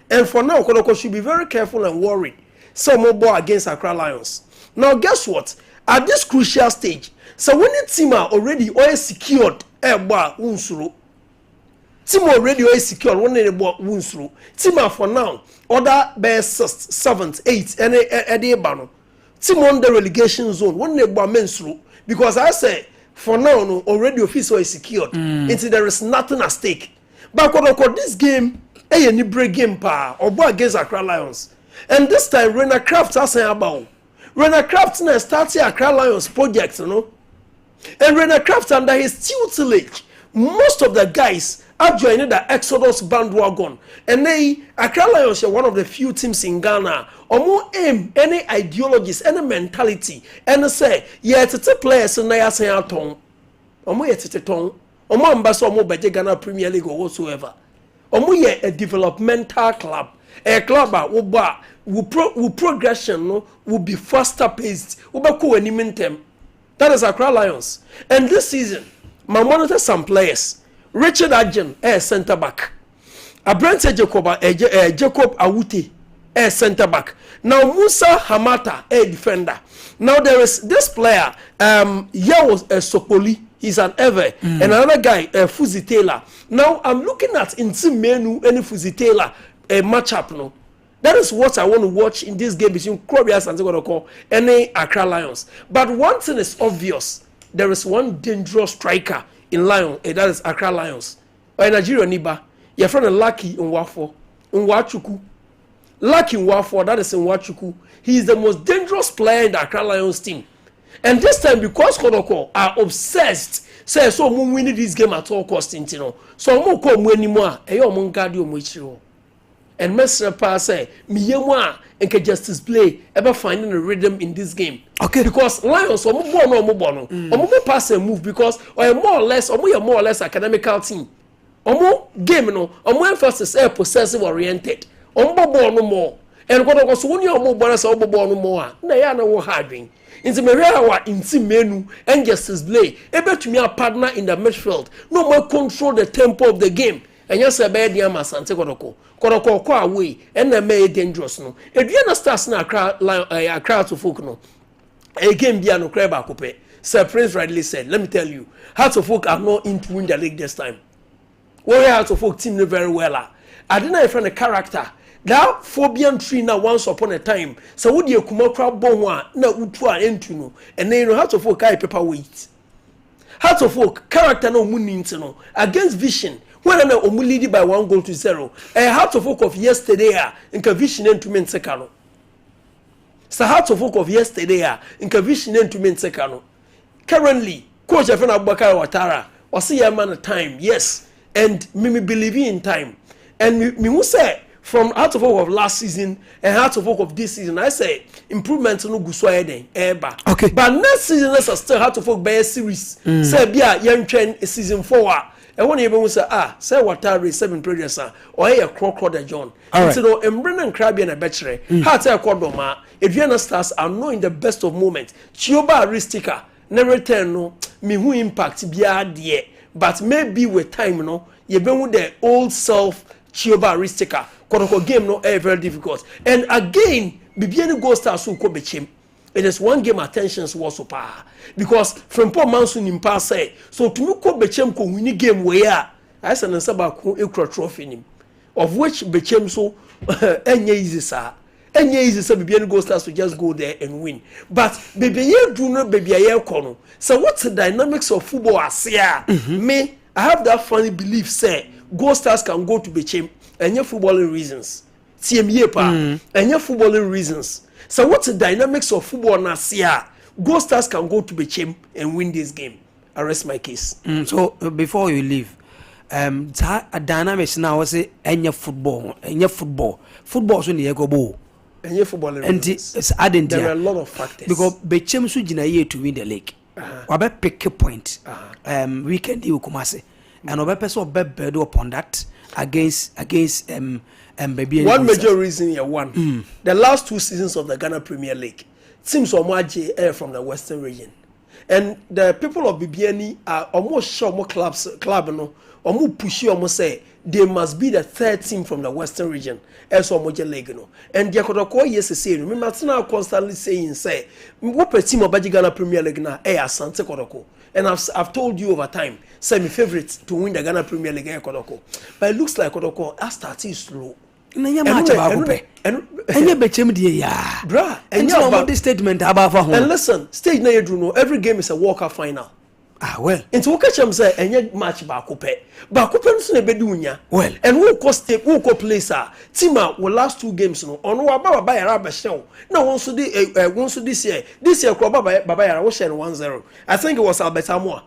And for now, Kodoko should be very careful and worried. So more ball against Accra Lions. Now guess what? At this crucial stage, so when the team are already secured, unsuru. Team already secured when they bought unsuru. Team are for now other best 6th, 7th, 8th, and a bano. Team on the relegation zone when they bought mensuru. Because I say for now, no, already official is secured. Until there is nothing at stake. But this game, any break game or against Accra Lions. And this time, Rena Craft has saying about. Rena Craft now started Accra Lions project, you know. And Rena Craft under his tutelage, most of the guys are joining the Exodus bandwagon. And Accra Lions are one of the few teams in Ghana. Or more aim, any ideologies, any mentality, and say, yeah, it's a players and I say at home. Or more yet a tongue, or more ambassador, more by Ghana Premier League or whatsoever. Or more yet a developmental club, a club will progression will be faster paced, will be cool any meantime. That is Accra Lions. And this season, my monitor some players. Richard Adjen, centre back. Abrante Jacob Awuti, centre back. Now Musa Hamata, defender. Now there is this player, Yao Sokoli, he's an ever, and another guy, Fuzi Taylor. Now I'm looking at in team menu any Fuzi Taylor matchup. No, that is what I want to watch in this game between Krobias and Zegodoko and Accra Lions. But one thing is obvious: there is one dangerous striker in Lion, that is Accra Lions. Or Nigeria Niba, your friend Lucky in Nwachuku. Lucky Nwafo, that is in Nwachuku. He is the most dangerous player in the Accra Lions team. And this time, because Kodoko are obsessed, say so we win this game at all cost, so mo come win anymore. Eyo mo ngadi omo. And Messer Pa say, Miyemwa and can just display ever finding a rhythm in this game. Okay. Because Lions or more pass and move because or more or less academical team. Or game no, or more emphasis possessive oriented. Or more. And what was one year more bonus or no more. Na no harding. In the Maria in menu and just display. Able to me a partner in the midfield. No more control the tempo of the game. And yes, a bad yama Sante Kodoko kwa away and na may dangerous no. If you stars na crowd to folk no. Again be no crab akupe. Sir Prince rightly said, let me tell you, Hearts of Folk are not into win the league this time. Warrior Hearts of Folk team very well. I didn't have a character. That Phobian tree now once upon a time. So would you come crowd bonwa na utua entuno and then you know Hearts of Folk paperweight. Hearts of Folk character no munin no against Vision. When I'm leading by 1-0, a Heart of Folk of yesterday, in Vision and to men secano. It's the Heart of Folk of yesterday, in Vision and to men secano. Currently, Coach Efena Abubakar Ouattara, or see a man of time, yes, and me believing in time. And me who say from Heart of Folk of last season and Heart of Folk of this season, I say improvement no go so eba. Okay. But next season, let's still Heart of Folk by a series. Say bia young train season 4. And when you say, say Ouattara 7 previous or a crocodile John. And so, Brennan Krabby and a bachelor, how to Cordoma, if you stars are knowing the best of moments, Chioba Aristica, never turn no, me who impact be dear, but maybe with time, no, you been with the old self, Chioba Aristica, Kodoko game, no, very difficult. And again, Bibiani Ghost Stars who could be chim. It is one game attentions was super because from Paul Manson in pass say so to me ko bechem ko win game where I said na saba ko ekro trophy nim of which bechem so enye easy sir Bibiani Ghost Stars to just go there and win but baby ye do no baby ye kono so what's the dynamics of football asia me I have that funny belief say Ghost Stars can go to bechem enye footballing reasons TME pa enye footballing reasons. So what's the dynamics of football now? Ghost Stars can go to Bechem and win this game. I rest my case. So before you leave, a dynamics now was any football. Football so near go ball. Any football and it's adding there are a lot of factors. Because Bechem so jina here to win the league. Wabe pick a point. Weekend you kumase. And wabe person wabe bedo upon that against baby one major reason here the last 2 seasons of the Ghana Premier League teams are more from the Western region and the people of BBN are almost sure more club no almost pushy almost say they must be the third team from the Western region as Omoje League no and they could call yes say remember now constantly saying say what team of Ghana Premier League na Asante Kodoko and I've told you over time say my favorite to win the Ghana Premier League Kodoko but it looks like Kodoko has started slow. Nanya match about coupe. Enye bechem die ya. Bra, enye about this statement about for home. And listen, stage na you know every game is a walk-up final. Well. Into what catch am say enye match ba coupe. Ba coupe no na be di unya. Well. And who cost stake, who co place Tima will last 2 games no. Ono wa baba yara be show. Na won so this year. This year baba yara wo share 1-0. I think it was Albert Amoa.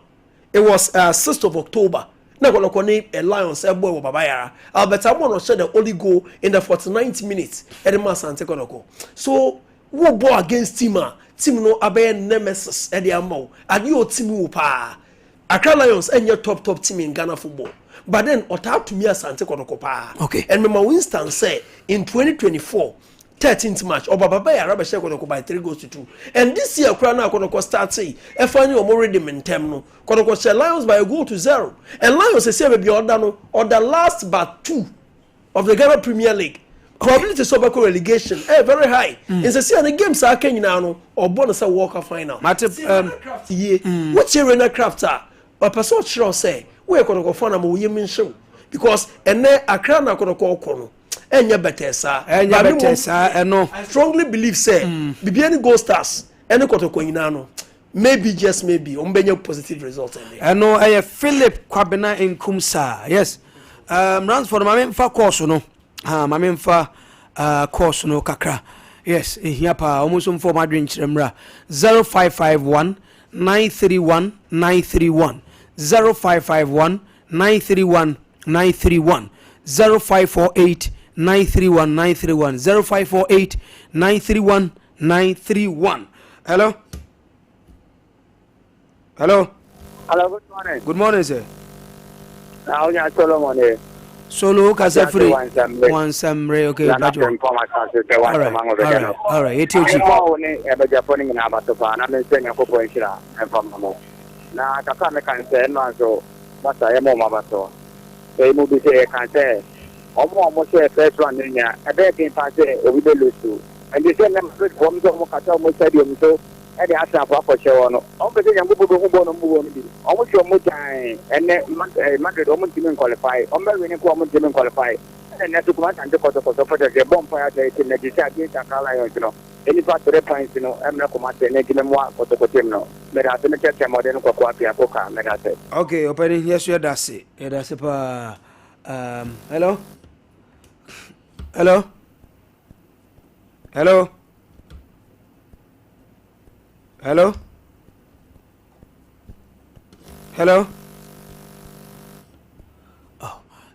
It was 6th of October. Na Kolokoni a Lions a boy Baba Yara. Albert Amon shed the only goal in the 49th minute at the Masante Koloko. So what ball against team no abe nemesis at the ammo. And your team pa. Accra Lions and your top team in Ghana football. But then Otav to me as Sante Koloko pa. Okay. And Mama Winston said in 2024 13th match Baba Yara be share Kodoko by 3-2. And this year Krana Kodoko start say e fani o already mentem no Kodoko share Lions by 1-0. And Lions say be order the last but 2 of the Ghana Premier League. Probability so back relegation very high. In the see the games are can no or bonus walk-up final. Matter what arena crafter or person sure say we Kodoko fan am we mention because and Accra na Kodoko kono. Enya better sir. No. I strongly believe say Bibiani Ghost Stars any Kotoko inano maybe just maybe ombenya positive result no Philip Kwabena in Kumsa. Yes. Runs for my for course no. My main for course no kakra. Yes, here pa almost for my drink remra 0551 931 931 0551 931 931 0548 931 931 0548 931 931. Hello. Hello, good morning. Good morning, sir. Now you are Solomon. Solo Casafri. One Samre, okay. All right. It's your chief. Japanese in Abatopa, and I'm saying a couple of years. Now, I can't say, no, so, but I am on Mabato. They move to can say, almost a first one in here, a bad thing, I say, we will lose to. And the same number of homes of Mokata Stadium, so. Ede asa for show no o be nyambo bo bo no mbo no bi o mo show mo tan ene Madrid o mo team qualify o me win ko o mo team qualify ene to kuma tan ko for the bomb fire the team na disa bi ta kala yo no eni fa 3 points no emre ko ma te ne team mo ko team no me da te ne che mo de no ko apia ko ka me da te okay opening yes you da se pa hello hello hello hello hello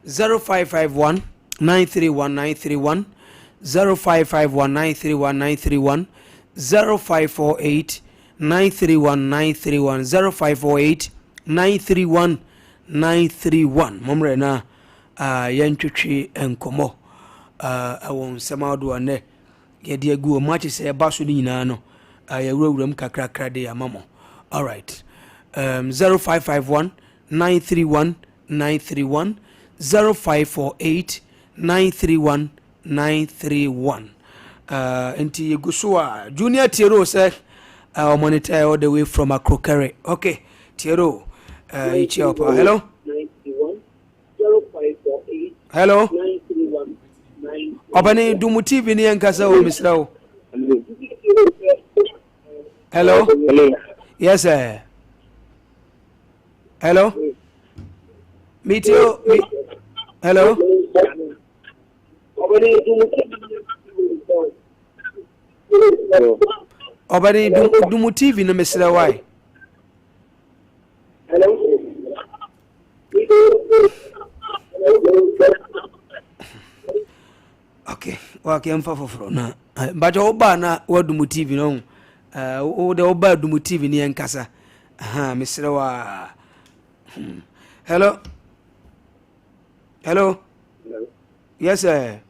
0551 931 931 0551 931 931 0548 931 931 0548 931 931 momre na yantwetwe enkomo awon samado ane yede agu o match se ba so ni nyina no ayawuram kakrakra de amamo. All right. 0551 931 931 0548 931 931 enti yegusua Junior Tiero say monitor all the way from Akrokere. Okay, Tiero it's up. Hello 91 0548 hello 931 931 Obani Dumu TV ni enkasa o misrawo. Hello? Hello. Yes, sir. Hello? Meet you. Hello? Obani Dumu TV no Mr. Why? Hello? Okay. Waki amfa foforo na. But oba na Dumu TV no. The oba Dumu TV ni enkasa. Mr. Wa. Hello? Hello? Hello. Yes, sir.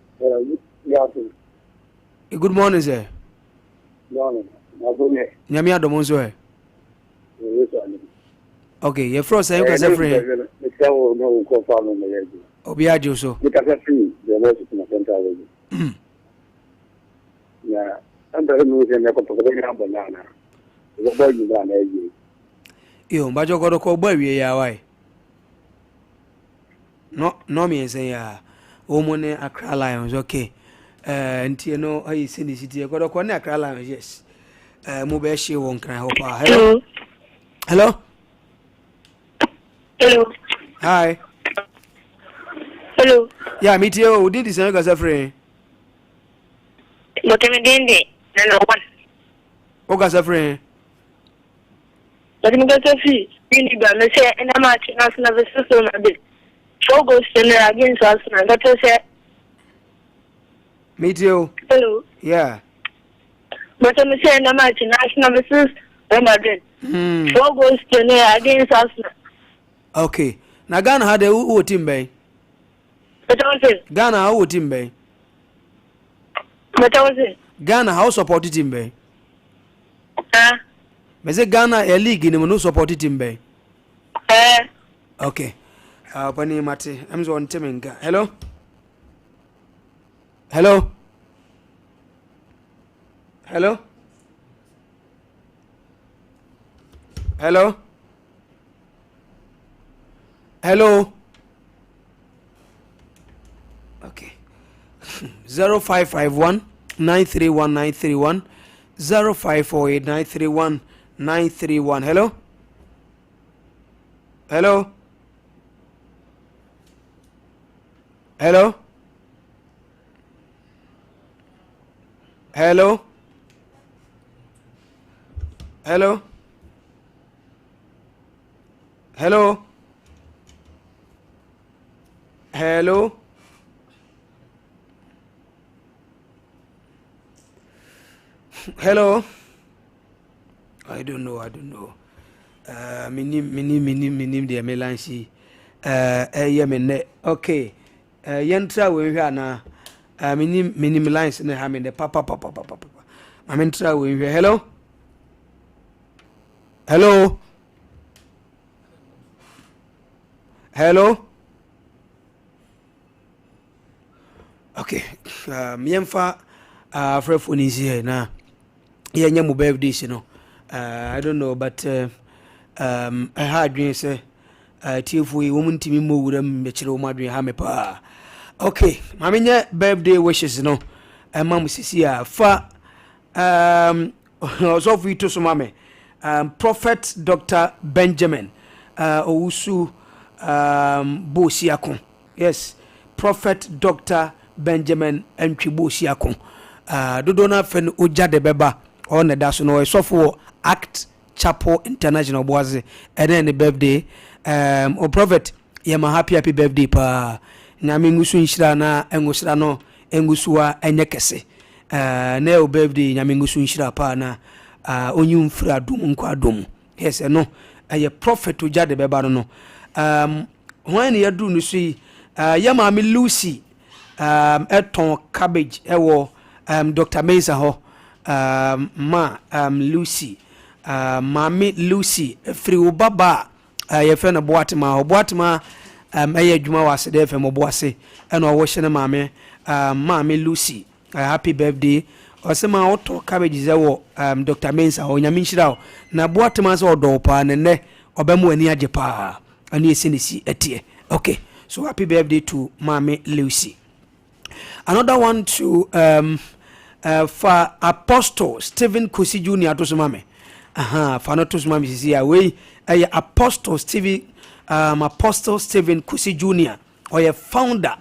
Good morning, sir. Morning. Nyami adomo nso e. Okay, your first say you can say free. Obi ajo so. You can say free. The most in the center. Yeah, and the news in the banana. The boy you done eh. Yo, ba jo godo ko gba wie ya wai. No me say ya. O mo ne Accra Lions, okay. Nti no ayi sini city e godo ko ne Accra Lions, yes. Mo be hye won kran ho pa. Hello. Hello. Hello. Hi. Hello. Yeah, meet you. Did this go safre? But me dende na one. O go safre? But me go safre. You ba me say na match national versus Madrid. 4 goals against Arsenal. That say meet you. Hello. Yeah. But me say na match national versus Madrid. 4 goals against Arsenal. Okay. Na Ghana had a team bay. But I was Ghana how team bay. But I was Ghana how supported team bay. Me say Ghana a league in no supported team bay. Okay. Pani mate. I'm so on temenga. Hello. Hello. Hello. Hello. Hello. Okay. 0551 931 931 0548 931 931. Hello. Hello. Hello. Hello. Hello. Hello. Hello. Hello. I don't know. Minim the melanchi. Okay. Yentra we here na. Minim lines na ha me the papa. Mentra we here. Hello. Hello. Hello. Okay. Miemfa frefo ni here na. Yenya mo birthday you know. I don't know but I had dream say tifu yi woman timi mo wuram be kire wo madwen ha me pa. Okay, mamenye birthday wishes no. Mam sisi a fa so fi to so mame. Prophet Dr. Benjamin Owusu Bosiakon. Yes, Prophet Dr. Benjamin Entwi Bosiakon. Dodona fen oja de beba on the dash no so for Act Chapel International boaze and then the birthday o prophet yema happy birthday pa nyame ngusu nshira na engusira no engusuwa enyekese na o birthday nyame ngusu nshira pa na onyum fra dum nkwa dum yes no aye prophet oja de beba no when ye do no so yema me Lucy eton cabbage ewo Dr. Mesa ho Lucy Mami Lucy free ubaba ye fe na boatema eye adwuma wase de fe mo boase e na wo hye na mami Lucy happy birthday osema oto cabbage zewo Dr. Mensa ho nyame nhira na boatema se odo pa ne obemu ani age pa ani esinisi etie. Okay, so happy birthday to Mami Lucy. Another one to for Apostle Stephen Kusi Jr. to mame. For not to mame is here. We Apostle Stephen Kusi Jr. or a founder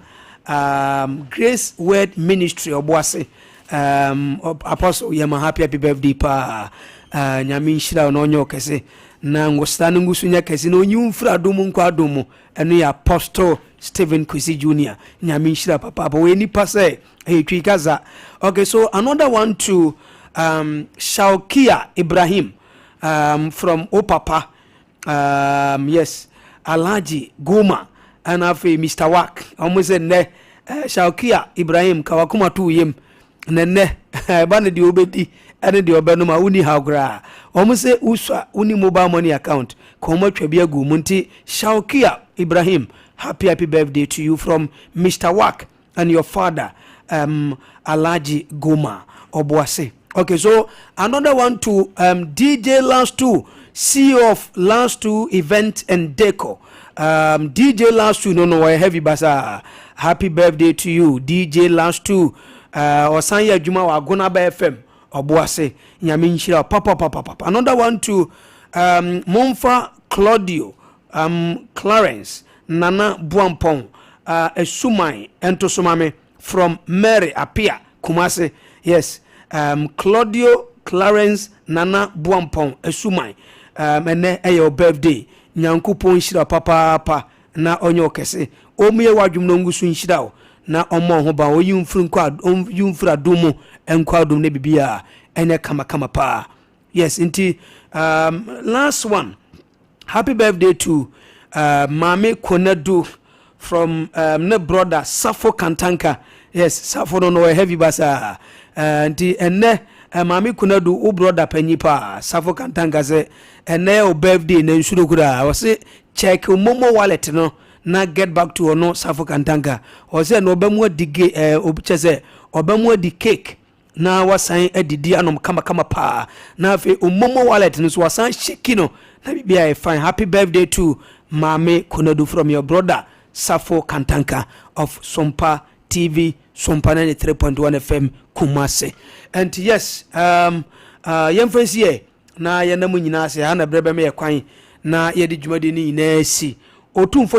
Grace Word Ministry or Boase Apostle Yama happy birthday pa nyame nshira no onyo kese na ngostanu ngusunya kese no nyumfra domu nkwa domu eno ya Apostle Stephen Kusi Jr. nyame nshira papa but we ni pase Gaza. Okay, so another one to Shaukia Ibrahim from Opapa. Yes, Alhaji Goma and afi Mr. Wak. Almost ne Shaukia Ibrahim kawakuma tu yem ne bana di obedi ene di obenuma uni hagra. Almost uswa uni mobile money account. Koma twebia gu munti Shaukia Ibrahim. Happy birthday to you from Mr. Wak and your father. Alaji Goma Obuase. Okay, so another one to DJ Last 2, CEO of Last 2 Event and Deco. DJ Last 2 no heavy basa. Happy birthday to you, DJ Last 2. Osanya Juma wa Gonaba FM Obuase. Nyame nshira papa. Another one to Monfa Claudio Clarence Nana Buampong Esumai Entosumame from Mary Apia Kumase. Yes, Claudio Clarence Nana Buampong Esumai ene your birthday nyankopon shira papa na onyo kese omuye wadwum no ngusu nshira na omo ho ba oyumfra domo enkwa dom ne bibia ene kama pa. Yes, inti last one, happy birthday to Mame Konadu from ne brother Safo Kantanka. Yes, Safo no heavy basa nti ene Mame Konadu o brother panyipa Safo Kantanka se ene o birthday na nsuro kura o se check momo wallet no na get back to ono Safo Kantanka o se no obemu dige obiche se obemu adi cake na wasan adidi anom kama pa na afi momo wallet no so wasan sheki no na bibia e fine. Happy birthday to Mame Konadu from your brother Safo Kantanka of Sompa TV, Sompa 93.1 FM Kumase. And yes, young friends here, na ye na mu nyina ase ha na brebe me ye kwan na ye de dwumade ni nyina si otumfo